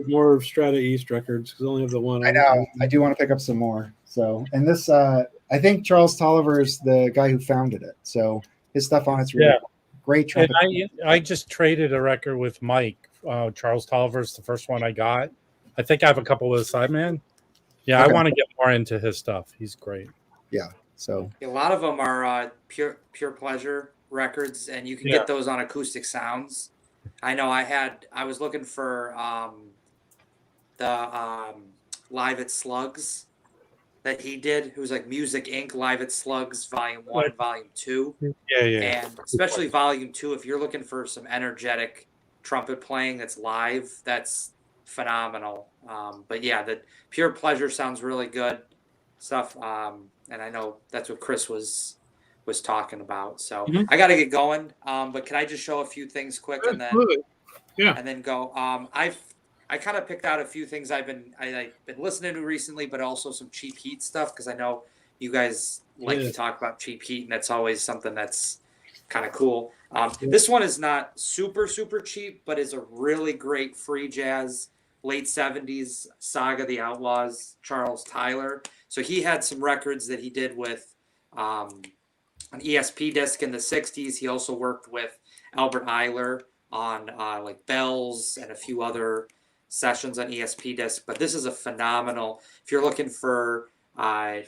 more Strata East records because I only have the one. I know. I do want to pick up some more. So, and this, I think Charles Tolliver is the guy who founded it. So his stuff on it's really great. Trumpet. And I just traded a record with Mike. Charles Tolliver's the first one I got. I think I have a couple of the Sideman. Yeah, okay. I want to get more into his stuff. He's great. Yeah. So a lot of them are pure pleasure records, and you can get those on Acoustic Sounds. I know I was looking for the Live at Slugs that he did. It was like Music Inc. Live at Slugs Volume 1 and Volume 2. Yeah. And especially Volume 2, if you're looking for some energetic trumpet playing that's live, that's phenomenal. But yeah, the pure pleasure sounds really good stuff. And I know that's what Chris was talking about. So I got to get going. But can I just show a few things quick and then go? I kind of picked out a few things I've been listening to recently, but also some Cheap Heat stuff because I know you guys like to talk about Cheap Heat, and that's always something that's kind of cool. This one is not super cheap, but is a really great free jazz late 70s Saga the Outlaws Charles Tyler. So he had some records that he did with an ESP disc in the 60s. He also worked with Albert Eiler on like Bells and a few other sessions on ESP disc. But this is a phenomenal, if you're looking for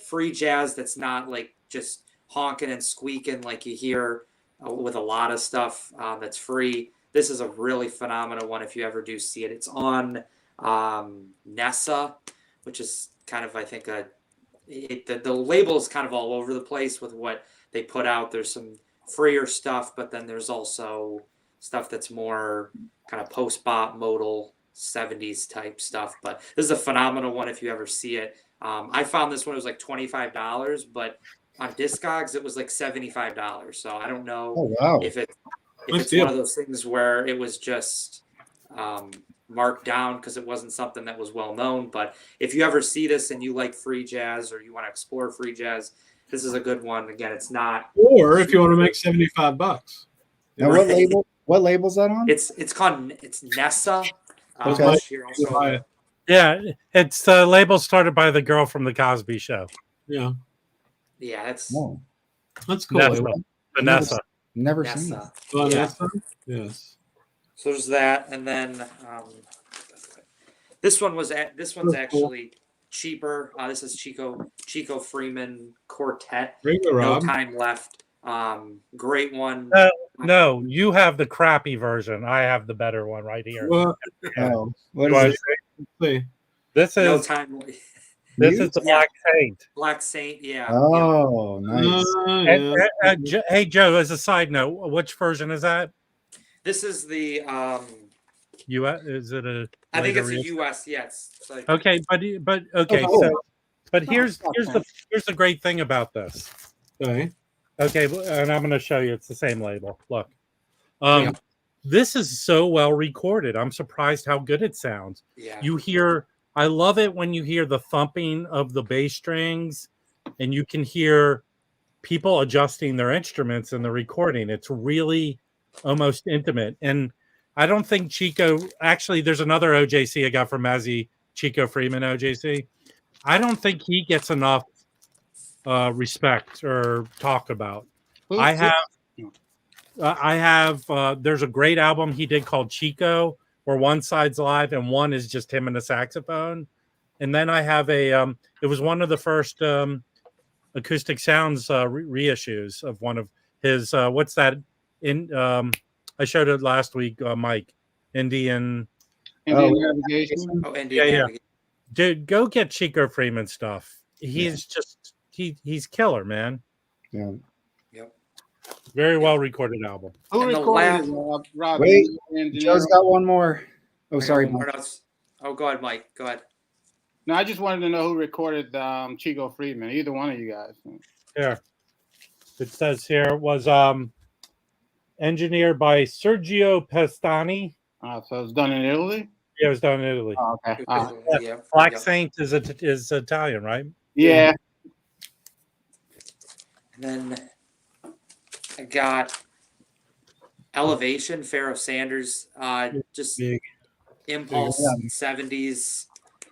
free jazz that's not like just honking and squeaking like you hear with a lot of stuff that's free. This is a really phenomenal one if you ever do see it. It's on Nessa, which is kind of, I think, the label is kind of all over the place with what they put out. There's some freer stuff, but then there's also stuff that's more kind of post-bop modal 70s type stuff. But this is a phenomenal one if you ever see it. I found this one, it was like $25, but on Discogs it was like $75. So I don't know if it's one of those things where it was just marked down because it wasn't something that was well known. But if you ever see this and you like free jazz or you want to explore free jazz, this is a good one. Again, it's not. Or if you want to make $75. Now, what label's that on? It's Nessa. Yeah, it's the label started by the girl from the Cosby Show. Yeah, that's cool. Vanessa. Never seen that. Vanessa? Yes. So there's that, and then this one's actually cheaper. This is Chico Freeman Quartet. No Time Left. Great one. No, you have the crappy version. I have the better one right here. What is it? This is No Time. This is the Black Saint. Black Saint, yeah. Oh, nice. Hey, Joe, as a side note, which version is that? This is the US. Is it a? I think it's a US. Yes. Like, okay, but okay. Oh, so, but here's the great thing about this. Okay. Okay, and I'm going to show you. It's the same label. Look, this is so well recorded. I'm surprised how good it sounds. Yeah. You hear. I love it when you hear the thumping of the bass strings, and you can hear people adjusting their instruments in the recording. It's really almost intimate. And I don't think Chico, actually, there's another OJC I got from Mazzy, Chico Freeman OJC. I don't think he gets enough respect or talked about. I have, there's a great album he did called Chico, where one side's live and one is just him and a saxophone. And then I have it was one of the first Acoustic Sounds reissues of one of his, what's that? I showed it last week, Mike. Indian Navigation. Indian. Dude, go get Chico Freeman stuff. He's just he's killer, man. Yeah. Yep. Very well recorded album. Who recorded Rob? Wait, Joe's got one more. Oh, sorry, Mike. Oh, go ahead, Mike. Go ahead. No, I just wanted to know who recorded Chico Friedman. Either one of you guys. Here, it says here it was engineered by Sergio Pestani. So it's done in Italy. Yeah, it was done in Italy. Oh, okay. Yeah. Black Saint is Italian, right? Yeah. And then I got Elevation, Pharaoh Sanders, just Big. impulse 70s.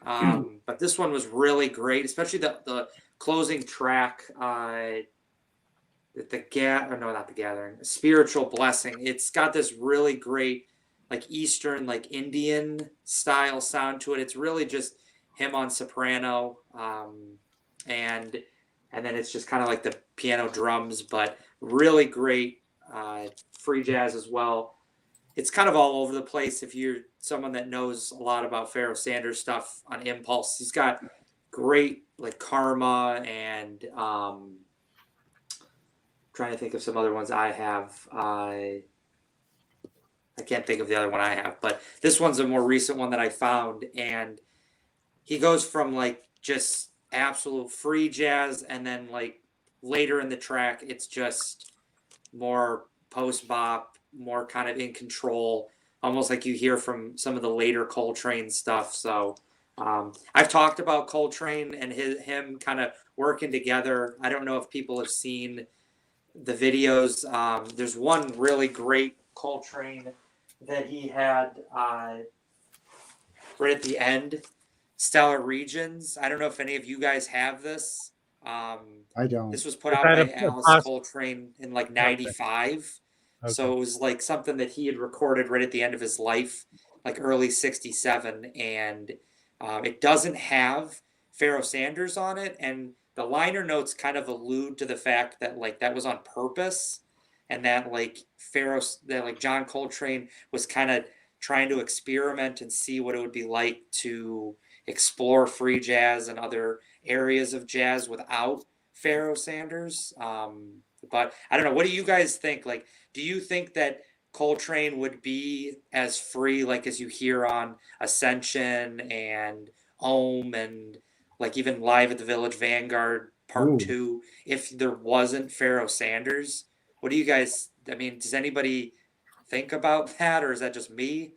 But this one was really great, especially the closing track, not the Gathering, Spiritual Blessing. It's got this really great, like Eastern, like Indian style sound to it. It's really just him on soprano, and then it's just kind of like the piano drums, but really great free jazz as well. It's kind of all over the place. If you're someone that knows a lot about Pharaoh Sanders stuff on Impulse, he's got great like Karma and trying to think of some other ones I have. I can't think of the other one I have, but this one's a more recent one that I found, and he goes from like just absolute free jazz, and then like later in the track, it's just more post bop, more kind of in control, almost like you hear from some of the later Coltrane stuff. So I've talked about Coltrane and him kind of working together. I don't know if people have seen the videos. There's one really great Coltrane that he had right at the end, Stellar Regions. I don't know if any of you guys have this. I don't. This was put out by Alice Coltrane in like 95. Okay. So it was like something that he had recorded right at the end of his life, like early 67. And it doesn't have Pharaoh Sanders on it. And the liner notes kind of allude to the fact that like that was on purpose, and that like John Coltrane was kind of trying to experiment and see what it would be like to explore free jazz and other areas of jazz without Pharaoh Sanders. But I don't know. What do you guys think? Like, do you think that Coltrane would be as free, like as you hear on Ascension and Ohm and like even Live at the Village Vanguard Part 2, if there wasn't Pharaoh Sanders? What do you guys, I mean, does anybody think about that, or is that just me?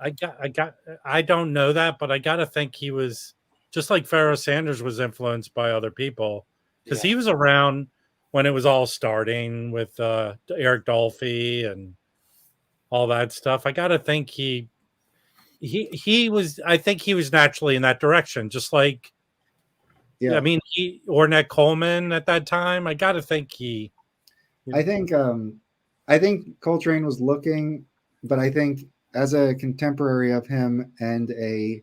I don't know that, but I gotta think he was just like Pharaoh Sanders was influenced by other people, because he was around when it was all starting with Eric Dolphy and all that stuff. I gotta think he was. I think he was naturally in that direction, just like I mean, Ornette Coleman at that time. I gotta think he. I think Coltrane was looking, but I think as a contemporary of him and a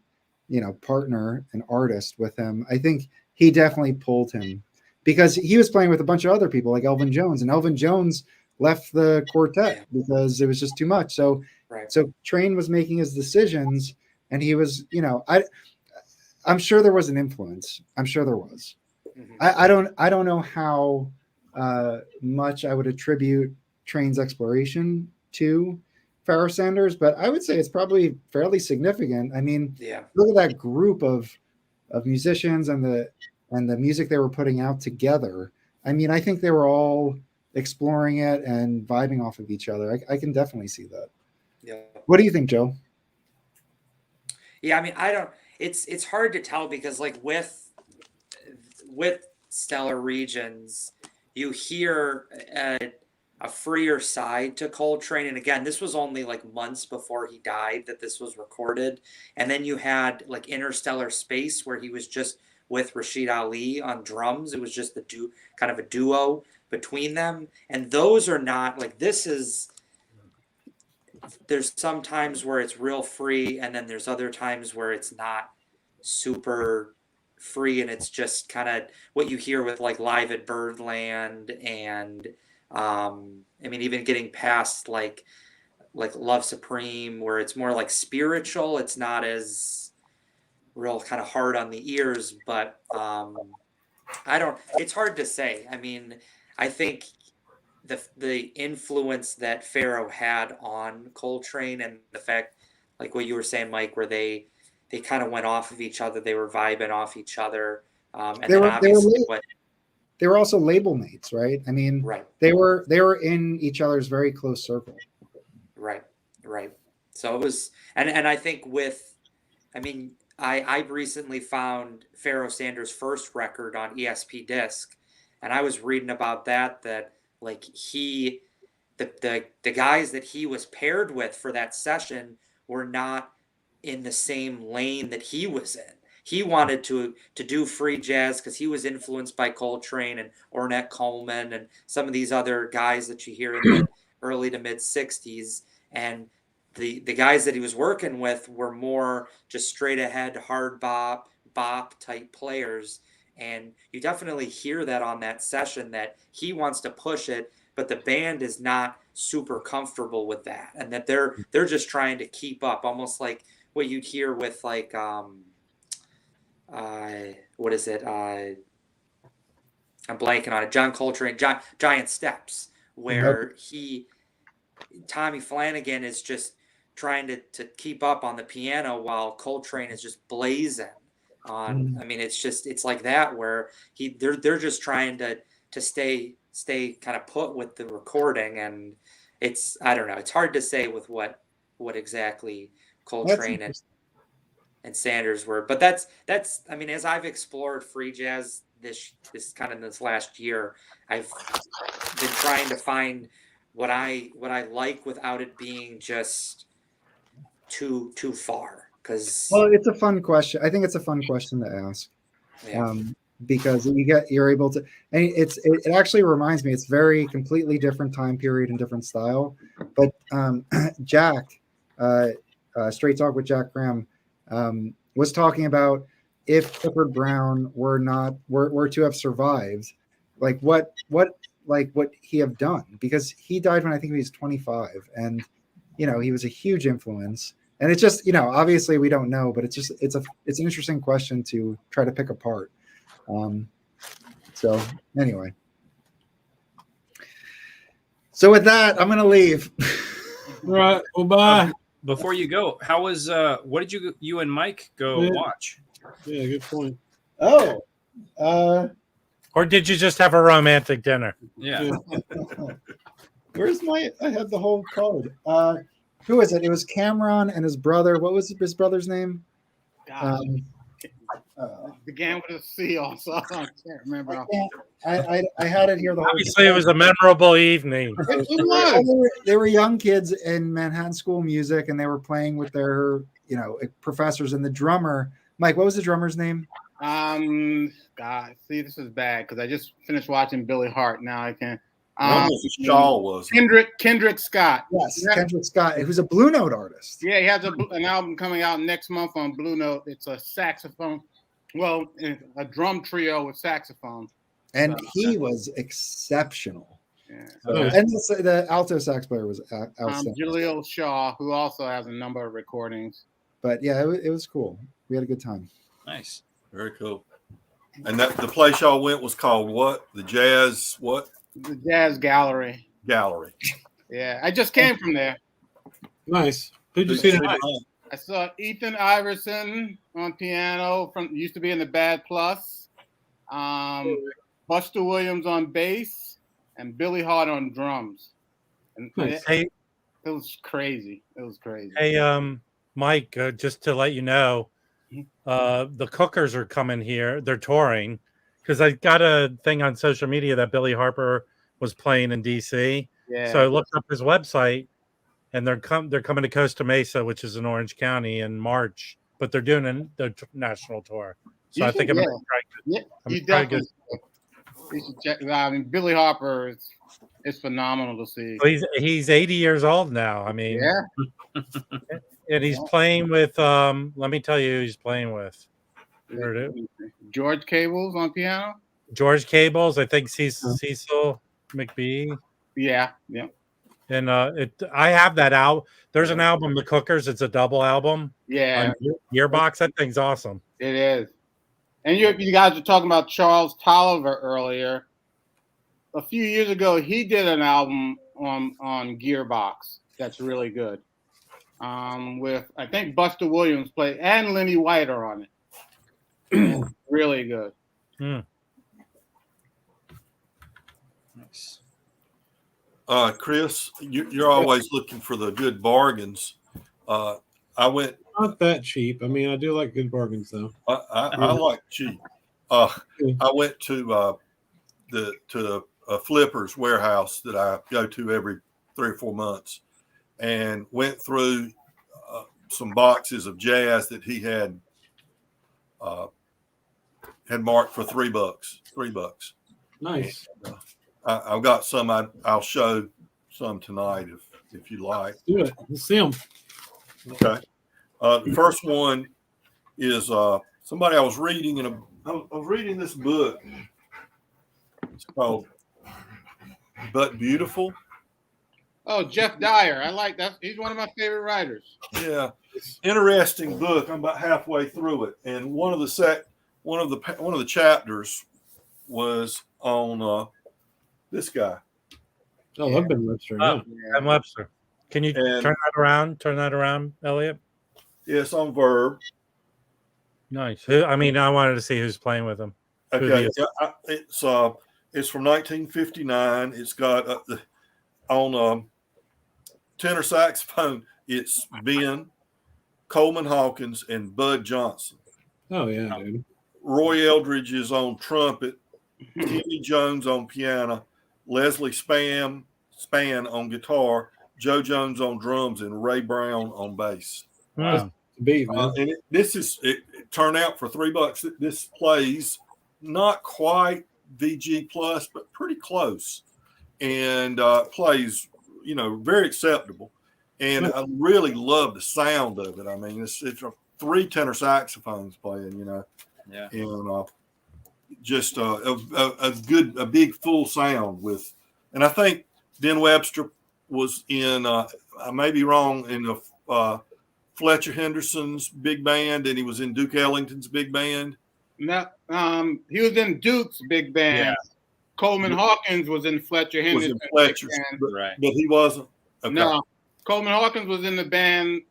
partner, an artist with him, I think he definitely pulled him, because he was playing with a bunch of other people like Elvin Jones, and Elvin Jones left the quartet because it was just too much. So so Train was making his decisions, and he was, I'm sure there was an influence. I'm sure there was. I don't know how much I would attribute Train's exploration to Pharaoh Sanders, but I would say it's probably fairly significant. I mean, look at that group of musicians and the music they were putting out together. I mean, I think they were all exploring it and vibing off of each other. I can definitely see that. Yeah. What do you think, Joe? Yeah, I mean, I don't. It's hard to tell, because like with Stellar Regions, you hear a freer side to Coltrane. And again, this was only like months before he died that this was recorded. And then you had like Interstellar Space, where he was just with Rashid Ali on drums. It was just kind of a duo between them. And those are not like, there's some times where it's real free, and then there's other times where it's not super free, and it's just kind of what you hear with like Live at Birdland, and I mean, even getting past like Love Supreme, where it's more like spiritual. It's not as real kind of hard on the ears, but it's hard to say. I mean, I think the influence that Pharaoh had on Coltrane, and the fact, like what you were saying, Mike, where they they kind of went off of each other. They were vibing off each other. And They then were obviously they were also label mates, right? I mean, right. They were in each other's very close circle. Right. So it was, and I think I recently found Pharoah Sanders' first record on ESP disc, and I was reading about that like the guys that he was paired with for that session were not in the same lane that he was in. He wanted to do free jazz because he was influenced by Coltrane and Ornette Coleman and some of these other guys that you hear in the early to mid 60s. And the guys that he was working with were more just straight ahead hard bop type players. And you definitely hear that on that session that he wants to push it, but the band is not super comfortable with that, and that they're just trying to keep up, almost like what you'd hear with like what is it? I'm blanking on it. John Coltrane, Giant Steps, where Tommy Flanagan is just trying to keep up on the piano while Coltrane is just blazing on. I mean, it's like that where they're just trying to stay kind of put with the recording, and I don't know. It's hard to say with what exactly Coltrane and Sanders were, but that's I mean, as I've explored free jazz this last year, I've been trying to find what I like without it being just too far. Well, it's a fun question. I think it's a fun question to ask. Yeah. Because you're able to, and it actually reminds me, it's very completely different time period and different style. But Jack, Straight Talk with Jack Graham, was talking about if Clifford Brown were to have survived, like what he have done, because he died when I think he was 25, and he was a huge influence. And it's just obviously we don't know, but it's an interesting question to try to pick apart. So anyway, so with that, I'm gonna leave. All right. Well, bye. Before you go, how was what did you and Mike go watch? Yeah, good point. Oh, or did you just have a romantic dinner? Yeah. Where's I had the whole card. Who is it? It was Cameron and his brother. What was his brother's name? Began with a C also. I can't remember. I had it here the whole Obviously, it was a memorable evening. They were young kids in Manhattan School of Music, and they were playing with their professors, and the drummer. Mike, what was the drummer's name? God, see, this is bad because I just finished watching Billy Hart. Now I can't. Shaw was Kendrick Scott. Yes, Kendrick Scott, who's a Blue Note artist. Yeah, he has an album coming out next month on Blue Note. It's a saxophone, a drum trio with saxophone. And he was exceptional. Yeah. And the alto sax player was outstanding. Jaleel Shaw, who also has a number of recordings. But yeah, it was cool. We had a good time. Nice. Very cool. And the place y'all went was called what? The Jazz what? The Jazz Gallery. Yeah, I just came from there. Nice. Who'd you see tonight? I saw Ethan Iverson on piano used to be in the Bad Plus. Buster Williams on bass and Billy Hart on drums. And nice. It was crazy. Hey, Mike, just to let you know, the Cookers are coming here. They're touring because I got a thing on social media that Billy Harper was playing in DC. Yeah. So I looked up his website, and they're coming to Costa Mesa, which is in Orange County, in March. But they're doing their national tour. So I think I'm going to try to go. You should check it out. I mean, Billy Harper is phenomenal to see. Well, he's 80 years old now. I mean, yeah. And he's playing with. Let me tell you, who he's playing with. George Cables on piano. George Cables, I think Cecil McBee. Yeah. And I have that album. There's an album, The Cookers. It's a double album. Yeah. Gearbox. That thing's awesome. It is. And you guys were talking about Charles Tolliver earlier. A few years ago, he did an album on Gearbox that's really good. with I think Buster Williams played and Lenny White are on it. Really good. Nice. Chris, you're always looking for the good bargains. I went not that cheap. I mean, I do like good bargains though. I like cheap. I went to a flipper's warehouse that I go to every 3 or 4 months, and went through some boxes of jazz that he had marked for $3. $3. Nice. And, I've got some. I'll show some tonight if you like. Do it. Let's see them. Okay. The first one is somebody I was reading I was reading this book. It's called But Beautiful. Oh, Jeff Dyer. I like that. He's one of my favorite writers. Yeah, interesting book. I'm about halfway through it, and one of the chapters was on this guy. Oh, I've been Webster. Oh, Ben Webster. Can you turn that around, Elliot? Yes, on Verb. Nice. I mean, I wanted to see who's playing with him. Okay, it's from 1959. It's got on tenor saxophone. It's Ben, Coleman Hawkins, and Bud Johnson. Oh yeah, dude. Roy Eldridge is on trumpet. Kenny Jones on piano. Leslie Spann on guitar. Joe Jones on drums, and Ray Brown on bass. Wow. Beat, man. And it turned out for $3. This plays not quite VG plus, but pretty close, and plays very acceptable. And I really love the sound of it. I mean, it's 3 tenor saxophones playing, Yeah. and just a big full sound with. And I think Ben Webster was in. I may be wrong, in the Fletcher Henderson's big band, and he was in Duke Ellington's big band. No, he was in Duke's big band. Yeah. Coleman Hawkins was in Fletcher Henderson's Fletcher's, big band. but he wasn't. Okay. No, Coleman Hawkins was in the band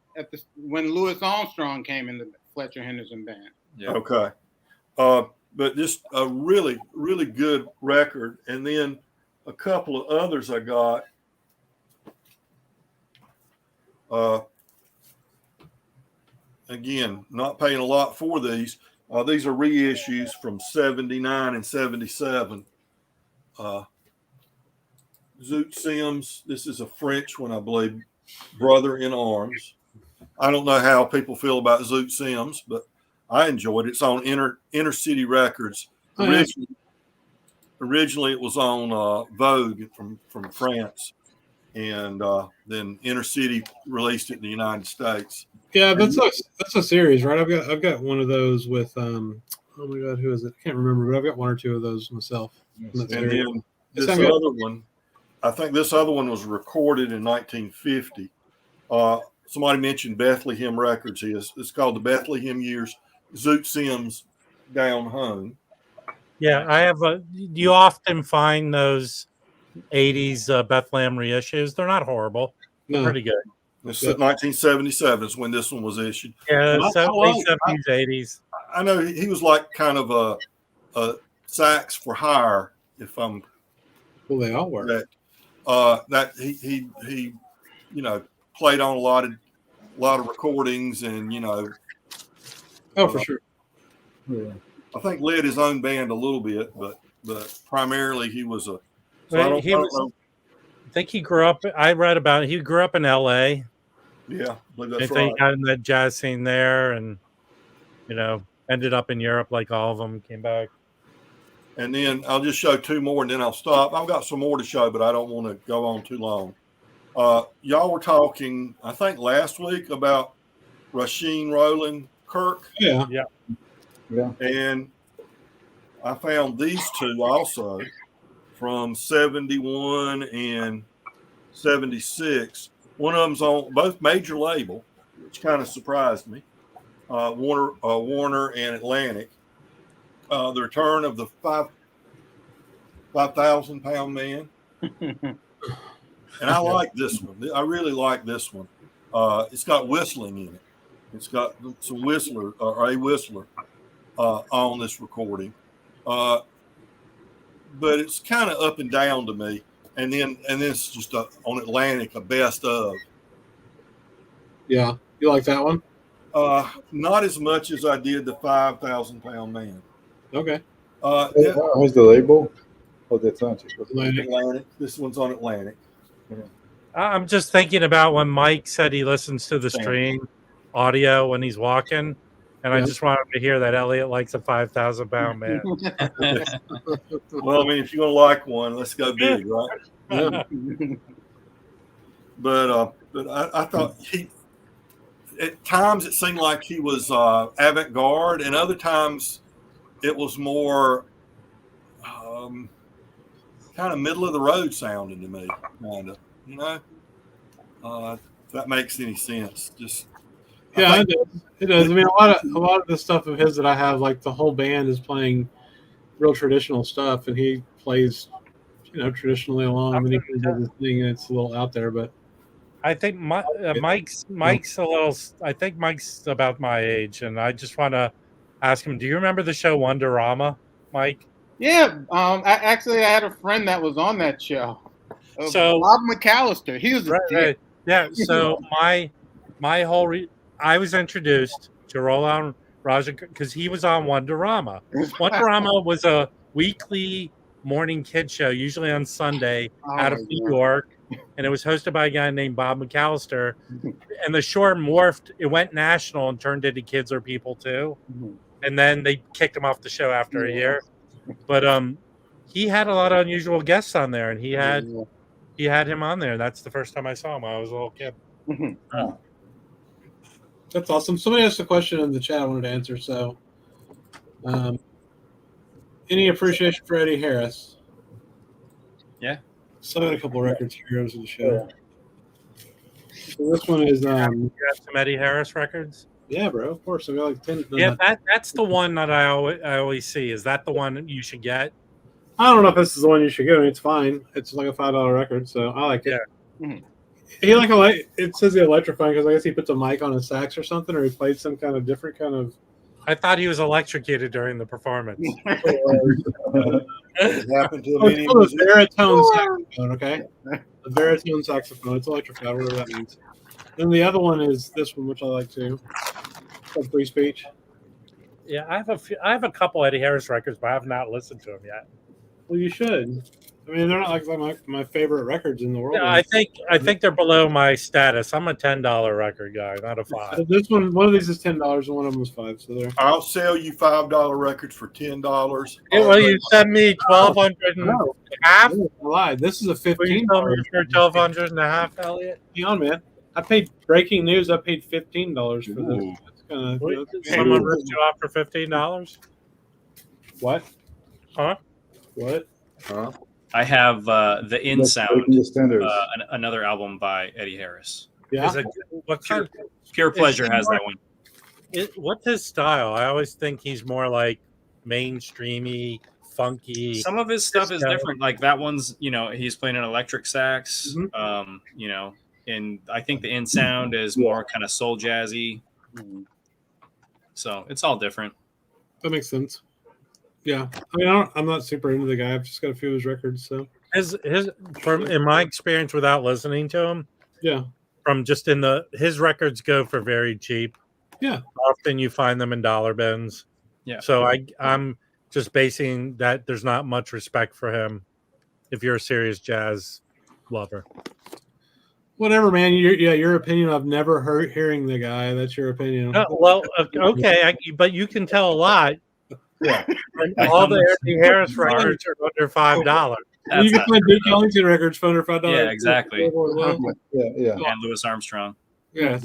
when Louis Armstrong came in the Fletcher Henderson band. Yeah. Okay. But just a really, really good record. And then a couple of others I got. Again, not paying a lot for these. These are reissues from 79 and 77. Zoot Sims, this is a French one, I believe, Brother in Arms. I don't know how people feel about Zoot Sims, but I enjoyed it. It's on Inner City Records. Originally it was on Vogue from France, and then Inner City released it in the United States. Yeah, that's a series, right? I've got one of those with oh my god, who is it? I can't remember, but I've got 1 or 2 of those myself. And then this other one, I think this other one was recorded in 1950. Somebody mentioned Bethlehem Records. It's called the Bethlehem Years. Zoot Sims Down Home. Yeah, I have you often find those 80s Bethlehem reissues. They're not horrible. They're pretty good. It's 1977 is when this one was issued. Yeah, 70s, 80s. I know he was like kind of a sax for hire, if I'm. Well, they all were. That he played on a lot of recordings, and Oh, for sure. Yeah. I think led his own band a little bit, but primarily he was a. So I think he grew up. I read about it. He grew up in L.A. Yeah, I believe that's I think he got in the jazz scene there, and ended up in Europe like all of them. Came back. And then I'll just show 2 more, and then I'll stop. I've got some more to show, but I don't want to go on too long. Y'all were talking, I think, last week about Rasheed Roland Kirk. Yeah. And I found these 2 also from 71 and 76. One of them's on both major label, which kind of surprised me. Warner and Atlantic. The Return of the 5,000-pound man. And I like this one. I really like this one. It's got whistling in it. It's got some whistler or a whistler on this recording, but it's kind of up and down to me. And then it's just on Atlantic, a best of. Yeah, you like that one? Not as much as I did the 5,000 pound man. Okay. What's the label? Oh, that's not Atlantic. This one's on Atlantic. Yeah. I'm just thinking about when Mike said he listens to the stream audio when he's walking, and I just wanted to hear that Elliot likes a 5,000 pound man. Well, I mean, if you're gonna like one, let's go big, right? Yeah. But I thought at times it seemed like he was avant-garde, and other times it was more kind of middle of the road sounding to me, kind of, you know. If that makes any sense. Just yeah, it does. I mean, a lot of the stuff of his that I have, like the whole band is playing real traditional stuff, and he plays, you know, traditionally along. And then he does his thing, and it's a little out there, but I think Mike's a little. I think Mike's about my age, and I just want to ask him. Do you remember the show Wonderama, Mike? Yeah. I had a friend that was on that show. So Bob McAllister, he was right. Yeah. So my whole I was introduced to Roland Raja because he was on Wonderama. Wonderama was a weekly morning kid show, usually on Sunday, out of New York, and it was hosted by a guy named Bob McAllister. And the show morphed; it went national and turned into Kids Are People too. And then they kicked him off the show after a year. But he had a lot of unusual guests on there, and he had him on there. That's the first time I saw him. I was a little kid. that's awesome. Somebody asked a question in the chat I wanted to answer. So, any appreciation for Eddie Harris? Yeah. So I got a couple records heroes of the show. So this one is you got some Eddie Harris records? Yeah, bro. Of course, I got like 10. Yeah, that's the one that I always see. Is that the one that you should get? I don't know if this is the one you should get. I mean, it's fine. It's like a $5 record, so I like it. Yeah. He it says the electrifying because I guess he puts a mic on his sax or something, or he played some kind of different kind of. I thought he was electrocuted during the performance. It happened to It's called a baritone saxophone. Okay, a baritone saxophone. It's electrified, whatever that means. Then the other one is this one, which I like too. It's called Free Speech. Yeah, I have a couple Eddie Harris records, but I have not listened to them yet. Well, you should. I mean, they're not like my favorite records in the world. Yeah, I think they're below my status. I'm a $10 record guy, not a $5. This one of these is $10, and one of them was $5. So there. I'll sell you $5 records for $10. Yeah, well, you send me 1,200 and a half. I lied. This is a $15 for 1,200 and a half, Elliot. Hang on, man. I paid breaking news. I paid $15 for this. That's kinda, someone ripped you off for $15. What? Huh? What? Huh? I have the In That's Sound, breaking the standards. another album by Eddie Harris. Yeah. What kind? Pure Pleasure has that one. What's his style? I always think he's more like mainstreamy, funky. Some of his stuff is different. Like that one's, he's playing an electric sax. And I think the In Sound is more kind of soul jazzy. So it's all different. That makes sense. Yeah, I mean, I'm not super into the guy. I've just got a few of his records. So in my experience, without listening to him, yeah, from just his records go for very cheap. Yeah, often you find them in dollar bins. Yeah. So I'm just basing that there's not much respect for him if you're a serious jazz lover. Whatever, man. Your opinion. I've never heard hearing the guy. That's your opinion. Well, okay, but you can tell a lot. Yeah, all the Eddie Harris records are under $5. You can find Duke Ellington records for under $5. Yeah, exactly. Yeah. And Louis Armstrong. Yeah,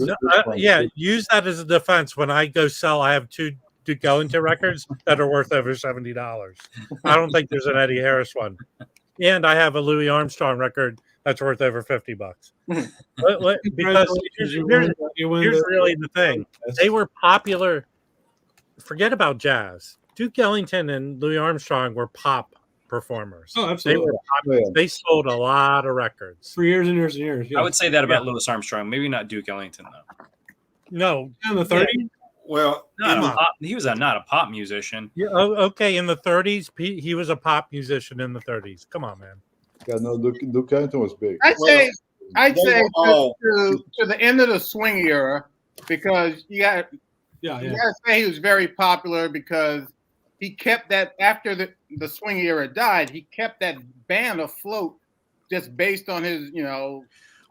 use that as a defense. When I go sell, I have 2 Duke Ellington records that are worth over $70. I don't think there's an Eddie Harris one, and I have a Louis Armstrong record that's worth over $50. Because here's really the thing: they were popular. Forget about jazz. Duke Ellington and Louis Armstrong were pop performers. Oh, absolutely. They sold a lot of records for years and years and years. Yeah. I would say that about Louis Armstrong. Maybe not Duke Ellington though. No, in the 30s. Well, he was not a pop musician. Yeah, okay. In the 30s, he was a pop musician in the 30s. Come on, man. Yeah, no, Duke Ellington was big. I'd say to the end of the swing era, because you got to say he was very popular because he kept that after the swing era died. He kept that band afloat just based on his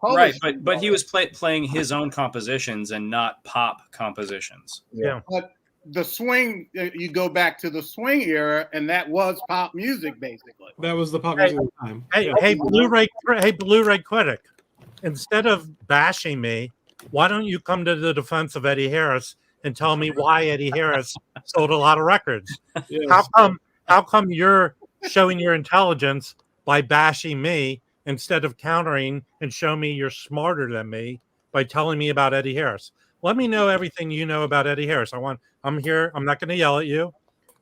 right, but he was playing his own compositions and not pop compositions. Yeah. But the swing, you go back to the swing era, and that was pop music, basically. That was the pop music at the time. Hey, Blu-ray critic. Instead of bashing me, why don't you come to the defense of Eddie Harris and tell me why Eddie Harris sold a lot of records? Yes. How come you're showing your intelligence by bashing me instead of countering and show me you're smarter than me by telling me about Eddie Harris? Let me know everything you know about Eddie Harris. I'm here. I'm not going to yell at you.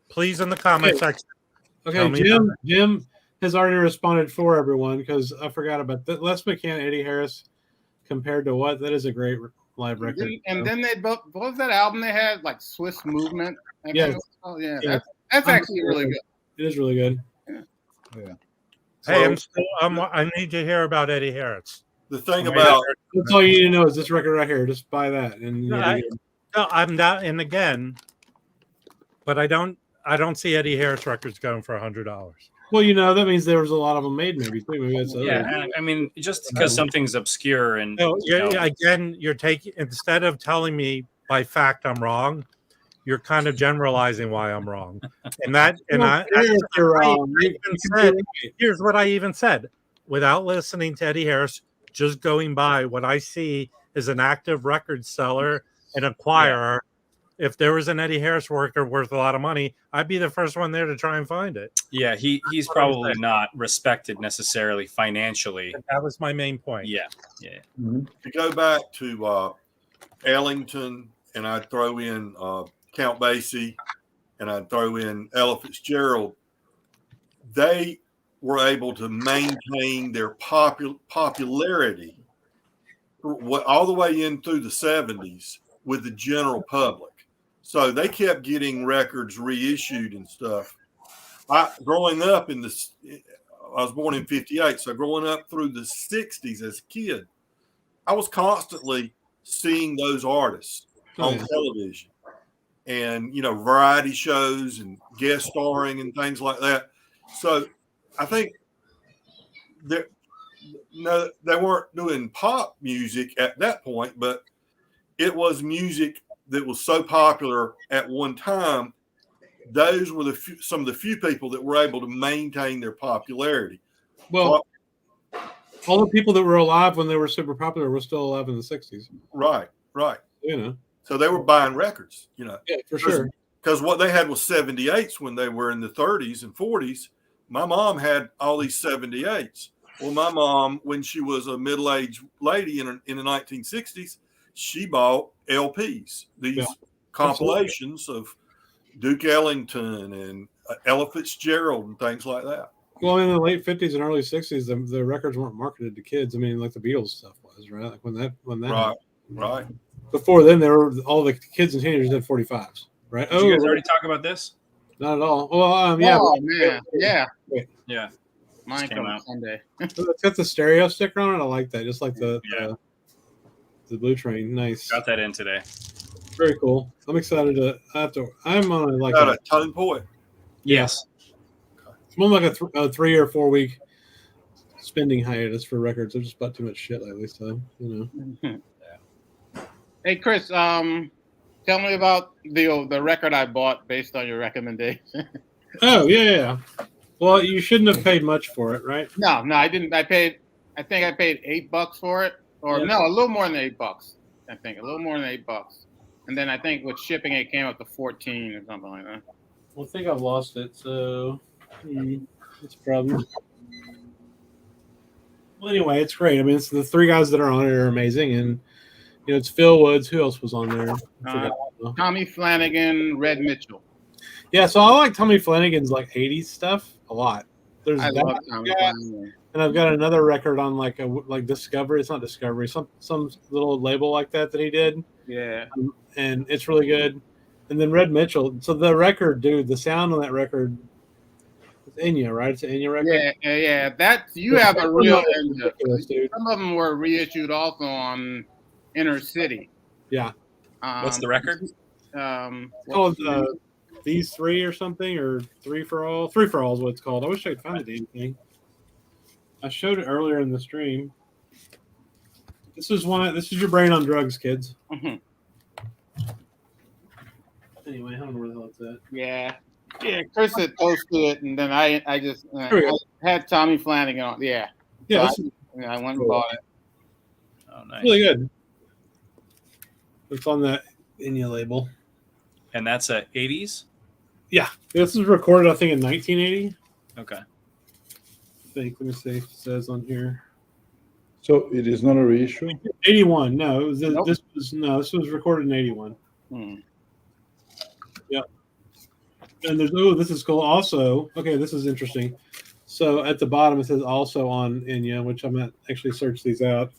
Please, in the comment section. Okay, Jim has already responded for everyone because I forgot about that. Les McCann, Eddie Harris, compared to what? That is a great live record. And then they both, what was that album they had? Like Swiss Movement? Yes. Oh, yeah. That's actually really good. It is really good. Yeah. Hey, I need to hear about Eddie Harris. The thing about that's all you need to know is this record right here. Just buy that, and I'm not. And again, but I don't see Eddie Harris records going for $100. Well, that means there was a lot of them made, maybe too. Maybe that's I mean, just because something's obscure and again, you're taking, instead of telling me by fact I'm wrong, you're kind of generalizing why I'm wrong. And here's what I even said without listening to Eddie Harris, just going by what I see as an active record seller and acquirer. Yeah. If there was an Eddie Harris record worth a lot of money, I'd be the first one there to try and find it. Yeah, he's probably not respected necessarily financially. That was my main point. Yeah. To go back to Ellington, and I'd throw in Count Basie, and I'd throw in Ella Fitzgerald, they were able to maintain their popularity all the way in through the 70s with the general public. So they kept getting records reissued and stuff. Growing up I was born in 58, so growing up through the 60s as a kid, I was constantly seeing those artists on television and, variety shows and guest starring and things like that. So I think they weren't doing pop music at that point, but it was music that was so popular at one time. Those were some of the few people that were able to maintain their popularity. Well, all the people that were alive when they were super popular were still alive in the 60s. Right. So they were buying records, Yeah, for sure. Because what they had was 78s when they were in the 30s and 40s. My mom had all these 78s. Well, my mom, when she was a middle-aged lady in the 1960s, she bought LPs, these compilations of Duke Ellington and Ella Fitzgerald and things like that. Well, in the late 50s and early 60s, the records weren't marketed to kids. I mean, like the Beatles stuff was, right? Like when that right. Before then, all the kids and teenagers had 45s, right? Did you guys already talk about this? Not at all. Well, yeah. Oh man, yeah. Mine came out Sunday. It's got the stereo sticker on it. I like that. Just like the Blue Train. Nice. Got that in today. Very cool. I'm excited to. I'm on a Tone Poet. Yes. It's more like a 3 or 4 week spending hiatus for records. I've just bought too much shit lately, so Hey Chris, tell me about the record I bought based on your recommendation. Oh yeah. Well, you shouldn't have paid much for it, right? No, I didn't. I think I paid $8 for it, or no, a little more than $8. I think a little more than $8, and then I think with shipping it came up to 14 or something like that. Well, I think I've lost it, so that's a problem. Well, anyway, it's great. I mean, it's the 3 guys that are on it are amazing, and it's Phil Woods. Who else was on there? Tommy Flanagan, Red Mitchell. Yeah, so I like Tommy Flanagan's like 80s stuff a lot. There's I that love Tommy guy, Flanagan. and I've got another record on like Discovery. It's not Discovery, some little label like that he did. Yeah. And it's really good. And then Red Mitchell. So the record, dude, the sound on that record, it's Enya, right? It's an Enya record. Yeah. That you have a real ridiculous, dude. Some of them were reissued also on Inner City. Yeah. What's the record? It's called These Three or something, or Three for All. Three for All is what it's called. I wish I could find the damn thing. I showed it earlier in the stream. This is your brain on drugs, kids. Mm-hmm. Anyway, I don't know where the hell it's at. Yeah, Chris had posted it, and then I just I had Tommy Flanagan on. Yeah. Yeah. So I went and bought it. Oh, nice. Really good. It's on that Enya label. And that's a 80s? Yeah. This was recorded, I think, in 1980. Okay. I think. Let me see if it says on here. So it is not a reissue? 81. No, it was Nope. this was recorded in 81. Yep. And there's this is cool. Also, okay, this is interesting. So at the bottom it says also on Enya, which I'm gonna actually search these out.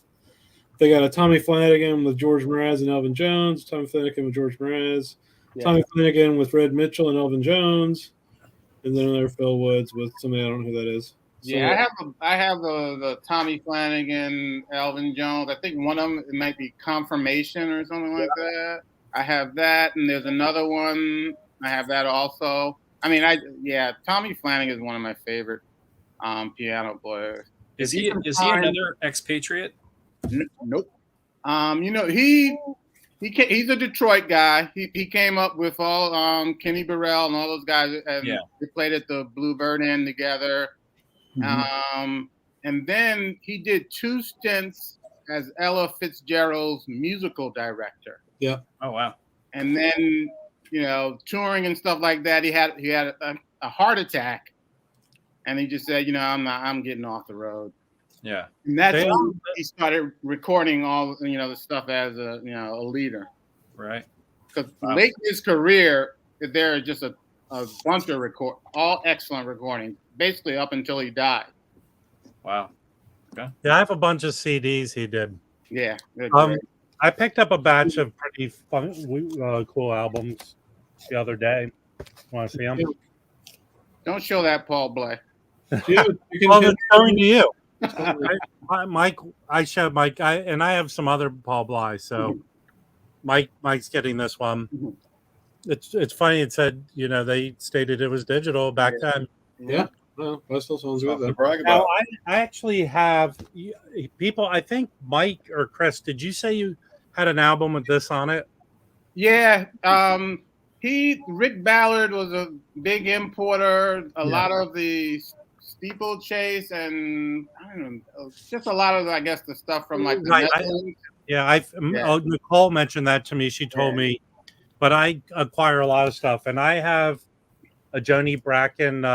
They got a Tommy Flanagan with George Mraz and Elvin Jones, Tommy Flanagan with George Mraz, Tommy Flanagan with Red Mitchell and Elvin Jones, and then another Phil Woods with somebody I don't know who that is. So, Yeah, I have the Tommy Flanagan, Elvin Jones. I think one of them it might be Confirmation or something like that. I have that, and there's another one. I have that also. I mean, Tommy Flanagan is one of my favorite piano players. Is he another expatriate? Nope. He's a Detroit guy. He came up with all Kenny Burrell and all those guys, and they played at the Bluebird Inn together. Mm-hmm. And then he did 2 stints as Ella Fitzgerald's musical director. Yeah. Oh wow. And then touring and stuff like that. He had a heart attack, and he just said, I'm getting off the road. Yeah. And that's when he started recording all the stuff as a leader. Right. Because late in his career, there are just a bunch of all excellent recordings, basically up until he died. Wow. Okay. Yeah, I have a bunch of CDs he did. Yeah. I picked up a batch of pretty fun, cool albums the other day. Want to see them? Don't show that, Paul Blay. Dude, well, it's showing to you. Mike, I showed Mike, and I have some other Paul Bly. So Mike's getting this one. It's funny. It said they stated it was digital back then. Yeah. Well, that still sounds good though. Now, I actually have people. I think Mike or Chris. Did you say you had an album with this on it? Yeah. Rick Ballard was a big importer. A lot of the steeplechase and I don't know, just a lot of the stuff from like the Netherlands. Nicole mentioned that to me. She told me, but I acquire a lot of stuff, and I have a Joni Bracken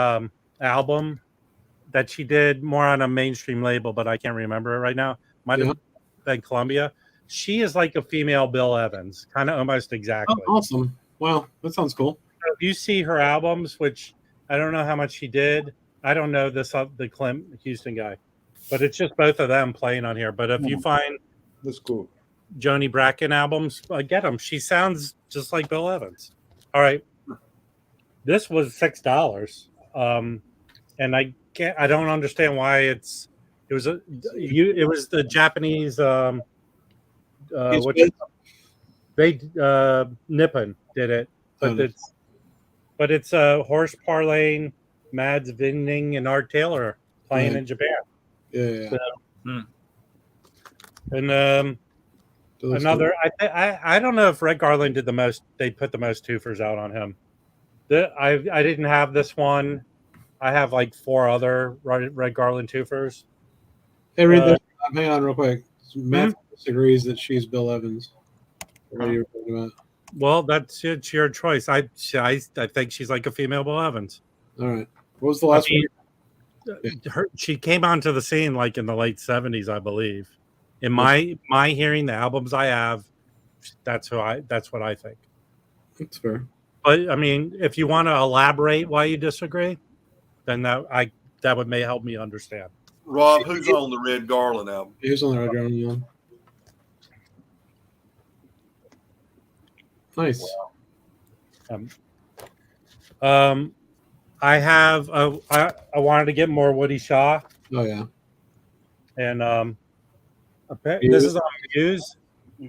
album that she did more on a mainstream label, but I can't remember it right now. Might have been Columbia. She is like a female Bill Evans, kind of almost exactly. Oh, awesome. Wow, that sounds cool. So if you see her albums, which I don't know how much she did. I don't know the Clint Houston guy, but it's just both of them playing on here. But if you find that's cool, Joni Bracken albums, get them. She sounds just like Bill Evans. All right, this was $6, and I don't understand why it was the Japanese Nippon did it, but it's Horse Parlane, Mads Vinning, and Art Taylor playing in Japan. Yeah. So, and another, I don't know if Red Garland did the most. They put the most twofers out on him. I didn't have this one. I have like 4 other Red Garland twofers. Hey, read this. Hang on, real quick. Matt disagrees that she's Bill Evans. What are you talking about? Well, it's your choice. I think she's like a female Bill Evans. All right. What was the last one? She came onto the scene like in the late 70s, I believe. In my hearing, the albums I have, that's what I think. That's fair. But I mean, if you want to elaborate why you disagree, then that may help me understand. Rob, who's on the Red Garland album? Who's on the Red Garland album? Nice. I have I wanted to get more Woody Shaw. Oh yeah. And this is on Muse,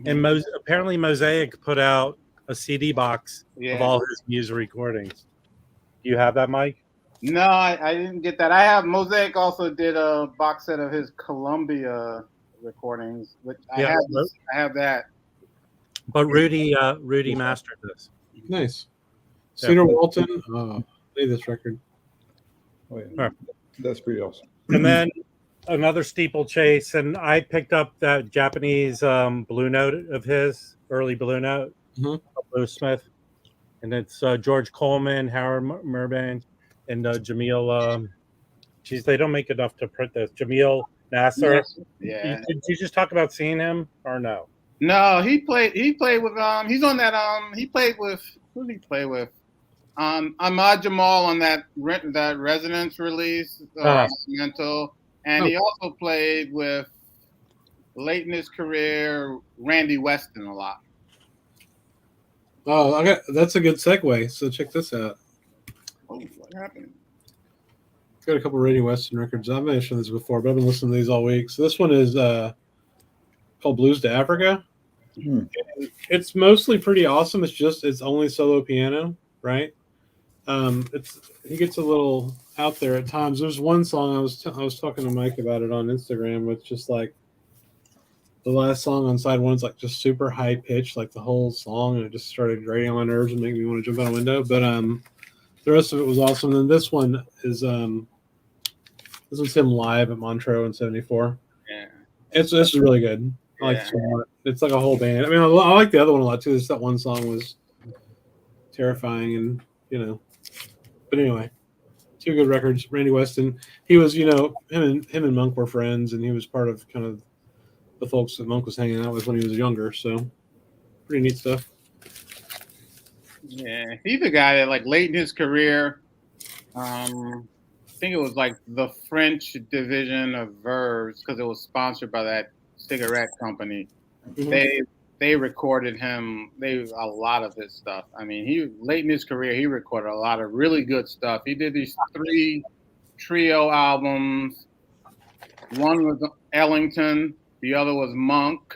and apparently Mosaic put out a CD box of all his Muse recordings. Do you have that, Mike? No, I didn't get that. I have Mosaic also did a box set of his Columbia recordings, which I have that. But Rudy mastered this. Nice. Cedar Walton. Oh, play this record. Oh, yeah. That's pretty awesome. And then another steeplechase, and I picked up that Japanese Blue Note of his, early Blue Note, Blue Smith, and it's George Coleman, Howard Merban, and Jamil. Geez, they don't make enough to print this. Jamil Nasser. Yeah. Did you just talk about seeing him or no? No, he played with he's on that he played with, who did he play with? Ahmad Jamal on that Resonance release, Mental, and he also played with, late in his career, Randy Weston a lot. Oh, okay, that's a good segue. So check this out. Oh, what happened? Got a couple Randy Weston records. I've mentioned this before, but I've been listening to these all week. So this one is called Blues to Africa. It's mostly pretty awesome. It's only solo piano, right? He gets a little out there at times. There's one song I was talking to Mike about it on Instagram, with just like the last song on side one's like just super high pitched, like the whole song, and it just started grating on my nerves and making me want to jump out a window. But the rest of it was awesome. And then this one is this was him live at Montreux in '74. Yeah, this is really good. I like this one a lot. It's like a whole band. I mean, I like the other one a lot too. Just that one song was terrifying, and But anyway, two good records. Randy Weston. He was, him and Monk were friends, and he was part of kind of the folks that Monk was hanging out with when he was younger. So pretty neat stuff. Yeah, he's a guy that, like, late in his career, I think it was like the French division of Verve, because it was sponsored by that cigarette company. They recorded him. A lot of his stuff. I mean, he late in his career, he recorded a lot of really good stuff. He did these 3 trio albums. One was Ellington, the other was Monk,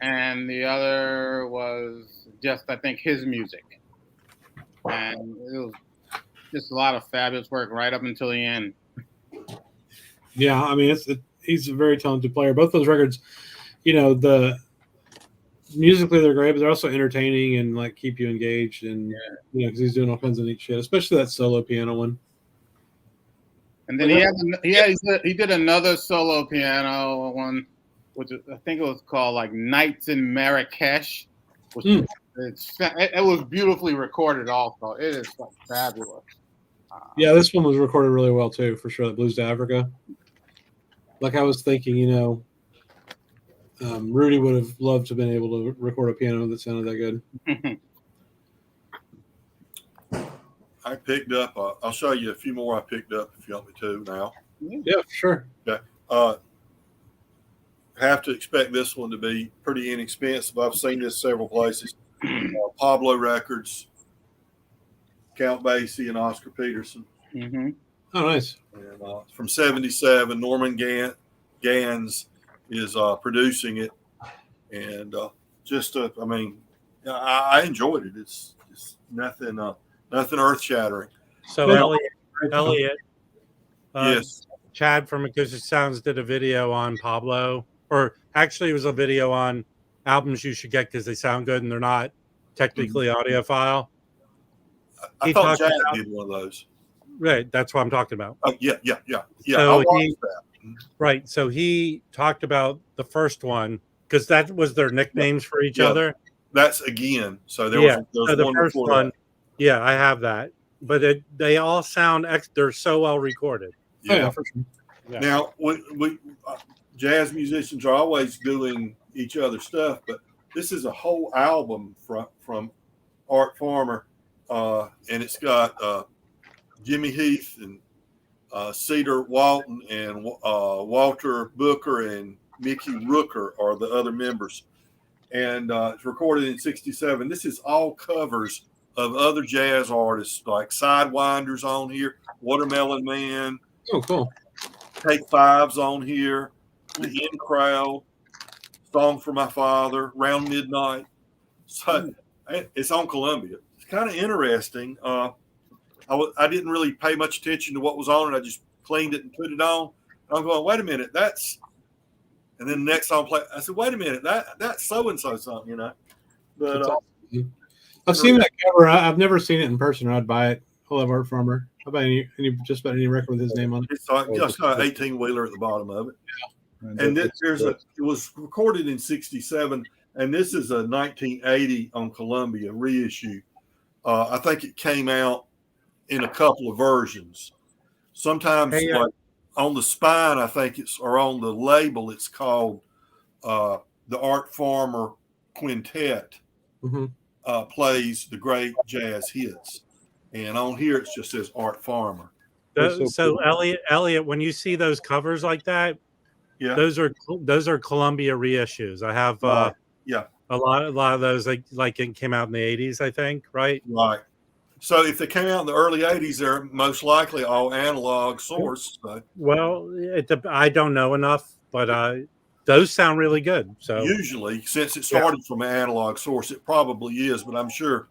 and the other was just, I think, his music. And it was just a lot of fabulous work right up until the end. Yeah, I mean, he's a very talented player. Both those records, the musically they're great, but they're also entertaining and like keep you engaged, and because he's doing all kinds of neat shit, especially that solo piano one. And then he did another solo piano one, which I think it was called like Nights in Marrakesh. Which it was beautifully recorded. Also, it is like fabulous. Yeah, this one was recorded really well too, for sure. That Blues to Africa. Like I was thinking, Rudy would have loved to have been able to record a piano that sounded that good. I picked up, I'll show you a few more I picked up if you want me to now. Yeah, sure. Okay. Have to expect this one to be pretty inexpensive. I've seen this several places. Pablo Records, Count Basie and Oscar Peterson. Mm-hmm. Oh, nice. And from '77, Norman Gans is producing it, and I enjoyed it. It's nothing earth shattering. So Elliot, yes, Chad from Acoustic Sounds did a video on Pablo, or actually it was a video on albums you should get because they sound good and they're not technically audiophile. I thought Chad did one of those. Right, that's what I'm talking about. Oh, yeah. So I watched that. Right, so he talked about the first one because that was their nicknames for each other. That's again. So there was so the one first before one. that. Yeah, I have that, but they all sound they're so well recorded. Yeah, for sure. Yeah. Now we jazz musicians are always doing each other's stuff, but this is a whole album from Art Farmer, and it's got Jimmy Heath and Cedar Walton and Walter Booker and Mickey Rooker are the other members. And it's recorded in 67. This is all covers of other jazz artists like Sidewinders on here, Watermelon Man. Oh, cool. Take Fives on here, The In Crowd, Song for My Father, Round Midnight. So it's on Columbia. It's kind of interesting. I didn't really pay much attention to what was on it. I just cleaned it and put it on. I'm going, wait a minute, that's. And then the next song play. I said, wait a minute, that's so and so something, you know. But awesome. I've seen that cover. I've never seen it in person. Or I'd buy it. I'll have Art Farmer. I'll buy just about any record with his name on it. It's just got an 18-wheeler at the bottom of it. Yeah. And it was recorded in 67, and this is a 1980 on Columbia reissue. I think it came out in a couple of versions. Sometimes like on the spine, I think or on the label, it's called the Art Farmer Quintet plays the great jazz hits. And on here, it just says Art Farmer. So Elliot, when you see those covers like that, those are Columbia reissues. I have a lot of those like it came out in the 80s, I think, right? Right. So if they came out in the early 80s, they're most likely all analog source. So. Well, I don't know enough, but those sound really good. So usually, since it started from an analog source, it probably is. But I'm sure,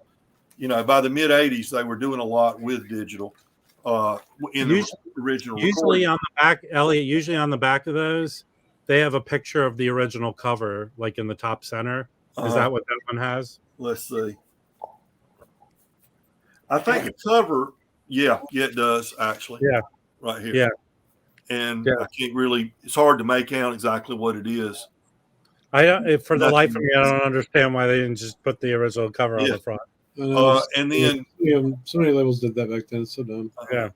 by the mid 80s, they were doing a lot with digital. In the original. Usually recording. On the back, Elliot. Usually on the back of those, they have a picture of the original cover, like in the top center. Is that what that one has? Let's see. I think the cover, it does actually. Yeah, right here. Yeah, and I can't really. It's hard to make out exactly what it is. For the life of me, I don't understand why they didn't just put the original cover on the front. And then so many labels did that back then. It's so dumb. Yeah,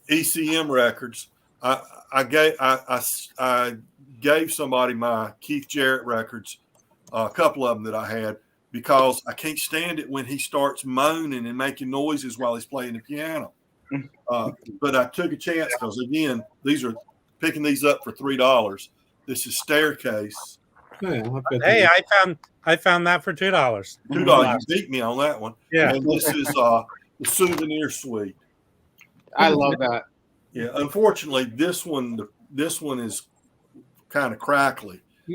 ECM records. I gave somebody my Keith Jarrett records, a couple of them that I had. Because I can't stand it when he starts moaning and making noises while he's playing the piano. But I took a chance because, again, picking these up for $3. This is Staircase. Hey, I found that for $2. $2. You beat me on that one. Yeah. And this is the Souvenir Suite. I love that. Yeah. Unfortunately, this one is kind of crackly. I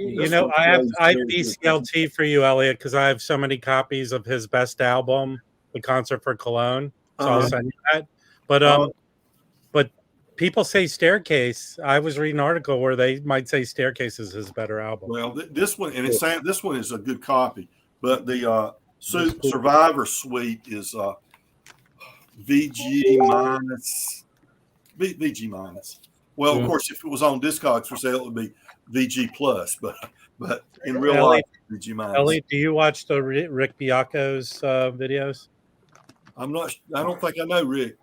have BCLT for you, Elliot, because I have so many copies of his best album, The Concert for Cologne. So I'll send you that. But people say Staircase. I was reading an article where they might say Staircase is his better album. Well, this one, and it's saying this one is a good copy, but the Survivor Suite is VG minus. VG minus. Well, of course, if it was on Discogs for sale, it would be VG plus, but in real life, VG minus. Ellie, do you watch the Rick Biacco's videos? I don't think I know Rick.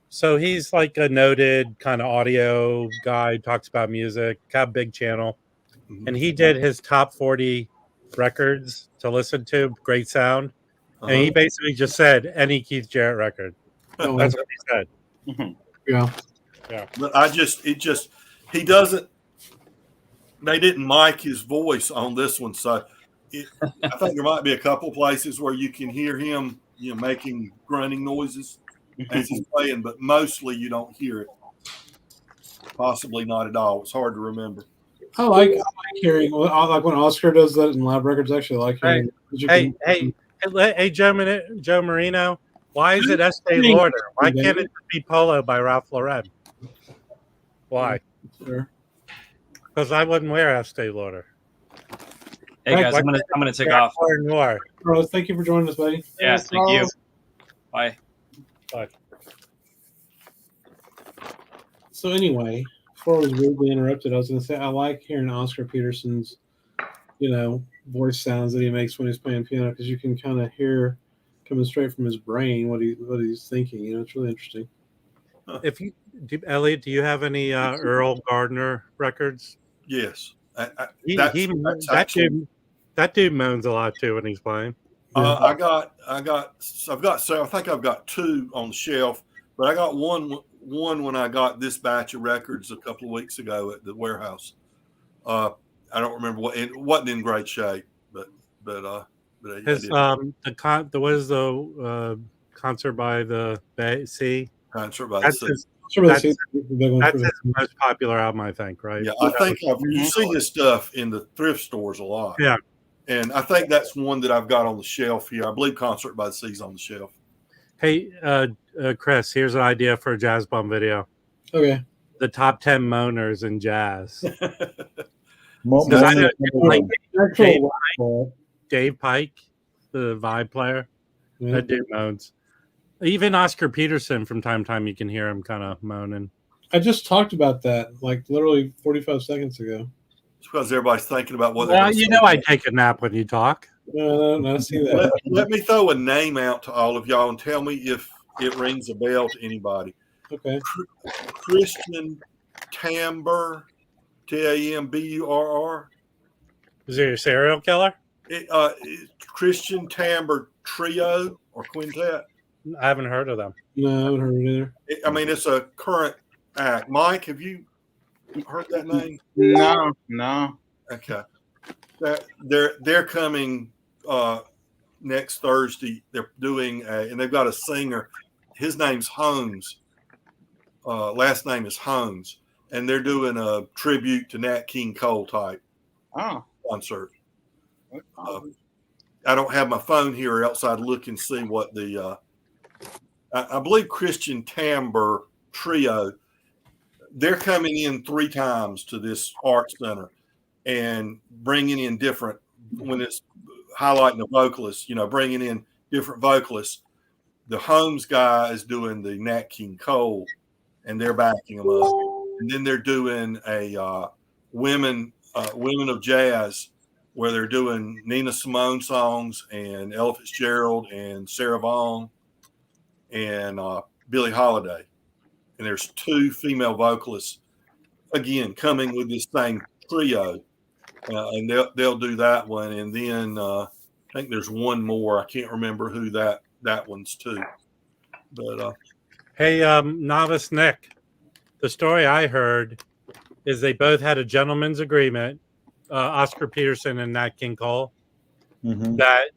So he's like a noted kind of audio guy, talks about music, got a big channel. And he did his top 40 records to listen to, great sound. And he basically just said any Keith Jarrett record. That's what he said. Yeah. But he doesn't. They didn't mic his voice on this one, so I think there might be a couple places where you can hear him, making grunting noises as he's playing, but mostly you don't hear it. Possibly not at all. It's hard to remember. I like hearing. I like when Oscar does that in live records. Actually, I like hearing. Hey, Joe Marino. Why is it Estee Lauder? Why can't it be Polo by Ralph Lauren? Why? Sure. Because I wouldn't wear Estee Lauder. Hey guys, I'm gonna take off. Rose, thank you for joining us, buddy. Yeah, thank you. Bye. Bye. So anyway, before I was rudely interrupted, I was going to say I like hearing Oscar Peterson's, voice sounds that he makes when he's playing piano because you can kind of hear coming straight from his brain what he's thinking. It's really interesting. Elliot, do you have any Earl Gardner records? Yes. That dude moans a lot too when he's playing. I've got so I think I've got two on the shelf, but I got one one when I got this batch of records a couple of weeks ago at the warehouse. I don't remember it wasn't in great shape, but his what is the concert by the Sea? Concert by the Sea. That's his most popular album, I think, right? Yeah, I think you see his stuff in the thrift stores a lot. Yeah. And I think that's one that I've got on the shelf here. I believe Concert by the Sea's on the shelf. Hey, Chris, here's an idea for a Jazz Bum video. Okay. The top 10 moaners in jazz. Dave Pike, the vibe player, that dude moans. Even Oscar Peterson, from time to time, you can hear him kind of moaning. I just talked about that like literally 45 seconds ago. It's because everybody's thinking about what. Well, you know, I take a nap when you talk. No, I see that. Let me throw a name out to all of y'all and tell me if it rings a bell to anybody. Okay. Christian Tamburr, Tamburr. Is he a serial killer? Christian Tamburr Trio or Quintet. I haven't heard of them. No, I haven't heard it either. I mean, it's a current act. Mike, have you heard that name? No. Okay. They're coming next Thursday. They're doing and they've got a singer. His name's Holmes. Last name is Holmes, and they're doing a tribute to Nat King Cole type concert. I don't have my phone here, or else I'd look and see what the. I believe Christian Tamburr Trio. They're coming in 3 times to this art center and bringing in different, when it's highlighting the vocalists, bringing in different vocalists. The Holmes guy is doing the Nat King Cole, and they're backing them up. And then they're doing a women of jazz, where they're doing Nina Simone songs and Ella Fitzgerald and Sarah Vaughan and Billie Holiday. And there's 2 female vocalists, again, coming with this same trio. And they'll do that one. And then I think there's one more. I can't remember who that one's to. But hey, Novice Nick, the story I heard is they both had a gentleman's agreement, Oscar Peterson and Nat King Cole, that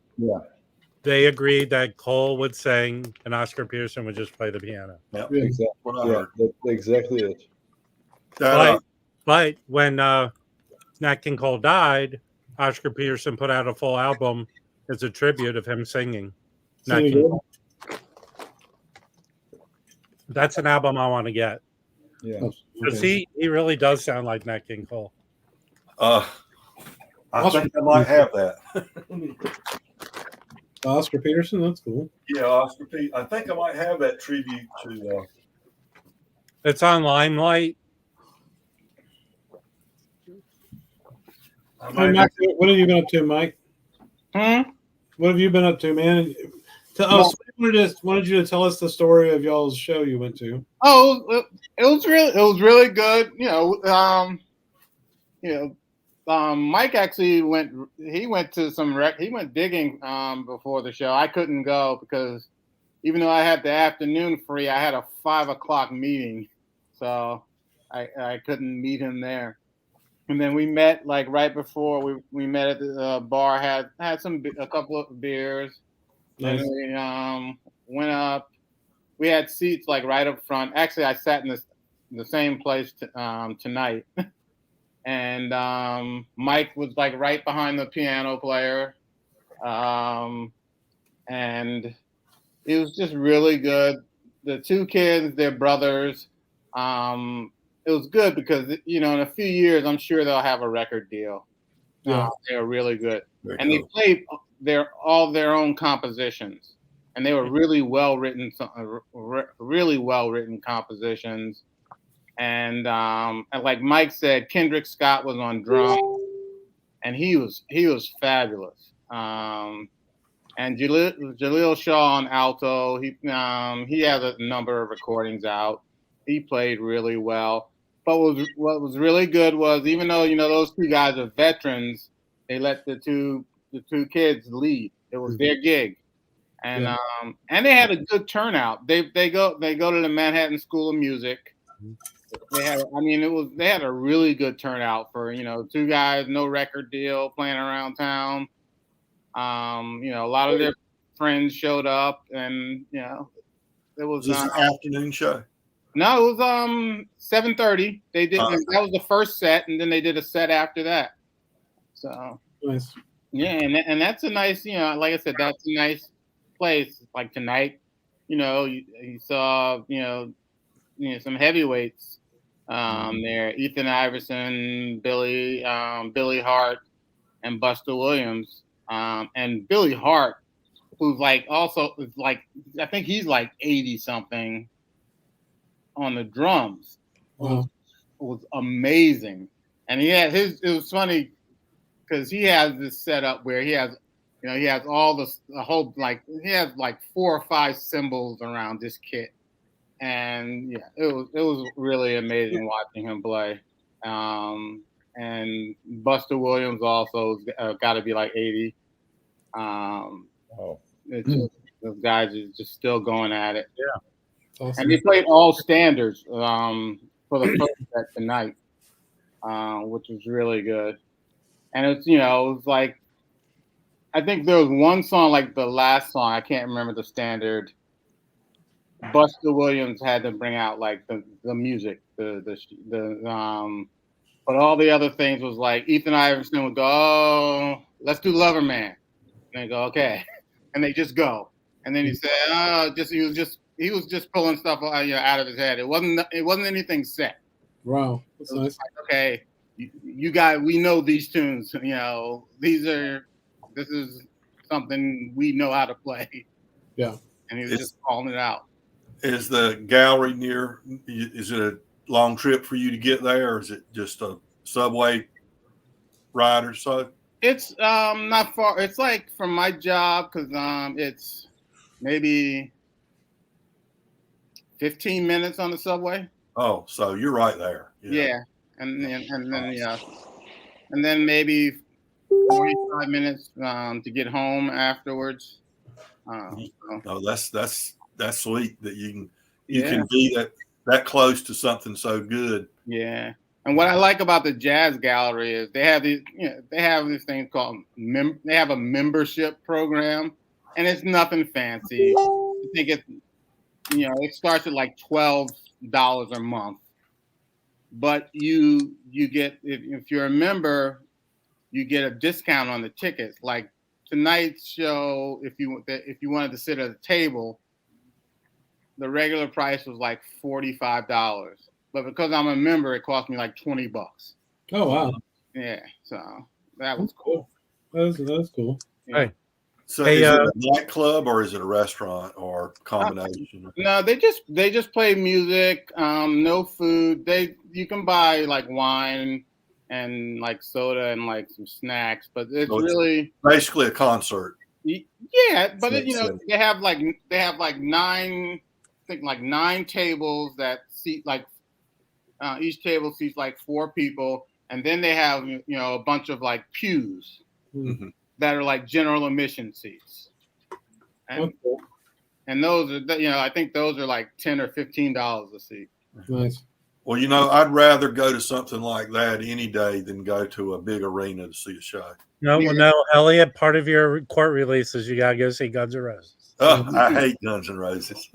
they agreed that Cole would sing and Oscar Peterson would just play the piano. Yep. Exactly. Yeah, that's exactly it. But when Nat King Cole died, Oscar Peterson put out a full album as a tribute of him singing. Nat King Cole. That's an album I want to get. Yeah. Because he really does sound like Nat King Cole. I think I might have that. Oscar Peterson, that's cool. Yeah, Oscar P. I think I might have that tribute to. It's on Limelight. Mike, what have you been up to, Mike? What have you been up to, man? Wanted you to tell us the story of y'all's show you went to. Oh, it was really good. Mike actually went to he went digging before the show. I couldn't go because even though I had the afternoon free, I had a 5:00 meeting, so I couldn't meet him there. And then we met like right before we met at the bar, had a couple of beers. Nice. And we went up. We had seats like right up front. Actually, I sat in the same place tonight. And Mike was like right behind the piano player. And it was just really good. The 2 kids, they're brothers. It was good because, in a few years, I'm sure they'll have a record deal. Yeah. They're really good. Very and cool. They played all their own compositions. And they were really well-written compositions. And like Mike said, Kendrick Scott was on drums, and he was fabulous. And Jaleel Shaw on alto. He has a number of recordings out. He played really well. But what was really good was, even though those 2 guys are veterans, they let the two kids lead. It was their gig, and they had a good turnout. They go to the Manhattan School of Music. They had a really good turnout for 2 guys, no record deal, playing around town. A lot of their friends showed up, and it was this an afternoon show. No, it was 7:30. They did that was the first set, and then they did a set after that. So nice. Yeah, and that's a nice, like I said, that's a nice place. Like tonight, you saw, some heavyweights there. Ethan Iverson, Billy Hart, and Buster Williams. And Billy Hart, who's I think he's like 80 something on the drums. Was amazing. And it was funny because he has this setup where he has all the whole, he has 4 or 5 cymbals around this kit. And it was really amazing watching him play. And Buster Williams also got to be like 80. Those guys are just still going at it. Yeah. Awesome. And they played all standards for the first set tonight, which was really good. And it was like, I think there was one song, like the last song, I can't remember the standard. Buster Williams had to bring out like the music, but all the other things was like Ethan Iverson would go, "Oh, let's do Lover Man," and they go, "Okay," and they just go, and then he said, "Oh, he was just pulling stuff out of his head. It wasn't anything set." Wow, that's nice. Like, okay, you guys, we know these tunes. This is something we know how to play. Yeah, and he was just calling it out. Is the gallery near? Is it a long trip for you to get there, or is it just a subway ride or so? It's not far. It's like from my job because it's maybe 15 minutes on the subway. Oh, so you're right there. Yeah. And then maybe 45 minutes to get home afterwards. Oh, that's sweet that you can be that close to something so good. Yeah. And what I like about the jazz gallery is they have these things called they have a membership program, and it's nothing fancy. I think it starts at like $12 a month, but you get, if you're a member, you get a discount on the tickets. Like tonight's show, if you wanted to sit at a table, the regular price was like $45. But because I'm a member, it cost me like $20. Oh wow! Yeah, so that was cool. That's cool. Hey, so is it a nightclub or is it a restaurant or combination? No, they just play music. No food. You can buy like wine and like soda and like some snacks, but it's really basically a concert. Yeah, but they have like 9 tables that seat like. Each table seats like 4 people, and then they have a bunch of like pews that are like general admission seats, and those are I think those are like $10 or $15 a seat. Nice. Well, I'd rather go to something like that any day than go to a big arena to see a show. No, Elliot. Part of your court release is you gotta go see Guns N' Roses. I hate Guns N' Roses.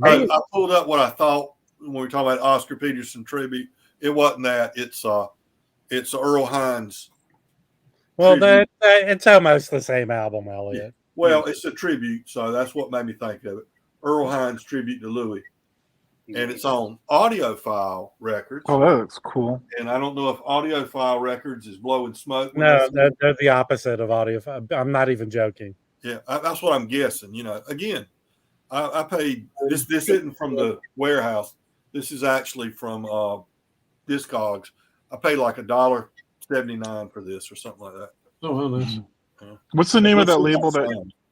I pulled up what I thought. When we talk about Oscar Peterson tribute, it wasn't that. It's Earl Hines. Well, it's almost the same album, Elliot. Yeah. Well, it's a tribute, so that's what made me think of it. Earl Hines tribute to Louis, and it's on Audiophile Records. Oh, that looks cool. And I don't know if Audiophile Records is blowing smoke. No, they're the opposite of Audiophile. I'm not even joking. Yeah, that's what I'm guessing. Again, I paid this. This isn't from the warehouse. This is actually from Discogs. I paid like $1.79 for this or something like that. Oh, well, nice. Yeah. What's the name of that label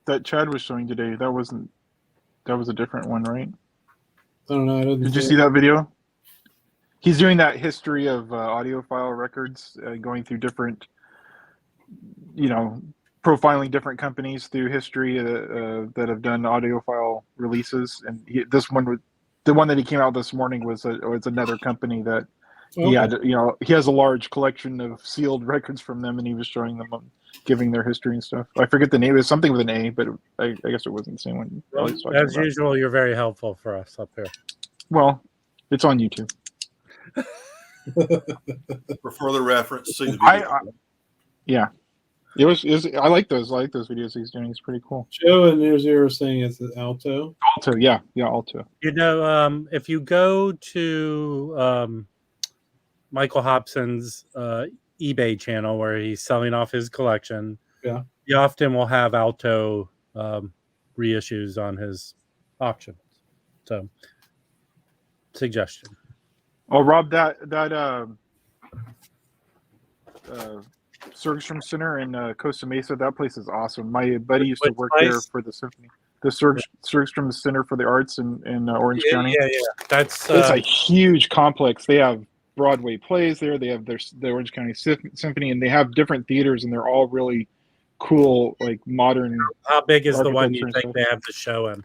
that Chad was showing today? That was a different one, right? I don't know. Did you see that video? He's doing that history of audiophile records, going through different, profiling different companies through history that have done audiophile releases, and this one was the one that he came out this morning was another company that he had. He has a large collection of sealed records from them, and he was showing them, giving their history and stuff. I forget the name. It was something with an A, but I guess it wasn't the same one. Well, as usual, you're very helpful for us up here. Well, it's on YouTube. For further reference, see the video. Yeah. It was. I like those. I like those videos he's doing. It's pretty cool. Joe and there's you were saying it's an alto. Alto, yeah, alto. If you go to Michael Hobson's eBay channel where he's selling off his collection, he often will have alto reissues on his auction. So, suggestion. Oh, Rob, that Sergstrom Center in Costa Mesa, that place is awesome. My buddy used to work there for the symphony. The Sergstrom Center for the Arts in Orange County. Yeah. It's a huge complex. They have Broadway plays there. They have the Orange County Symphony, and they have different theaters, and they're all really cool, like modern. How big is the one you think they have the show in?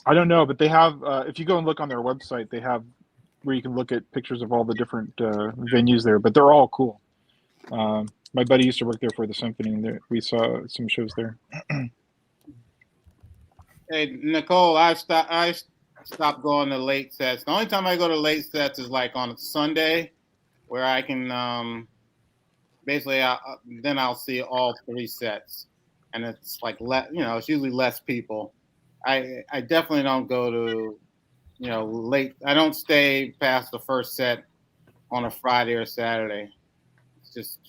I don't know, but they have. If you go and look on their website, they have where you can look at pictures of all the different venues there. But they're all cool. My buddy used to work there for the symphony, and we saw some shows there. Hey, Nicole, I stopped going to late sets. The only time I go to late sets is like on a Sunday, where I can basically then I'll see all 3 sets, and it's like it's usually less people. I definitely don't go to late. I don't stay past the first set on a Friday or Saturday. It's just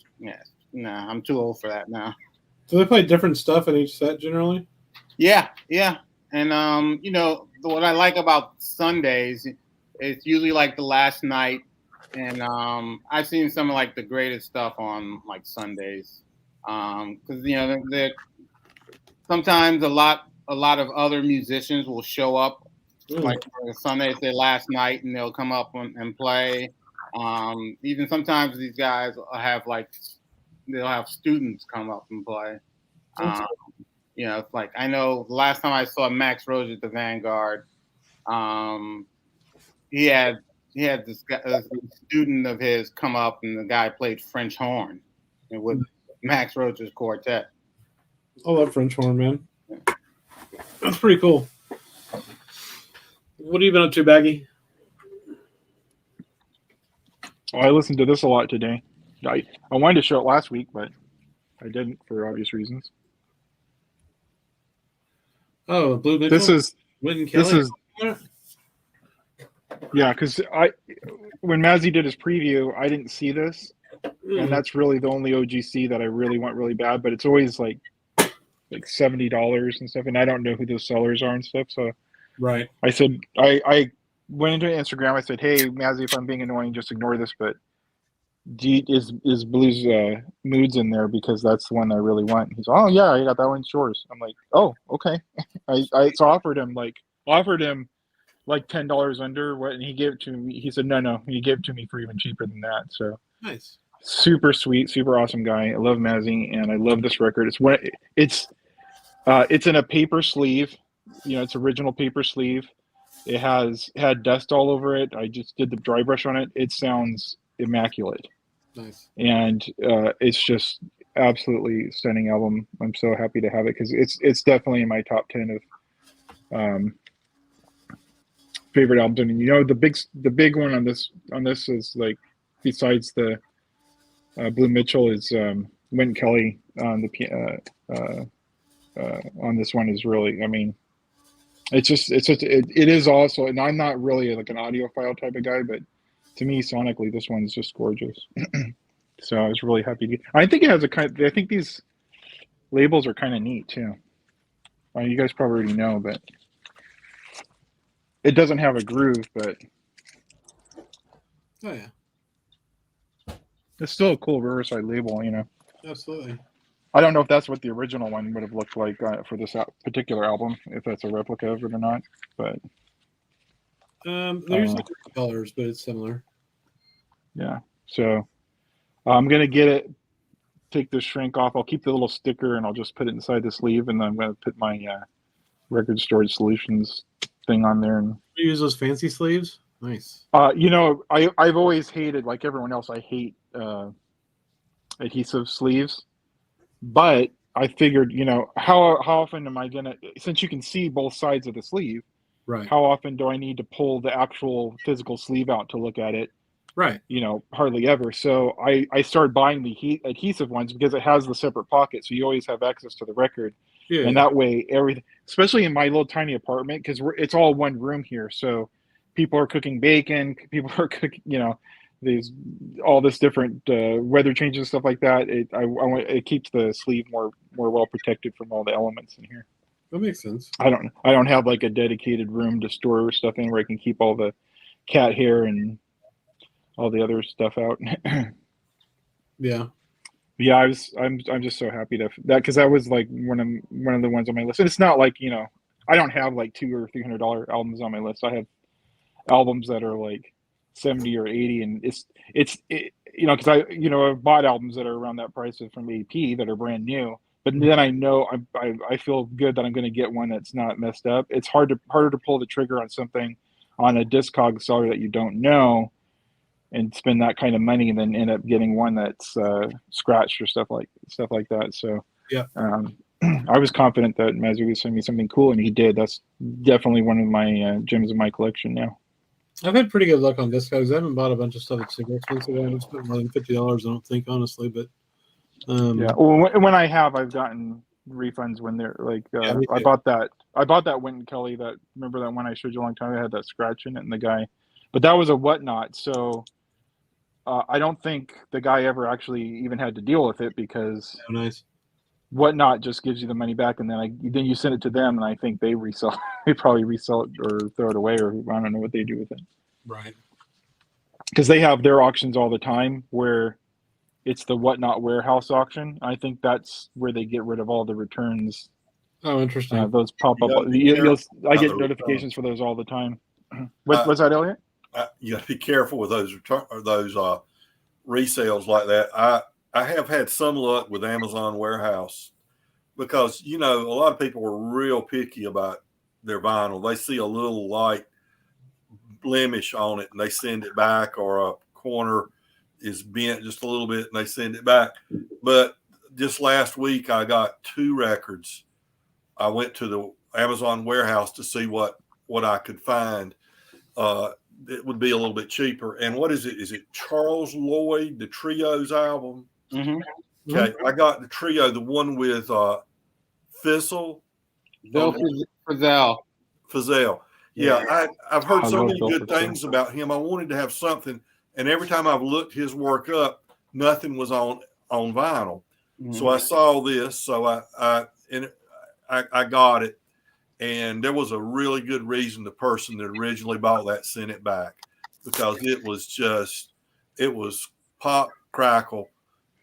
I'm too old for that now. Do they play different stuff in each set generally? Yeah. And what I like about Sundays, it's usually like the last night, and I've seen some of like the greatest stuff on like Sundays, because sometimes a lot of other musicians will show up. Like Sunday is their last night, and they'll come up and play. Even sometimes these guys they'll have students come up and play. It's like I know the last time I saw Max Roach at the Vanguard, he had this guy, a student of his come up, and the guy played French horn with Max Roach's quartet. I love French horn, man. That's pretty cool. What have you been up to, Baggy? Oh, I listened to this a lot today. I wanted to show it last week, but I didn't for obvious reasons. Oh, Blue Mitchell? This is yeah, because when Mazzy did his preview, I didn't see this, and that's really the only OGC that I really want really bad. But it's always like $70 and stuff, and I don't know who those sellers are and stuff. So right, I said I went into Instagram. I said, "Hey, Mazzy, if I'm being annoying, just ignore this." But is Blue's Moods in there because that's the one I really want? He's, oh yeah, I got that one. Yours. I'm like, oh okay. I offered him like $10 under what, and he gave it to me. He said no, he gave it to me for even cheaper than that. So nice, super sweet, super awesome guy. I love Mazzy, and I love this record. It's in a paper sleeve. It's original paper sleeve. It had dust all over it. I just did the dry brush on it. It sounds immaculate. Nice. And it's just absolutely stunning album. I'm so happy to have it because it's definitely in my top 10 of favorite albums. And the big one on this is like, besides the Blue Mitchell, is Wynton Kelly on the on this one is really, I mean, it is also, and I'm not really like an audiophile type of guy, but to me, sonically, this one's just gorgeous. So I was really happy. I think it has I think these labels are kind of neat too. You guys probably already know, but it doesn't have a groove, but oh yeah, it's still a cool Riverside label, Absolutely. I don't know if that's what the original one would have looked like for this particular album, if that's a replica of it or not. But they're usually different colors, but it's similar. Yeah. So I'm gonna get it take the shrink off. I'll keep the little sticker and I'll just put it inside the sleeve, and then I'm going to put my Record Storage Solutions thing on there. And you use those fancy sleeves? Nice. I've always hated, like everyone else, I hate adhesive sleeves, but I figured, how often am I gonna, since you can see both sides of the sleeve, right? How often do I need to pull the actual physical sleeve out to look at it? Right. Hardly ever. So I started buying the adhesive ones because it has the separate pocket, so you always have access to the record. Yeah. And that way, everything, especially in my little tiny apartment, because it's all one room here, so people are cooking bacon, people are cooking, there's all this different weather changes and stuff like that. It keeps the sleeve more well protected from all the elements in here. That makes sense. I don't have like a dedicated room to store stuff in where I can keep all the cat hair and all the other stuff out. Yeah. Yeah, I'm just so happy that because that was like one of the ones on my list. And it's not like, I don't have like $200 or $300 albums on my list. I have albums that are like 70 or 80, and it's because I've bought albums that are around that price from AP that are brand new. But then I know I feel good that I'm going to get one that's not messed up. It's harder to pull the trigger on something on a Discog seller that you don't know, and spend that kind of money and then end up getting one that's scratched or stuff like that. So yeah, I was confident that Mazzy would send me something cool, and he did. That's definitely one of my gems in my collection now. I've had pretty good luck on Discogs. I haven't bought a bunch of stuff that's super expensive. I haven't spent more than $50, I don't think, honestly. But yeah, well, when I have, I've gotten refunds when they're like, I bought that Winton Kelly, remember that one I showed you a long time ago, had that scratch in it, and the guy, but that was a whatnot, so I don't think the guy ever actually even had to deal with it, because nice. Whatnot just gives you the money back, and then you send it to them, and I think they resell. They probably resell it or throw it away, or I don't know what they do with it. Right. Because they have their auctions all the time where it's the Whatnot warehouse auction. I think that's where they get rid of all the returns. Oh, interesting. Those pop up. I get notifications for those all the time. What's that, Elliot? You got to be careful with those resales like that. I have had some luck with Amazon warehouse, because a lot of people are real picky about their vinyl. They see a little light blemish on it and they send it back, or a corner is bent just a little bit and they send it back. But just last week I got 2 records. I went to the Amazon warehouse to see what I could find. It would be a little bit cheaper. And what is it? Is it Charles Lloyd, the Trios album? Mm-hmm. Okay, I got the Trio, the one with Fizzle. Fazell. Yeah, I've heard so many good things about him. I wanted to have something, and every time I've looked his work up, nothing was on vinyl. Mm-hmm. So I saw this, so I got it, and there was a really good reason the person that originally bought that sent it back, because it was pop crackle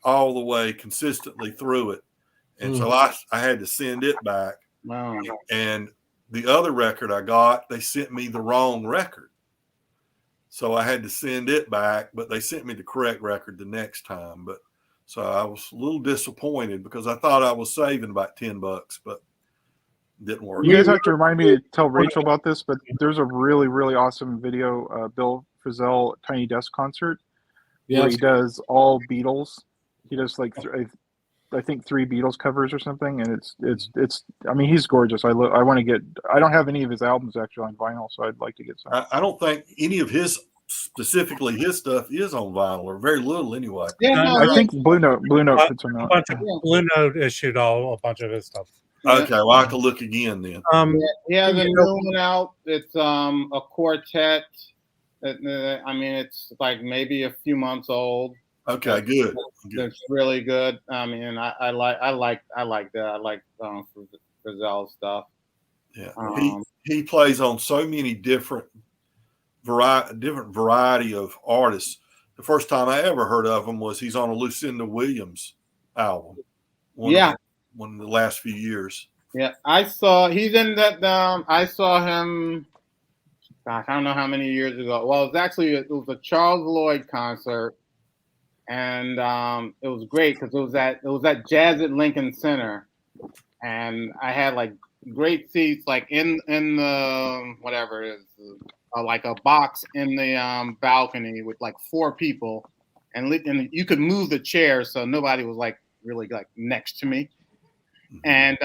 all the way consistently through it. And so I had to send it back. Wow. And the other record I got, they sent me the wrong record. So I had to send it back, but they sent me the correct record the next time. But so I was a little disappointed, because I thought I was saving about $10, but it didn't work. You guys have to remind me to tell Rachel about this, but there's a really, really awesome video, Bill Frisell Tiny Desk concert, where he does all Beatles. He does like I think 3 Beatles covers or something, and it's. I mean, he's gorgeous. I want to get. I don't have any of his albums actually on vinyl, so I'd like to get some. I don't think any of specifically his stuff is on vinyl, or very little anyway. Yeah, I think Blue Note puts them out. Blue Note issued a bunch of his stuff. Okay, well I can look again then. He has a new one out. It's a quartet. I mean, it's like maybe a few months old. Okay, good. It's really good. I mean, I like that. I like Frizzell's stuff. Yeah, he plays on so many different variety of artists. The first time I ever heard of him was he's on a Lucinda Williams album. One of the last few years. Yeah, he's in that. I saw him. Gosh, I don't know how many years ago. Well, it was a Charles Lloyd concert. and it was great because it was at Jazz at Lincoln Center, and I had like great seats, like in the whatever it is, like a box in the balcony with like 4 people, and you could move the chairs so nobody was like really like next to me, and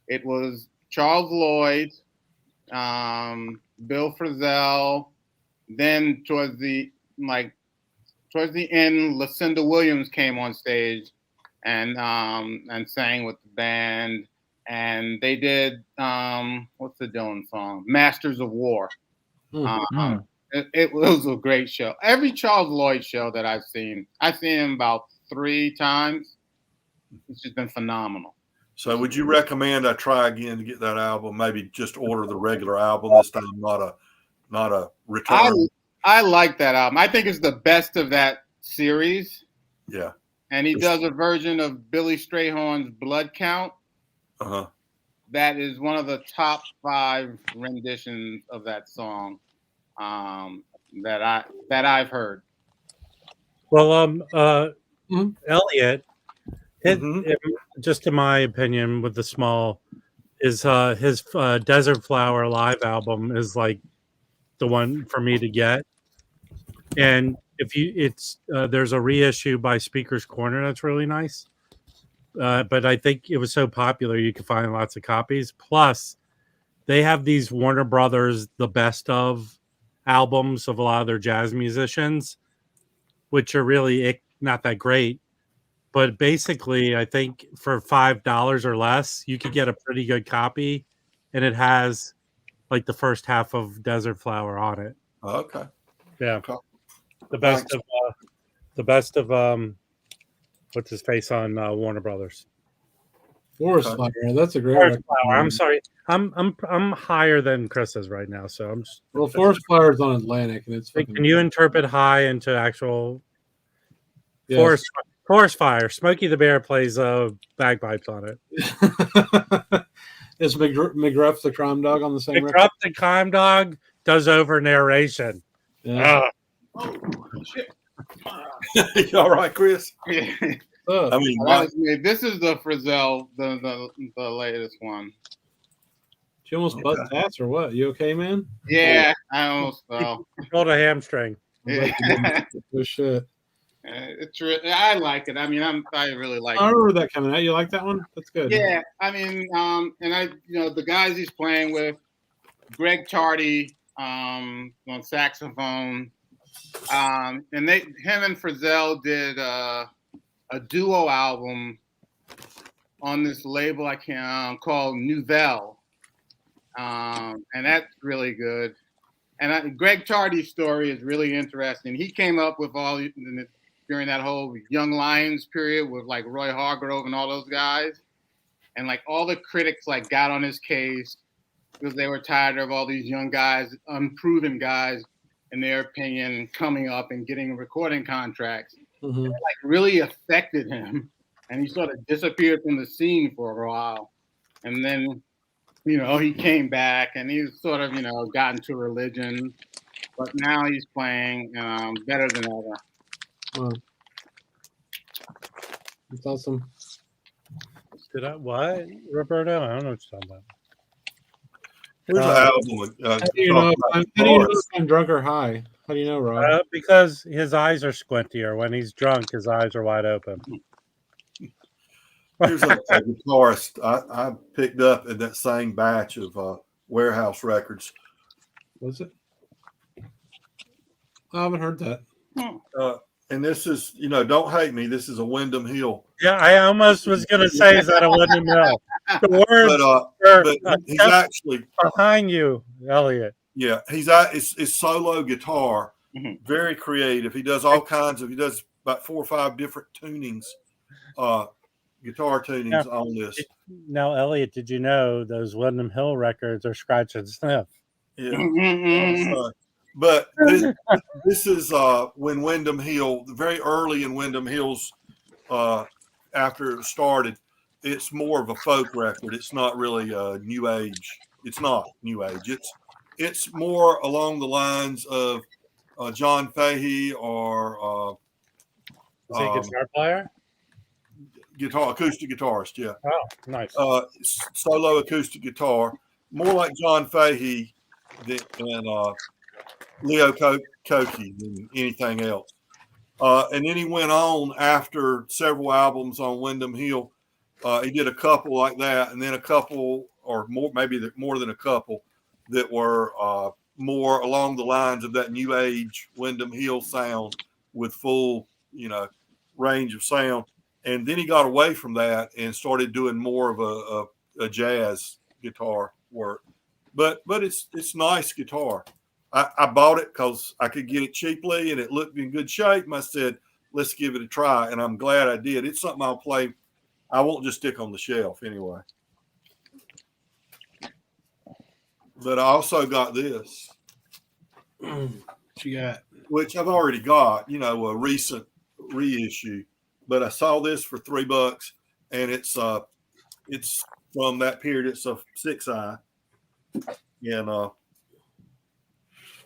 it was Charles Lloyd, Bill Frisell, then towards the end, Lucinda Williams came on stage and sang with the band, and they did what's the Dylan song? Masters of War. It was a great show. Every Charles Lloyd show that I've seen him about 3 times. It's just been phenomenal. So would you recommend I try again to get that album? Maybe just order the regular album this time, not a return. I like that album. I think it's the best of that series. Yeah. And he does a version of Billy Strayhorn's Blood Count. Uh-huh. That is one of the top 5 renditions of that song that I've heard. Well, Elliot, just in my opinion, with the small, is his Desert Flower live album is like the one for me to get. And there's a reissue by Speaker's Corner that's really nice. But I think it was so popular you could find lots of copies. Plus, they have these Warner Brothers the best of albums of a lot of their jazz musicians, which are really not that great. But basically, I think for $5 or less, you could get a pretty good copy, and it has like the first half of Desert Flower on it. Okay. Yeah. Okay. The best of what's his face on Warner Brothers. Forest Flower. That's a great Forest Flower. I'm sorry. I'm higher than Chris is right now, so I'm just. Well, Forest Flower is on Atlantic, and it's. Can you interpret high into actual? Yes. Forest Fire. Smokey the Bear plays bagpipes on it. Is McGruff the Crime Dog on the same record? McGruff the Crime Dog does over narration. Yeah. Oh, shit. You all right, Chris? Yeah. I mean, this is the Frizzell, the latest one. Did you almost bust ass or what? You okay, man? Yeah, I almost fell. Rolled a hamstring. Yeah. Oh, shit. It's I like it. I mean, I really like it. I remember that coming out. You like that one? That's good. Yeah, I mean, and the guys he's playing with, Greg Tardy on saxophone, and him and Frizzell did a duo album on this label called Nouvelle, and that's really good. And Greg Tardy's story is really interesting. He came up with during that whole Young Lions period with like Roy Hargrove and all those guys. And like all the critics like got on his case because they were tired of all these young guys, unproven guys, in their opinion, coming up and getting recording contracts. Mm-hmm. It like really affected him. And he sort of disappeared from the scene for a while. And then, he came back and he's sort of, got into religion. But now he's playing better than ever. Wow. That's awesome. What? Roberto? I don't know what you're talking about. Here's an album. How do you know if I'm drunk or high? How do you know, Rob? Because his eyes are squintier. When he's drunk, his eyes are wide open. Here's a guitarist I picked up in that same batch of Warehouse records. Was it? I haven't heard that. And this is, don't hate me. This is a Wyndham Hill. Yeah, I almost was going to say, is that a Wyndham Hill? The words but he's actually behind you, Elliot. Yeah, it's solo guitar, very creative. He does all kinds of. He does about 4 or 5 different tunings, guitar tunings on this. Now, Elliot, did you know those Wyndham Hill records are scratch and sniff? Yeah. But this is when Wyndham Hill, very early in Wyndham Hill's, after it started, it's more of a folk record. It's not really new age. It's not new age. It's more along the lines of John Fahey or Is he a guitar player? Acoustic guitarist, yeah. Oh, nice. Solo acoustic guitar, more like John Fahey and Leo Koke than anything else. And then he went on after several albums on Windham Hill. He did a couple like that, and then a couple or more, maybe more than a couple, that were more along the lines of that new age Windham Hill sound with full, range of sound. And then he got away from that and started doing more of a jazz guitar work. But it's nice guitar. I bought it because I could get it cheaply and it looked in good shape. And I said, let's give it a try. And I'm glad I did. It's something I'll play. I won't just stick on the shelf anyway. But I also got this. What you got? Which I've already got, a recent reissue. But I saw this for $3 and it's from that period. It's a 6i. And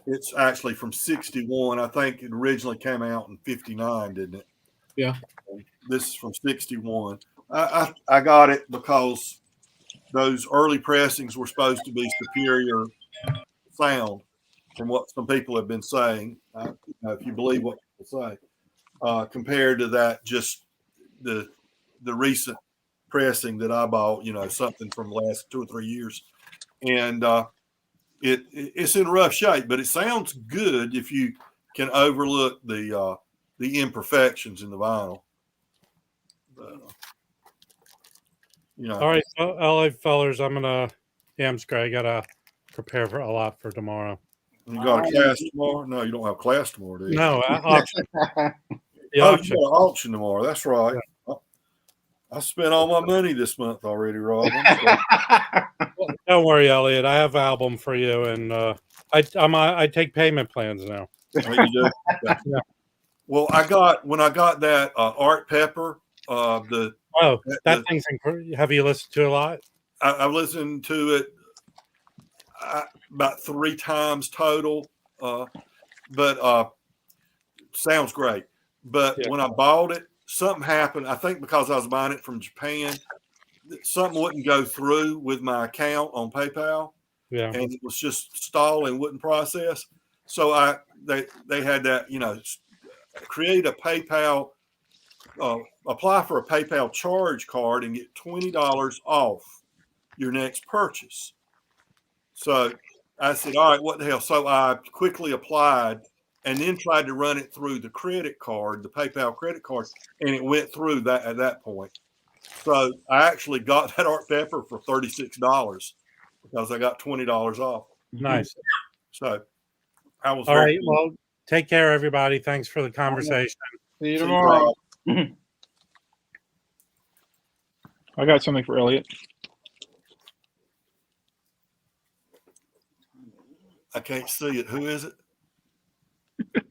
it's actually from 61. I think it originally came out in 59, didn't it? Yeah. This is from 61. I got it because those early pressings were supposed to be superior sound from what some people have been saying. If you believe what people say, compared to that, just the recent pressing that I bought, something from the last 2 or 3 years. And it's in rough shape, but it sounds good if you can overlook the imperfections in the vinyl. All right, so LA fellers, I'm gonna hamstring. I gotta prepare for a lot for tomorrow. You got a class tomorrow? No, you don't have class tomorrow, do you? No, auction. You got an auction tomorrow. That's right. Yeah. I spent all my money this month already, Robin. So. Don't worry, Elliot. I have an album for you, and I take payment plans now. Oh, you do? Yeah. Well, when I got that Art Pepper, that thing's incredible. Have you listened to it a lot? I've listened to it about 3 times total, but sounds great. But when I bought it, something happened. I think because I was buying it from Japan, something wouldn't go through with my account on PayPal. Yeah. And it was just stalling, wouldn't process. So they had that, create a PayPal, apply for a PayPal charge card and get $20 off your next purchase. So I said, all right, what the hell? So I quickly applied and then tried to run it through the credit card, the PayPal credit card, and it went through that at that point. So I actually got that Art Pepper for $36 because I got $20 off. Nice. So I was all right. Well, take care, everybody. Thanks for the conversation. See you tomorrow. I got something for Elliot. I can't see it. Who is it?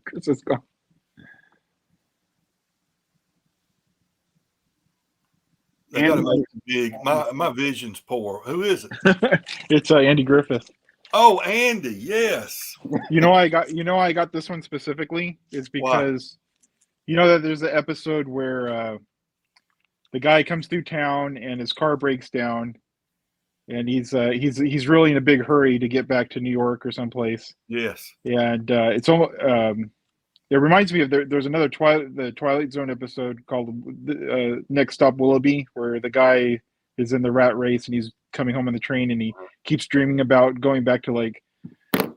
Chris is gone. They got to make it big. My vision's poor. Who is it? It's Andy Griffith. Oh, Andy, yes. I got this one specifically is because that there's an episode where the guy comes through town and his car breaks down, and he's really in a big hurry to get back to New York or someplace. Yes. And it's almost it reminds me of there's another the Twilight Zone episode called Next Stop Willoughby, where the guy is in the rat race and he's coming home on the train and he keeps dreaming about going back to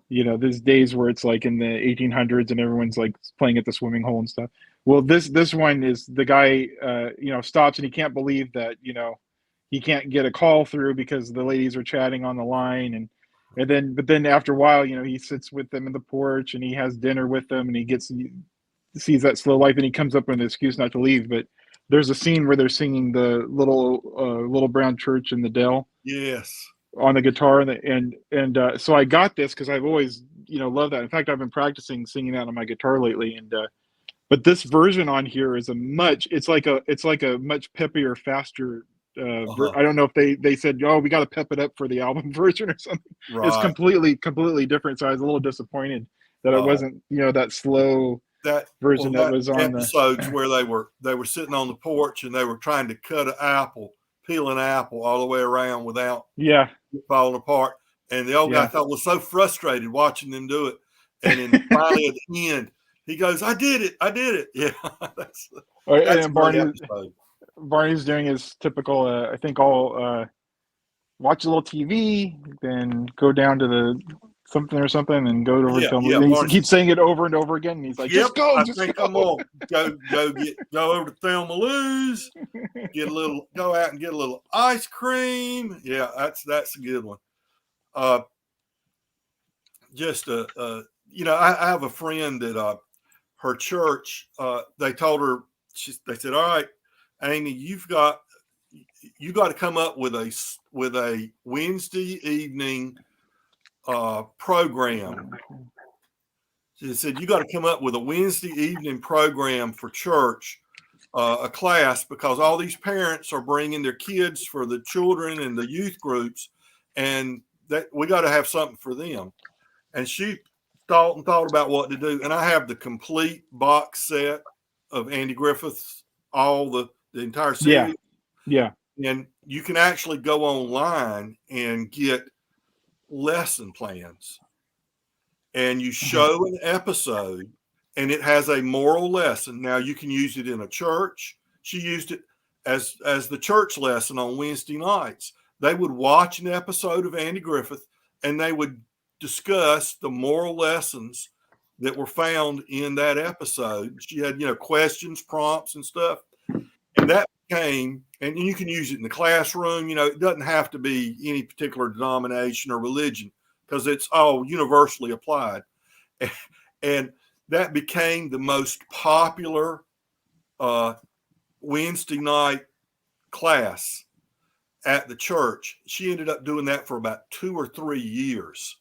there's days where it's like in the 1800s and everyone's like playing at the swimming hole and stuff. Well, this one is the guy stops and he can't believe that he can't get a call through because the ladies are chatting on the line but then after a while he sits with them in the porch and he has dinner with them and he sees that slow life and he comes up with an excuse not to leave. But there's a scene where they're singing the little brown church in the dell. Yes. On the guitar and so I got this because I've always loved that. In fact, I've been practicing singing that on my guitar lately. And but this version on here is it's like a much peppier, faster. I don't know if they said, we got to pep it up for the album version or something. Right. It's completely different. So I was a little disappointed that it wasn't that slow that version that was on episodes where they were sitting on the porch and they were trying to peel an apple all the way around without falling apart. And the old guy thought was so frustrated watching them do it. And then finally at the end, he goes, I did it. Yeah. that's and Barney's doing his typical, I think I'll watch a little TV, then go down to something and go over to he keeps saying it over and over again. And he's like, just go. I'm gonna go over to Thelma Lou's, go out and get a little ice cream. Yeah, that's a good one. I have a friend that her church, they told her, they said, all right, Amy, you got to come up with a Wednesday evening program. She said, you got to come up with a Wednesday evening program for church, a class, because all these parents are bringing their kids for the children and the youth groups, and that we got to have something for them. And she thought about what to do. And I have the complete box set of Andy Griffith's, all the entire series. Yeah. And you can actually go online and get lesson plans. And you show an episode and it has a moral lesson. Now you can use it in a church. She used it as the church lesson on Wednesday nights. They would watch an episode of Andy Griffith and they would discuss the moral lessons that were found in that episode. She had, questions, prompts and stuff. And that became, and you can use it in the classroom, it doesn't have to be any particular denomination or religion because it's all universally applied. And that became the most popular Wednesday night class at the church. She ended up doing that for about 2 or 3 years.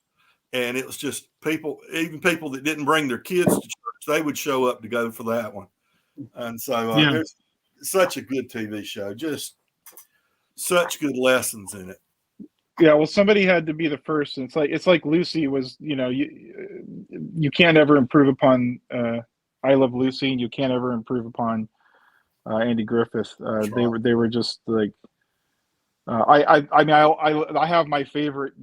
And it was just even people that didn't bring their kids to church, they would show up to go for that one. And so there's such a good TV show, just such good lessons in it. Yeah, well, somebody had to be the first. And it's like Lucy was, you can't ever improve upon I Love Lucy, and you can't ever improve upon Andy Griffith. They were just like, I have my favorite,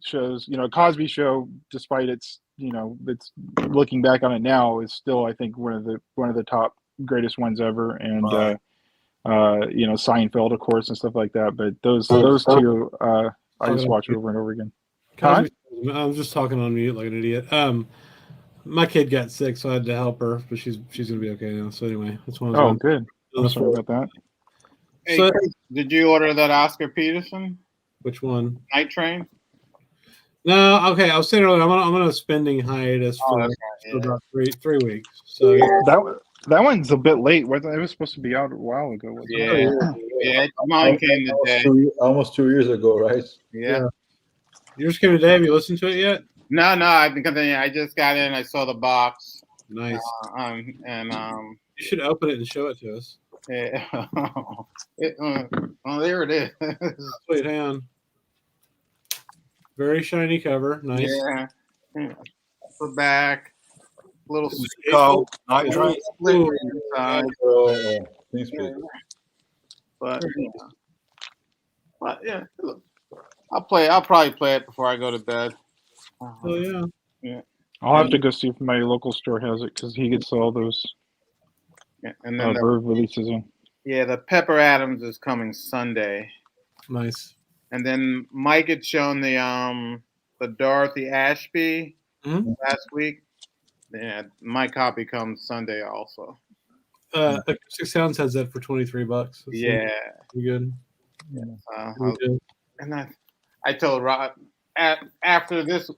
shows, Cosby Show, despite its, it's looking back on it now is still, I think, one of the top greatest ones ever. And, Seinfeld, of course, and stuff like that. But those two, I just watch over and over again. I'm just talking on mute like an idiot. My kid got sick, so I had to help her, but she's gonna be okay now. So anyway, that's one. Oh, good. I'm sorry about that. Hey, Chris, did you order that Oscar Peterson? Which one? Night Train? No, okay. I was saying earlier, I'm on a spending hiatus for about three weeks. So that one's a bit late. It was supposed to be out a while ago. Mine came today. Almost 2 years ago, right? Yeah. Yours came today. Have you listened to it yet? No. I've been continuing. I just got in. I saw the box. Nice. You should open it and show it to us. Yeah. There it is. Wait, hang on. Very shiny cover. Nice. Yeah. The back. Little Night Train. But yeah, look, I'll probably play it before I go to bed. Oh yeah. Yeah. I'll have to go see if my local store has it because he gets all those. Yeah, and then Verve releases in. Yeah, the Pepper Adams is coming Sunday. Nice. And then Mike had shown the Dorothy Ashby last week. Yeah, my copy comes Sunday also. Acoustic Sounds has that for $23. That's yeah, pretty good. Yeah. And I told Rob after this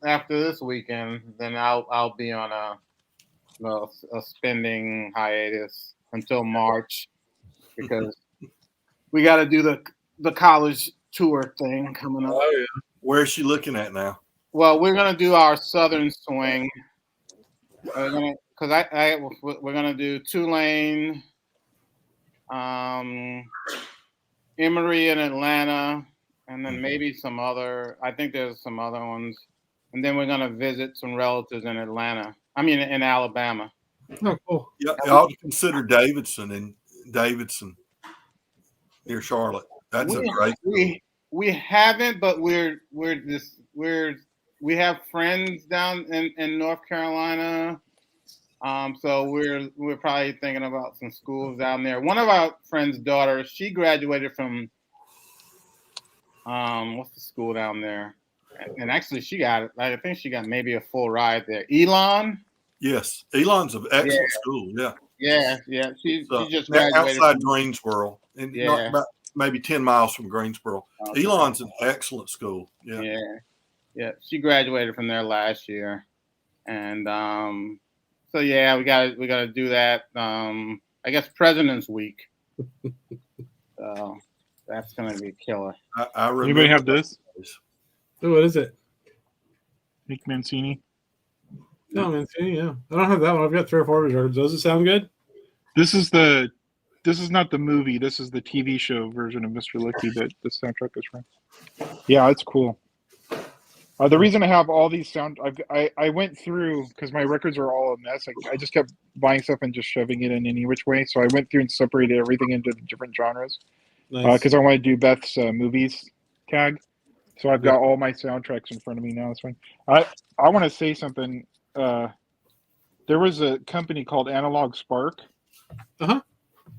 weekend, then I'll be on a spending hiatus until March because we got to do the college tour thing coming up. Oh yeah. Where's she looking at now? Well, we're gonna do our Southern swing. We're gonna do Tulane, Emory in Atlanta, and then maybe some other. I think there's some other ones, and then we're gonna visit some relatives in Atlanta. I mean, in Alabama. Oh, cool. Yeah, you ought to consider Davidson near Charlotte. That's a great. We haven't, but we have friends down in North Carolina. So we're probably thinking about some schools down there. One of our friends' daughters, she graduated from what's the school down there? And actually, I think she got maybe a full ride there. Elon. Yes, Elon's an excellent school. Yeah. Yeah. She just graduated outside Greensboro, and Yeah. about maybe 10 miles from Greensboro. Okay. Elon's an excellent school. Yeah. Yeah. She graduated from there last year, and so yeah, we gotta do that. I guess President's Week. So that's gonna be killer. I remember. Anybody have this? Oh, what is it? Nick Mancini. No, Mancini. Yeah, I don't have that one. I've got 3 or 4 records. Does it sound good? This is not the movie. This is the TV show version of Mr. Licky that the soundtrack is from. Yeah, it's cool. The reason I have all these I went through because my records are all a mess. I just kept buying stuff and just shoving it in any which way. So I went through and separated everything into different genres because I want to do Beth's movies tag. So I've got all my soundtracks in front of me now. That's fine. I want to say something. There was a company called Analog Spark,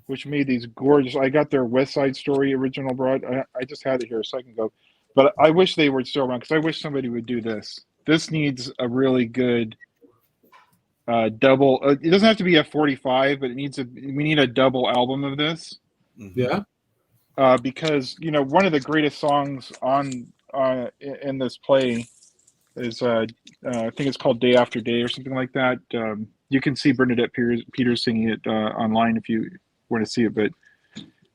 which made these gorgeous. I got their West Side Story original broad. I just had it here a second ago, but I wish they were still around because I wish somebody would do this. This needs a really good double. It doesn't have to be a 45, but we need a double album of this. Yeah. Because one of the greatest songs in this play is I think it's called Day After Day or something like that. You can see Bernadette Peters singing it online if you want to see it, but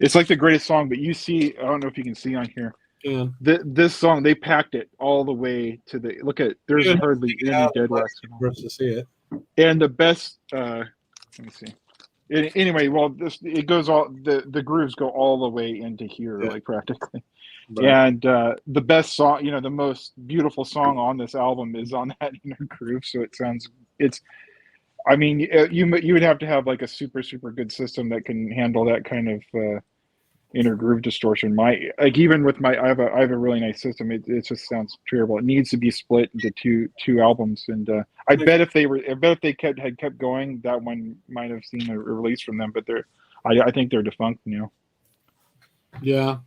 it's like the greatest song. But you see, I don't know if you can see on here. Yeah. This song, they packed it all the way to the look at. There's hardly any dead wax for us to see it. And the best. Let me see. Anyway, well, it goes all the grooves go all the way into here, like practically. Right. And the best song, the most beautiful song on this album is on that inner groove. So you would have to have like a super, super good system that can handle that kind of inner groove distortion. Even with I have a really nice system. It just sounds terrible. It needs to be split into two albums. And I bet if they had kept going, that one might have seen a release from them. But I think they're defunct now. Yeah.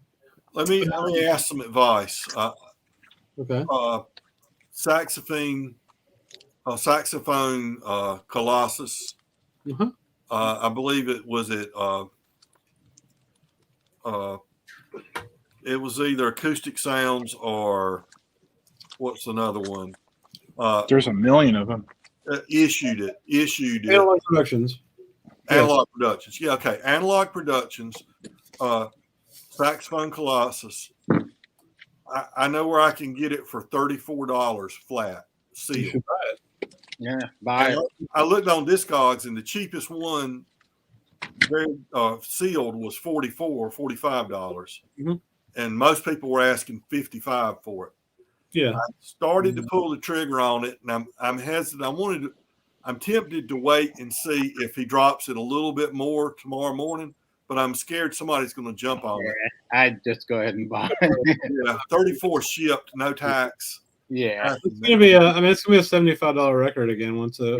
Let me ask some advice. Okay. Saxophone Colossus. I believe it was it was either Acoustic Sounds or what's another one? There's a million of them. Issued it. Analog Productions. Analog Productions. Yeah. Okay. Analog Productions. Saxophone Colossus. I know where I can get it for $34 flat sealed. You should buy it. Yeah, buy it. I looked on Discogs and the cheapest one sealed was $44 or $45. And most people were asking $55 for it. Yeah. I started to pull the trigger on it, and I'm hesitant. I'm tempted to wait and see if he drops it a little bit more tomorrow morning. But I'm scared somebody's going to jump on it. I'd just go ahead and buy it. Yeah, 34 shipped, no tax. Yeah, it's gonna be it's gonna be a $75 record again once out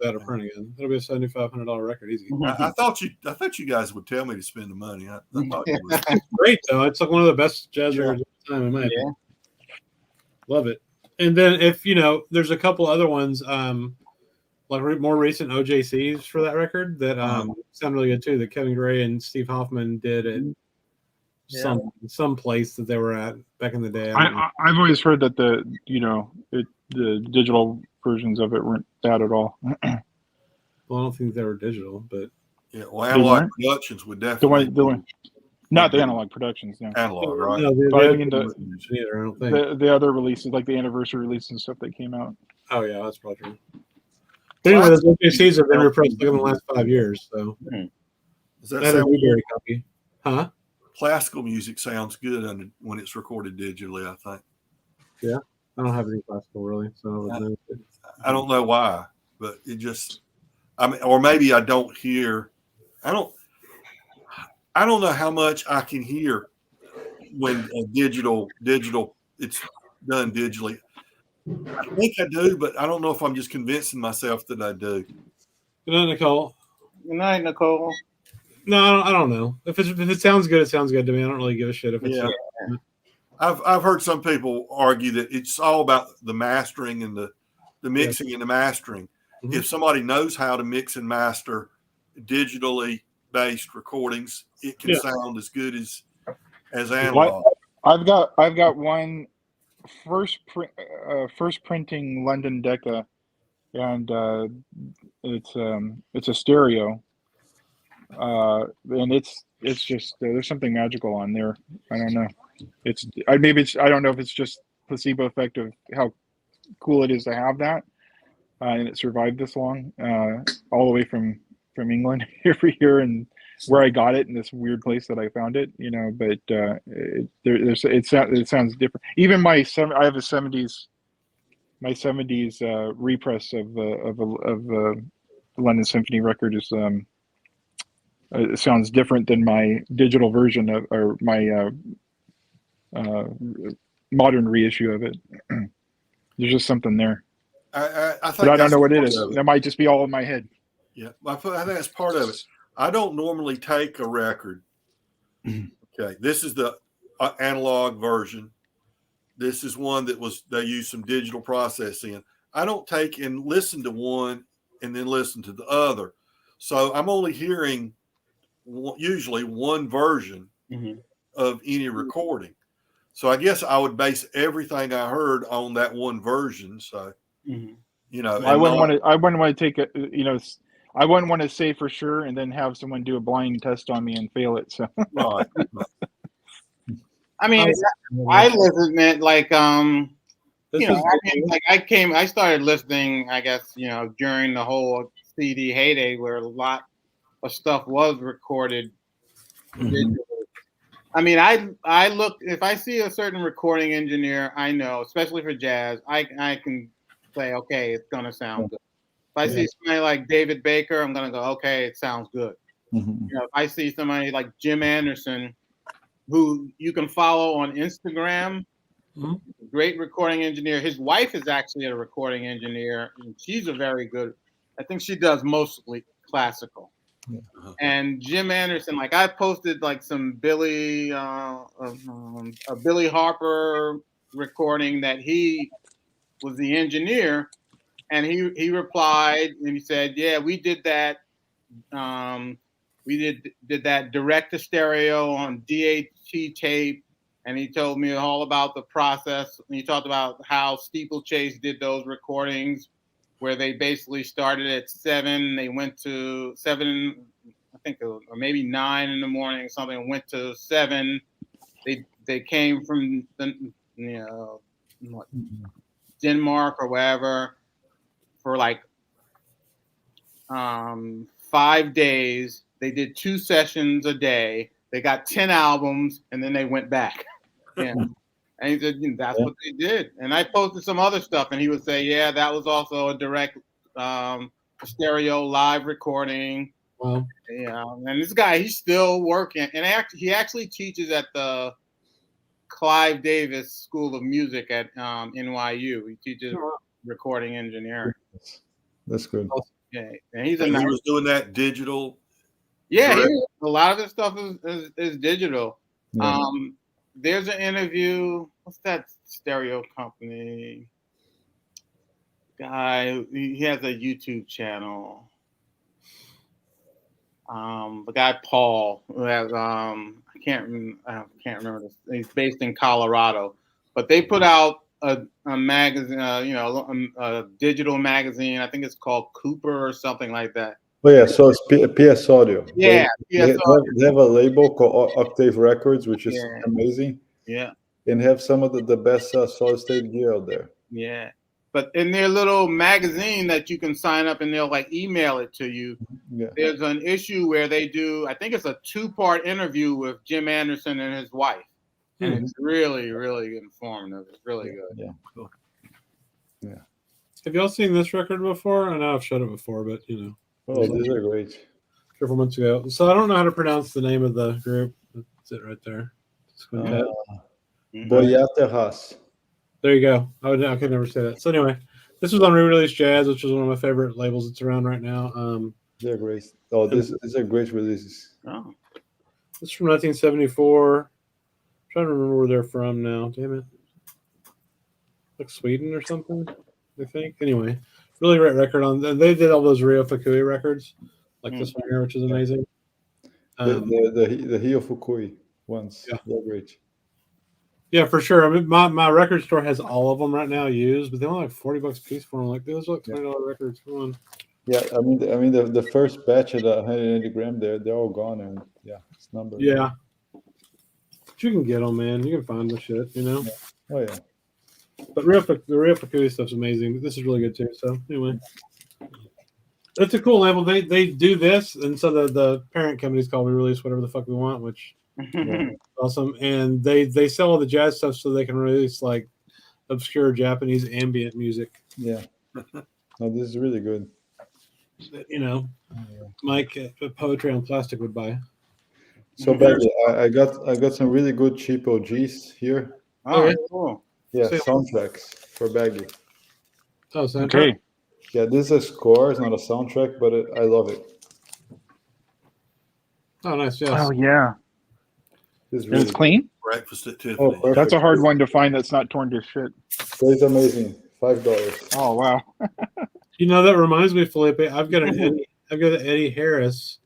of print again. It'll be a $7,500 record easy. I thought you guys would tell me to spend the money. I thought you would. It's great though. It's like one of the best jazz records of the time in my opinion. Love it. And then if there's a couple other ones. Like more recent OJCs for that record that sound really good too. That Kevin Gray and Steve Hoffman did at some place that they were at back in the day. I've always heard that the digital versions of it weren't bad at all. Well, I don't think they were digital, but Analog Productions would definitely the one, not the Analog Productions. No. Analog, right? No, the other releases, like the anniversary releases and stuff that came out. Oh yeah, that's probably true. But anyway, those OJCs have been repressed in the last 5 years, so Does that a sound Blueberry copy. Huh? Classical music sounds good when it's recorded digitally, I think. Yeah. I don't have any classical really, so I don't know why, but it just I mean, or maybe I don't hear. I don't know how much I can hear when digital it's done digitally. I think I do, but I don't know if I'm just convincing myself that I do. Good night, Nicole. Good night, Nicole. No, I don't know. If it sounds good, it sounds good to me. I don't really give a shit if it's. Yeah. I've heard some people argue that it's all about the mastering and the mixing and the mastering. Mm-hmm. If somebody knows how to mix and master digitally based recordings, it can sound as good as analog. I've got one first printing London Decca, and it's a stereo, and it's just there's something magical on there. I don't know. I don't know if it's just placebo effect of how cool it is to have that, and it survived this long, all the way from England here and where I got it in this weird place that I found it, but it sounds different. Even I have a 70s repress of the London Symphony record is it sounds different than my digital version or my modern reissue of it. There's just something there. I think but I don't know what it is. That might just be all in my head. Yeah, I think that's part of it. I don't normally take a record. Okay, this is the analog version. This is one that they used some digital processing. I don't take and listen to one and then listen to the other. So I'm only hearing usually one version of any recording. So I guess I would base everything I heard on that one version. So, I wouldn't want to take it. I wouldn't want to say for sure and then have someone do a blind test on me and fail it. So, right. I mean, I listened like I started listening, I guess, during the whole CD heyday where a lot of stuff was recorded digitally. I mean, I look, if I see a certain recording engineer, I know, especially for jazz, I can say, okay, it's gonna sound good. If I see somebody like David Baker, I'm gonna go, okay, it sounds good. If I see somebody like Jim Anderson, who you can follow on Instagram, great recording engineer. His wife is actually a recording engineer, and she's a very good. I think she does mostly classical. And Jim Anderson, like I posted like some Billy Harper recording that he was the engineer, and he replied and he said, "Yeah, we did that. We did that direct to stereo on DAT tape." And he told me all about the process. And he talked about how Steeplechase did those recordings, where they basically started at 7, they went to 7, I think, or maybe 9 in the morning, something, went to 7. They came from Denmark or wherever for like 5 days. They did 2 sessions a day. They got 10 albums, and then they went back. Yeah. And he said, that's what they did. And I posted some other stuff, and he would say, yeah, that was also a direct stereo live recording. Wow. Yeah. And this guy, he's still working. And he actually teaches at the Clive Davis School of Music at NYU. He teaches recording engineering. That's good. Yeah. And he was doing that digital. Yeah, a lot of this stuff is digital. Yeah. There's an interview. What's that stereo company guy? He has a YouTube channel. The guy Paul, who has I can't remember this. He's based in Colorado, but they put out a magazine, a digital magazine. I think it's called Cooper or something like that. Oh yeah, so it's PS Audio. Yeah, they have a label called Octave Records, which is amazing. Yeah, and have some of the best solid state gear out there. Yeah, but in their little magazine that you can sign up and they'll like email it to you. Yeah. There's an issue where they do, I think it's a 2-part interview with Jim Anderson and his wife, and it's really, really informative. It's really good. Yeah, cool. Have y'all seen this record before? I know I've showed it before, but Oh, these are great. Several months ago. So I don't know how to pronounce the name of the group. That's it right there. Boyateras. There you go. I could never say that. So anyway, this was on Re-Release Jazz, which is one of my favorite labels that's around right now. They're great. Oh, these are great releases. Oh. This is from 1974. I'm trying to remember where they're from now. Damn it. Like Sweden or something, I think. Anyway, really great record on. They did all those Ryo Fukui records, like this one here, which is amazing. The Hio Fukui ones. Yeah. They're great. Yeah, for sure. I mean, my record store has all of them right now used, but they're only like $40 a piece for them. Like those are like $20 records. Come on. Yeah, I mean the first batch at 180 gram, they're all gone, and yeah, it's numbered. Yeah, but you can get them, man. You can find the shit, you know. Yeah. Oh yeah. But the Ryo Fukui stuff's amazing. This is really good too. So anyway, it's a cool label. They do this, and so the parent company's called We Release Whatever the Fuck We Want, which is awesome. And they sell all the jazz stuff so they can release like obscure Japanese ambient music. Yeah. No, this is really good. You know, Mike Poetry on Plastic would buy. So Baggy, I got some really good cheap OGs here. Oh, cool. Yeah, soundtracks for Baggy. Oh, soundtrack. Okay. Yeah, this is a score. It's not a soundtrack, but I love it. Oh, nice. Yes. Oh yeah. This is It's really clean. Breakfast at Tiffany. Oh, perfect. That's a hard one to find. That's not torn to shit. It's amazing. $5. Oh wow. You know, that reminds me, Felipe. I've got an Eddie Harris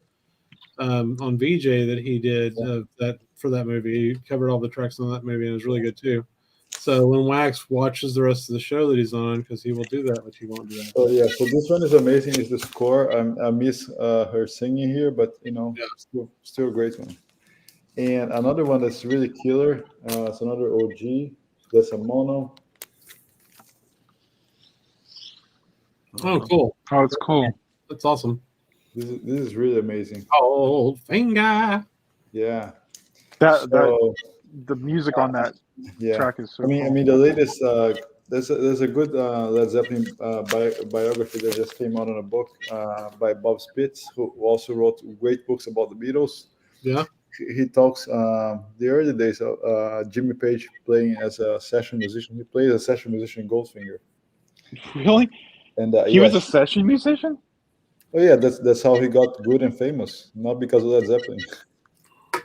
on VJ that he did that for that movie. He covered all the tracks on that movie, and it was really good too. So when Wax watches the rest of the show that he's on, because he will do that, which he won't do that. Oh yeah, so this one is amazing. Is the score? I miss her singing here, but you know, still a great one. And another one that's really killer. It's another OG. That's a mono. Oh, cool. Oh, it's cool. That's awesome. This is really amazing. Old finger. Yeah. That the music on that track is so. I mean the latest. There's a good Led Zeppelin biography that just came out in a book by Bob Spitz, who also wrote great books about the Beatles. Yeah. He talks the early days of Jimmy Page playing as a session musician. He played as a session musician in Goldfinger. Really? And he was a session musician? Oh yeah, that's how he got good and famous, not because of Led Zeppelin.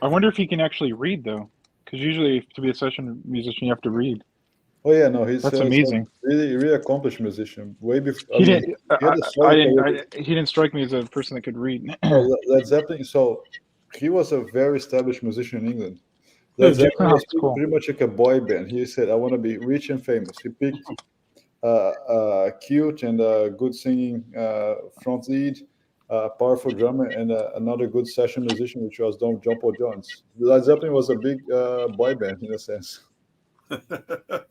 I wonder if he can actually read though, because usually to be a session musician you have to read. Oh yeah, no, he's that's amazing. Really accomplished musician. Way before he didn't strike me as a person that could read. Led Zeppelin. So he was a very established musician in England. Led Zeppelin was pretty much like a boy band. He said, "I want to be rich and famous." He picked cute and good singing front lead, powerful drummer, and another good session musician, which was John Paul Jones. Led Zeppelin was a big boy band in a sense.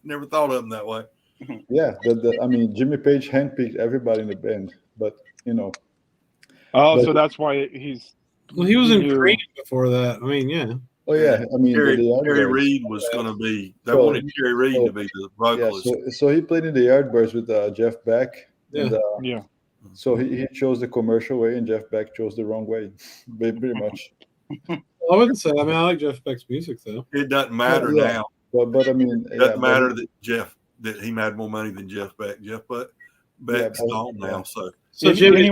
Never thought of them that way. Yeah, I mean, Jimmy Page handpicked everybody in the band, but you know. Oh, so that's why he's. Well, he was in Creed before that. I mean, yeah. Oh yeah, I mean, Terry Reid was going to be. They wanted Terry Reid to be the vocalist. Yeah, so he played in the Yardbirds with Jeff Beck. Yeah. And, so he chose the commercial way, and Jeff Beck chose the wrong way, pretty much. Well, I wouldn't say. I mean, I like Jeff Beck's music though. It doesn't matter now. But I mean, it doesn't matter that he made more money than Jeff Beck. Beck's gone now, so. So Jimmy,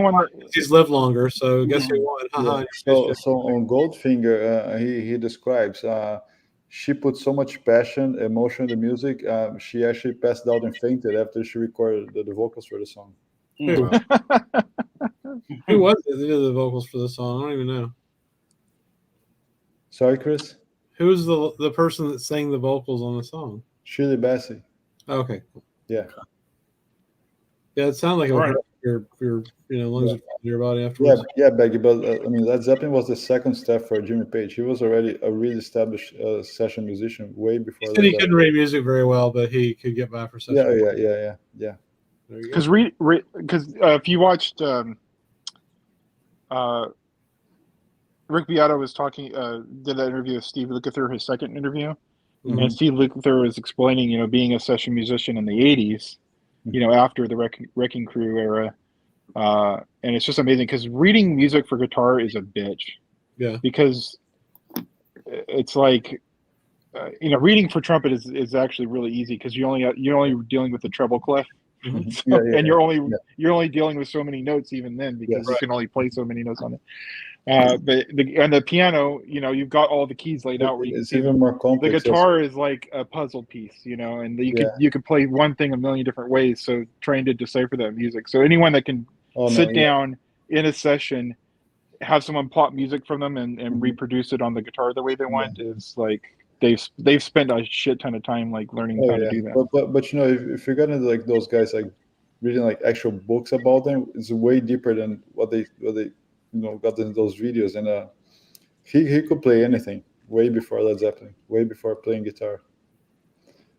he's lived longer, so guess who won? So on Goldfinger, he describes she put so much passion, emotion in the music. She actually passed out and fainted after she recorded the vocals for the song. Who was it that did the vocals for the song? I don't even know. Sorry, Chris? Who was the person that sang the vocals on the song? Shirley Bassey. Okay. Yeah. Yeah, it sounded like it would hurt your lungs in your body afterwards. Yeah, Becky. But I mean, Led Zeppelin was the second step for Jimmy Page. He was already a really established session musician way before. He said he couldn't read music very well, but he could get by for session. Yeah. Because if you watched Rick Beato was talking, did that interview with Steve Lukather, his second interview, and Steve Lukather was explaining, being a session musician in the '80s, after the Wrecking Crew era, And it's just amazing because reading music for guitar is a bitch. Yeah. Because it's like, reading for trumpet is actually really easy because you're only dealing with the treble clef, and you're only dealing with so many notes even then because you can only play so many notes on it. But the piano, you've got all the keys laid out. Where it's even more complex. The guitar is like a puzzle piece, and you could play one thing a million different ways. So trying to decipher that music. So anyone that can sit down in a session, have someone plot music from them and reproduce it on the guitar the way they want is like they've spent a shit ton of time like learning how to do that. But if you're gonna like those guys like reading like actual books about them, it's way deeper than what they got in those videos. And he could play anything way before Led Zeppelin, way before playing guitar.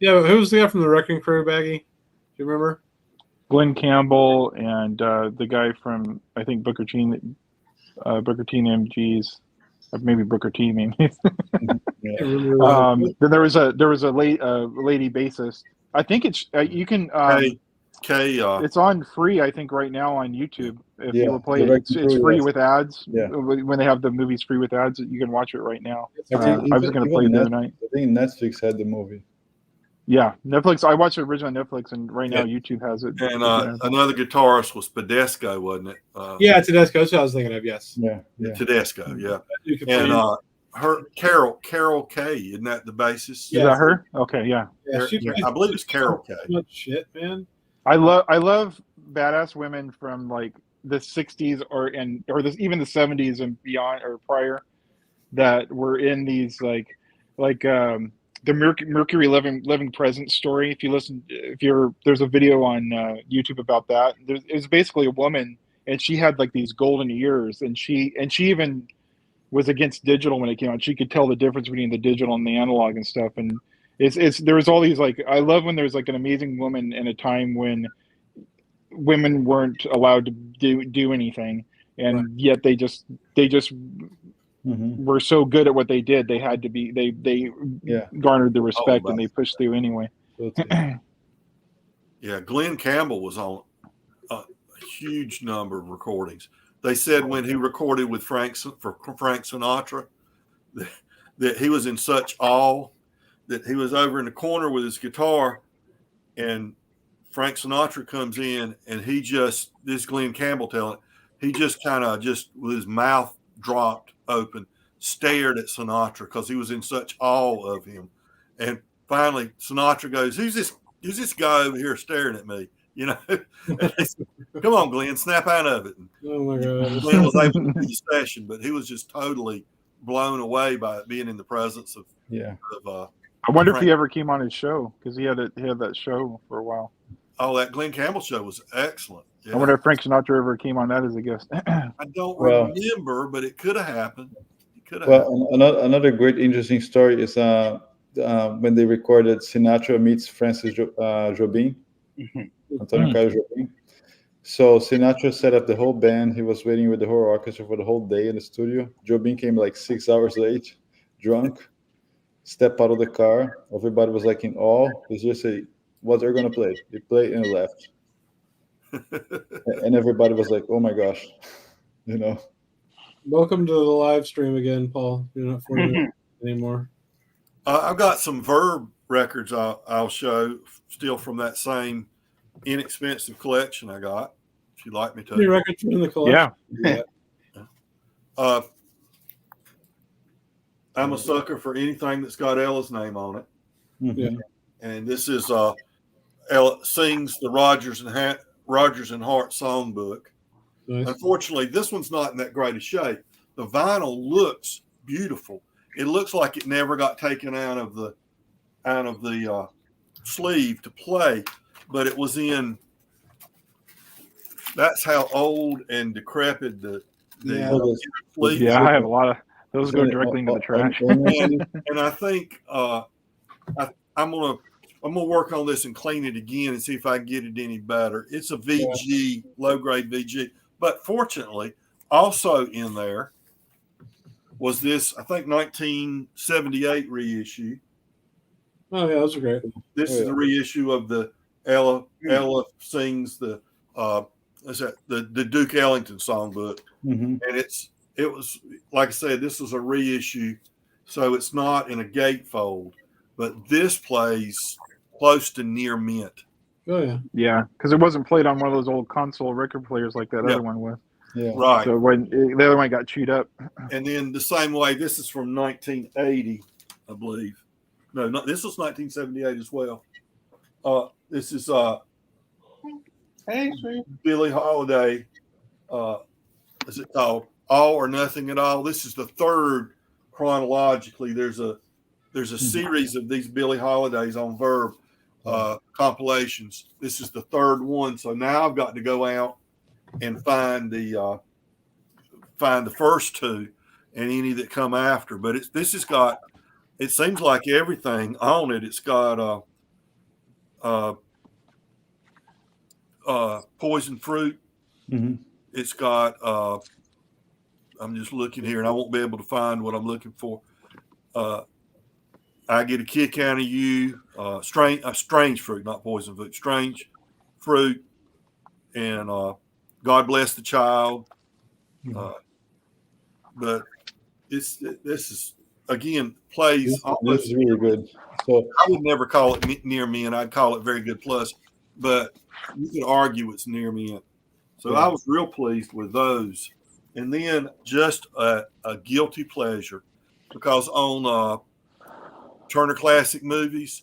Yeah, who was the guy from the Wrecking Crew, Baggy? Do you remember? Glenn Campbell and the guy from I think Booker T MGs, or maybe Booker T maybe. Then there was a lady bassist. I think it's you can it's on free I think right now on YouTube. If you will play it, it's free with ads. Yeah. When they have the movies free with ads, you can watch it right now. I was going to play it the other night. I think Netflix had the movie. Yeah, Netflix. I watched it originally on Netflix, and right now YouTube has it. And another guitarist was Tedesco, wasn't it? Tedesco. That's what I was thinking of. Yes. Yeah. Tedesco. Yeah. And her Carol Kay, isn't that the bassist? Yeah. Is that her? Okay. Yeah. I believe it's Carol Kay. Much shit, man. I love badass women from like the '60s or even the '70s and beyond or prior that were in these like the Mercury Living Present story. There's a video on YouTube about that. It was basically a woman, and she had like these golden ears, and she even was against digital when it came out. She could tell the difference between the digital and the analog and stuff. And there was all these like, I love when there's like an amazing woman in a time when women weren't allowed to do anything, and yet they just were so good at what they did. They had to be. They garnered the respect, and they pushed through anyway. Yeah, Glenn Campbell was on a huge number of recordings. They said when he recorded with Frank Sinatra that he was in such awe that he was over in the corner with his guitar, and Frank Sinatra comes in, and this Glenn Campbell telling, he just kind of with his mouth dropped open, stared at Sinatra because he was in such awe of him. And finally Sinatra goes, who's this guy over here staring at me? Said, come on, Glenn, snap out of it. And oh my God. Glenn was able to do the session, but he was just totally blown away by it being in the presence of I wonder if he ever came on his show, because he had that show for a while. Oh, that Glenn Campbell show was excellent. Yeah. I wonder if Frank Sinatra ever came on that as a guest. I don't remember, but it could have happened. Another great interesting story is when they recorded Sinatra meets Francis Jobim, Antonio Carlos Jobim. So Sinatra set up the whole band. He was waiting with the whole orchestra for the whole day in the studio. Jobim came like 6 hours late, drunk, stepped out of the car. Everybody was like in awe. He just said, what they're going to play. They played and left. And everybody was like, oh my gosh, Welcome to the live stream again, Paul. You're not 40 minutes anymore. I've got some Verb records I'll show still from that same inexpensive collection I got. If you'd like me to. Any records from the collection? Yeah. I'm a sucker for anything that's got Ella's name on it. Yeah. And this is Ella sings the Rodgers and Hart songbook. Nice. Unfortunately, this one's not in that great a shape. The vinyl looks beautiful. It looks like it never got taken out of the sleeve to play, but it was in. That's how old and decrepit the sleeve. Yeah, I have a lot of those. Go directly into the trash. And I think I'm gonna work on this and clean it again and see if I can get it any better. It's a VG, low grade VG, but fortunately, also in there was this, I think, 1978 reissue. Oh yeah, those are great. This is the reissue of the Ella sings the is that the Duke Ellington songbook, Mhm. and it was like I said, this was a reissue, so it's not in a gatefold, but this plays close to near mint. Oh yeah, Yeah, because it wasn't played on one of those old console record players like that Yeah. other one was. Yeah. Right. So when the other one got chewed up. And then the same way, this is from 1980, I believe. No, this was 1978 as well. This is Hey, sweet. Billie Holiday. Is it called All or Nothing at All? This is the third chronologically. There's a series of these Billie Holidays on Verb compilations. This is the third one. So now I've got to go out and find the first two and any that come after. But this has got, it seems like everything on it. It's got poison fruit. Mhm. It's got I'm just looking here and I won't be able to find what I'm looking for. I get a kick out of you. Strange fruit, not poison fruit. Strange fruit, and God bless the child. But this is again plays. This is really good. So I would never call it near mint. I'd call it very good plus, but you could argue it's near mint. So Yeah. I was real pleased with those. And then just a guilty pleasure, because on Turner Classic Movies,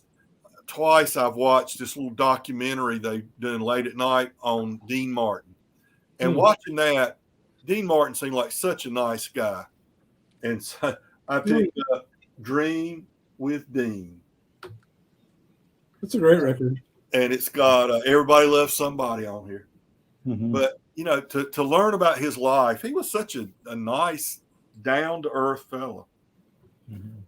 twice I've watched this little documentary they done late at night on Dean Martin. And watching that, Dean Martin seemed like such a nice guy. And so I picked up Dream with Dean. That's a great record. And it's got Everybody Loves Somebody on here. Mhm. But, you know, to learn about his life, he was such a nice, down-to-earth fella.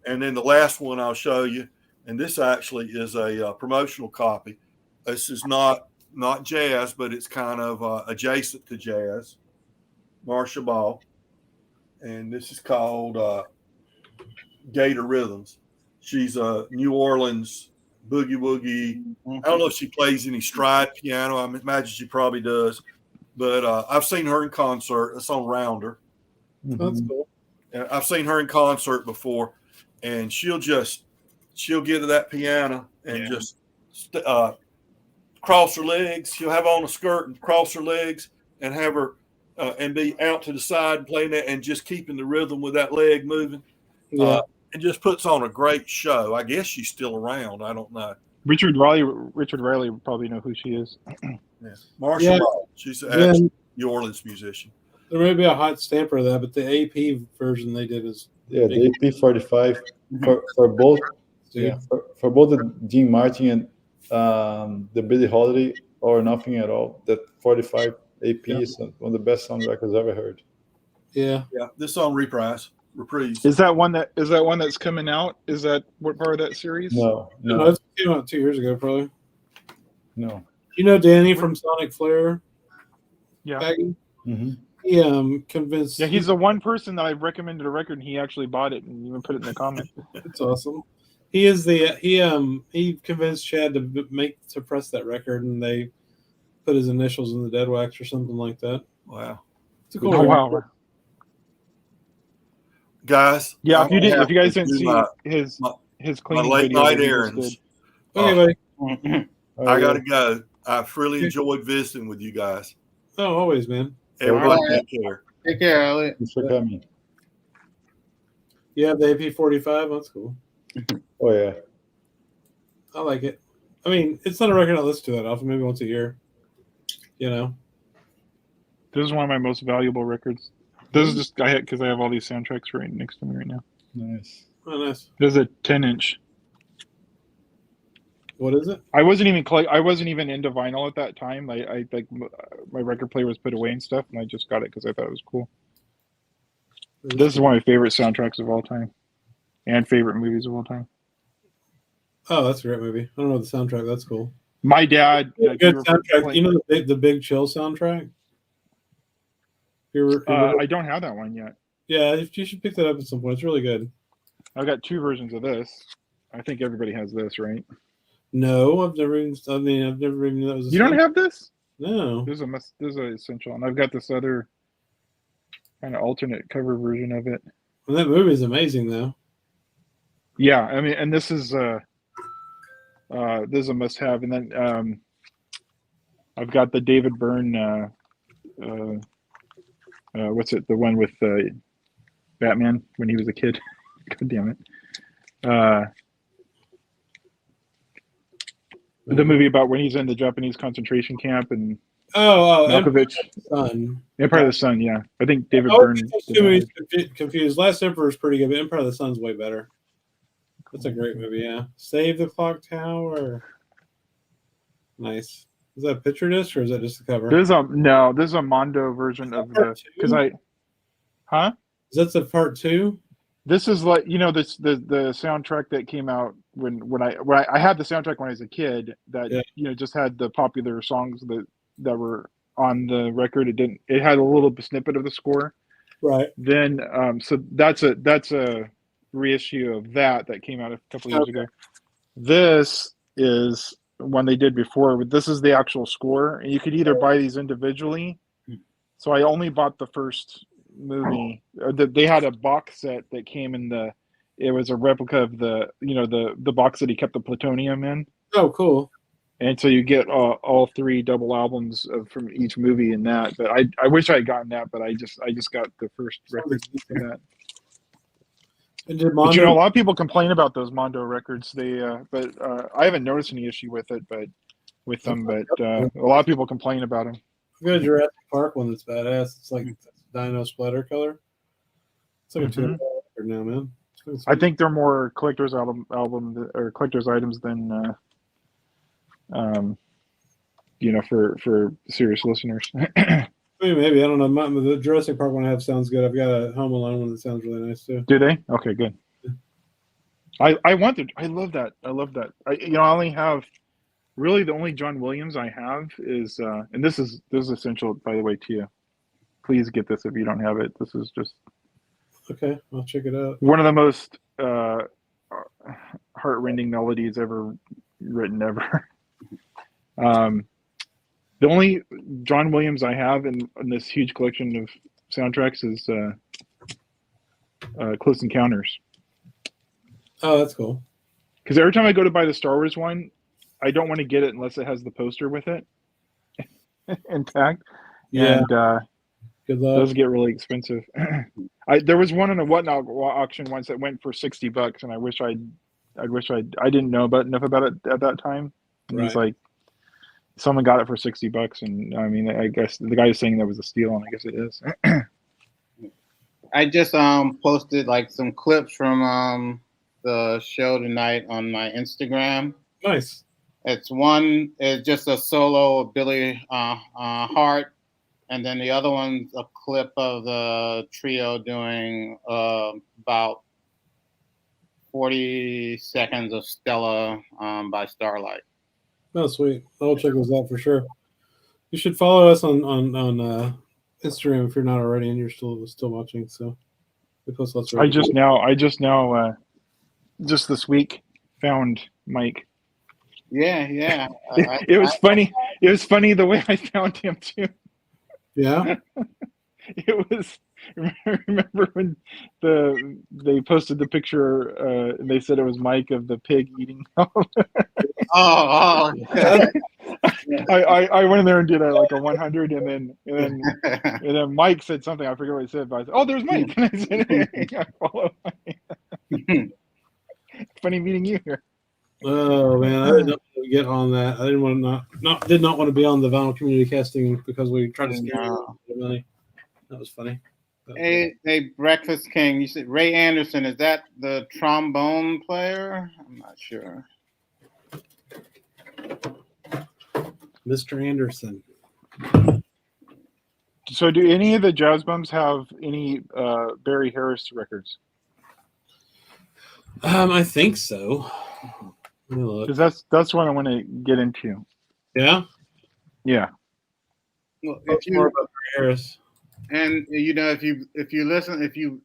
And then the last one I'll show you, and this actually is a promotional copy. This is not jazz, but it's kind of adjacent to jazz. Marcia Ball. And this is called Gator Rhythms. She's a New Orleans boogie woogie. I don't know if she plays any stride piano. I imagine she probably does. But I've seen her in concert. It's on Rounder. That's cool. And I've seen her in concert before, and she'll get to that piano and just cross her legs. She'll have on a skirt and cross her legs and have her and be out to the side and playing that and just keeping the rhythm with that leg moving. Yeah. And just puts on a great show. I guess she's still around. I don't know. Richard Riley would probably know who she is. Yeah. Marcia Ball. She's an actual New Orleans musician. There may be a hot stamper of that, but the AP version they did is yeah, the AP 45 for both. Yeah, for both the Dean Martin and the Billie Holiday or Nothing at All. That 45 AP is one of the best sound records I've ever heard. Yeah. Yeah. This song reprise. Is that one that's coming out? Is that what part of that series? No. It came out 2 years ago, probably. No. You know Danny from Sonic Flare? Yeah. Baggy? Mm-hmm. He convinced. Yeah, he's the one person that I've recommended a record, and he actually bought it and even put it in the comment. That's awesome. He is he convinced Chad to press that record, and they put his initials in the dead wax or something like that. Wow. It's a cool Oh wow. Guys. Yeah, if you guys didn't see his cleaning late video, night he errands. Okay, I gotta go. I've really enjoyed visiting with you guys. Oh, always, man. Everybody take care. Take care, Elliot. Thanks for coming. You have the AP 45. That's cool. Oh yeah. I like it. I mean, it's not a record I listen to that often. Maybe once a year. You know. This is one of my most valuable records. This is just because I have all these soundtracks right next to me right now. Nice. Oh, nice. This is a 10-inch. What is it? I wasn't even into vinyl at that time. I like my record player was put away and stuff, and I just got it because I thought it was cool. This is one of my favorite soundtracks of all time, and favorite movies of all time. Oh, that's a great movie. I don't know the soundtrack. That's cool. My dad. Good soundtrack. You know the Big Chill soundtrack? I don't have that one yet. Yeah, you should pick that up at some point. It's really good. I've got two versions of this. I think everybody has this, right? No, I've never even knew that was. You don't have this? No. There's a essential, and I've got this other kind of alternate cover version of it. Well, that movie is amazing, though. Yeah, I mean, and this is a must-have, and then I've got the David Byrne. What's it? The one with Batman when he was a kid. God damn it. The movie about when he's in the Japanese concentration camp and Malkovich. Empire of the Sun, yeah. I think David Byrne. Confused. Last Emperor is pretty good, but Empire of the Sun's way better. That's a great movie, yeah. Save the Clock Tower. Nice. Is that a picture disc or is that just the cover? There's a Mondo version of the because Is that the part 2? This is like the soundtrack that came out when I had the soundtrack when I was a kid that just had the popular songs that were on the record. It had a little snippet of the score. Right. Then so that's a reissue of that came out a couple years ago. This is one they did before, but this is the actual score, and you could either buy these individually. So I only bought the first movie. They had a box set that came in it was a replica of the box that he kept the plutonium in. Oh, cool. And so you get all 3 double albums from each movie in that. But I wish I had gotten that, but I just got the first record for that. And did But a lot of people complain about those Mondo records. But I haven't noticed any issue with them. But a lot of people complain about them. I've got a Jurassic Park one that's badass. It's like Dino splatter color. It's like a $2 record now, man. I think they're more collector's album or collector's items than for serious listeners. Maybe I don't know. The Jurassic Park one I have sounds good. I've got a Home Alone one that sounds really nice too. Do they? Okay, good. I love that. I I only have really the only John Williams I have is and this is essential, by the way, to you. Please get this if you don't have it. This is just okay. I'll check it out. One of the most heart-rending melodies ever written ever. The only John Williams I have in this huge collection of soundtracks is Close Encounters. Oh, that's cool. Because every time I go to buy the Star Wars one, I don't want to get it unless it has the poster with it intact. Yeah. And good luck. Those get really expensive. There was one in a Whatnot auction once that went for $60, and I I didn't know enough about it at that time. And He's like, someone got it for $60, and I mean, I guess the guy is saying that was a steal, and I guess it is. I just posted like some clips from the show tonight on my Instagram. Nice. It's just a solo of Billy Hart, and then the other one's a clip of the trio doing about 40 seconds of Stella by Starlight. Oh, sweet. I'll check those out for sure. You should follow us on Instagram if you're not already, and you're still watching. So we post lots of. I just now, just this week, found Mike. Yeah. It was funny. It was funny the way I found him too. Yeah. It was. Remember when they posted the picture and they said it was Mike of the pig eating? Oh. I went in there and did a 100, and then Mike said something. I forget what he said, but I said, "Oh, there's Mike." And I said, "Hey, I follow Mike." Funny meeting you here. Oh man, I didn't want to get on that. I did not want to be on the vinyl community casting because we tried to scare money. That was funny. Hey, Breakfast King. You said Ray Anderson. Is that the trombone player? I'm not sure. Mr. Anderson. So, do any of the Jazz Bums have any Barry Harris records? I think so. Because that's what I want to get into. Yeah. Yeah. Well, more about Barry Harris. And if you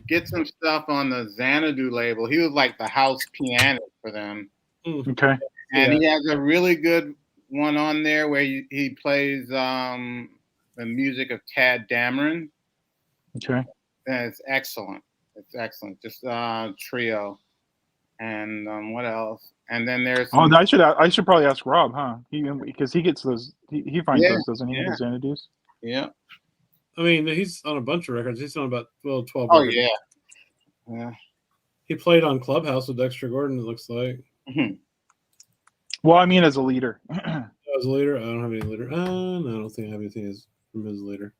get some stuff on the Xanadu label, he was like the house pianist for them. Okay. And he has a really good one on there where he plays the music of Tad Dameron. Okay. And it's excellent. It's excellent. Just trio. And what else? And then there's some, I should probably ask Rob, huh? Because he gets those. He finds those, doesn't he? The Xanadu's. Yeah. I mean, he's on a bunch of records. He's on about 12 Oh records. yeah. He played on Clubhouse with Dexter Gordon, it looks like. Well, I mean, as a leader. As a leader? I don't have any leader. No, I don't think I have anything from his leader.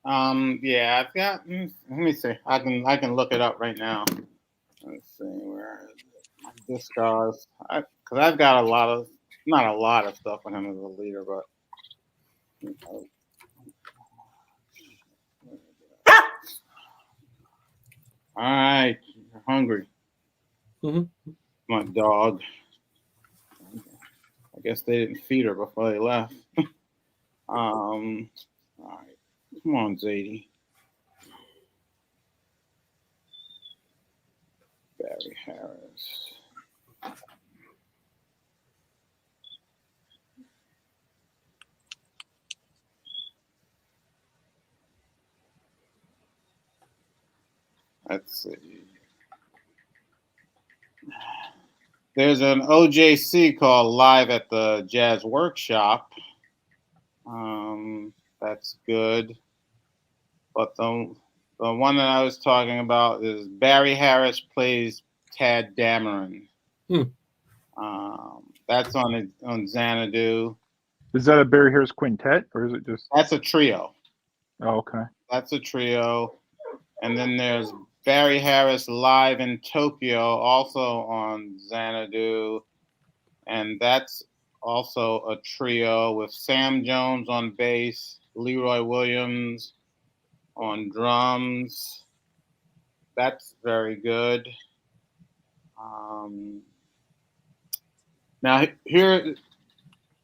Yeah, I've got. Let me see. I can look it up right now. Let's see, where is it? Discogs. Because I've got not a lot of stuff on him as a leader, but. All right, you're hungry. My dog. I guess they didn't feed her before they left. All right, come on, Zadie. Barry Harris. Let's see. There's an OJC called Live at the Jazz Workshop. That's good. But the one that I was talking about is Barry Harris plays Tad Dameron. That's on Xanadu. Is that a Barry Harris quintet, or is it just? That's a trio. Oh, okay. That's a trio. And then there's Barry Harris live in Tokyo, also on Xanadu. And that's also a trio with Sam Jones on bass, Leroy Williams on drums. That's very good. Now here,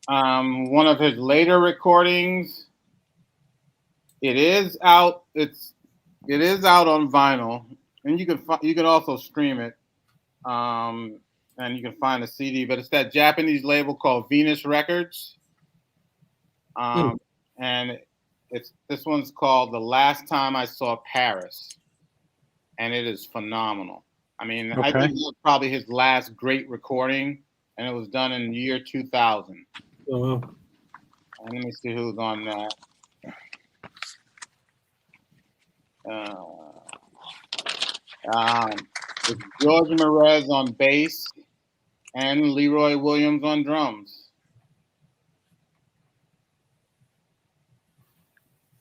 one of his later recordings. It is out. It is out on vinyl, and you can also stream it, and you can find a CD. But it's that Japanese label called Venus Records, and this one's called "The Last Time I Saw Paris," and it is phenomenal. I mean, I think it was probably his last great recording, and it was done in the year 2000. Oh, wow. And let me see who's on that. It's George Merez on bass and Leroy Williams on drums.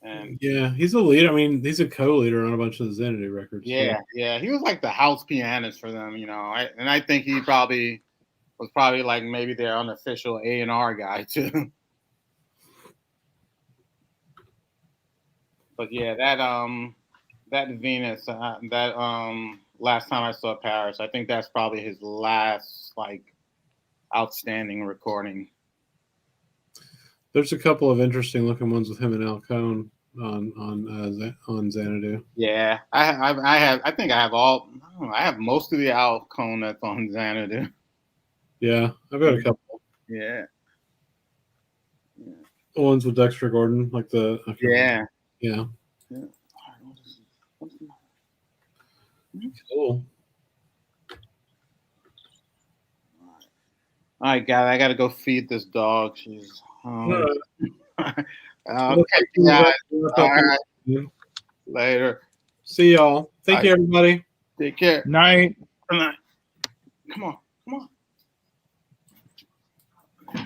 And yeah, he's a leader. I mean, he's a co-leader on a bunch of the Xanadu records. Yeah, so. yeah, he was like the house pianist for them, you know. And I think he probably was like maybe their unofficial A&R guy too. But yeah, that Venus, Last Time I Saw Paris, I think that's probably his last like outstanding recording. There's a couple of interesting looking ones with him and Al Cohn on Xanadu. Yeah, I think I have most of the Al Cohn that's on Xanadu. Yeah, I've got a couple. Yeah. The ones with Dexter Gordon, like the yeah. Cool. All right, guys, I got to go feed this dog. She's okay, guys. All right. Later. See y'all. Thank you, everybody. Take care. Night. Good night. Come on.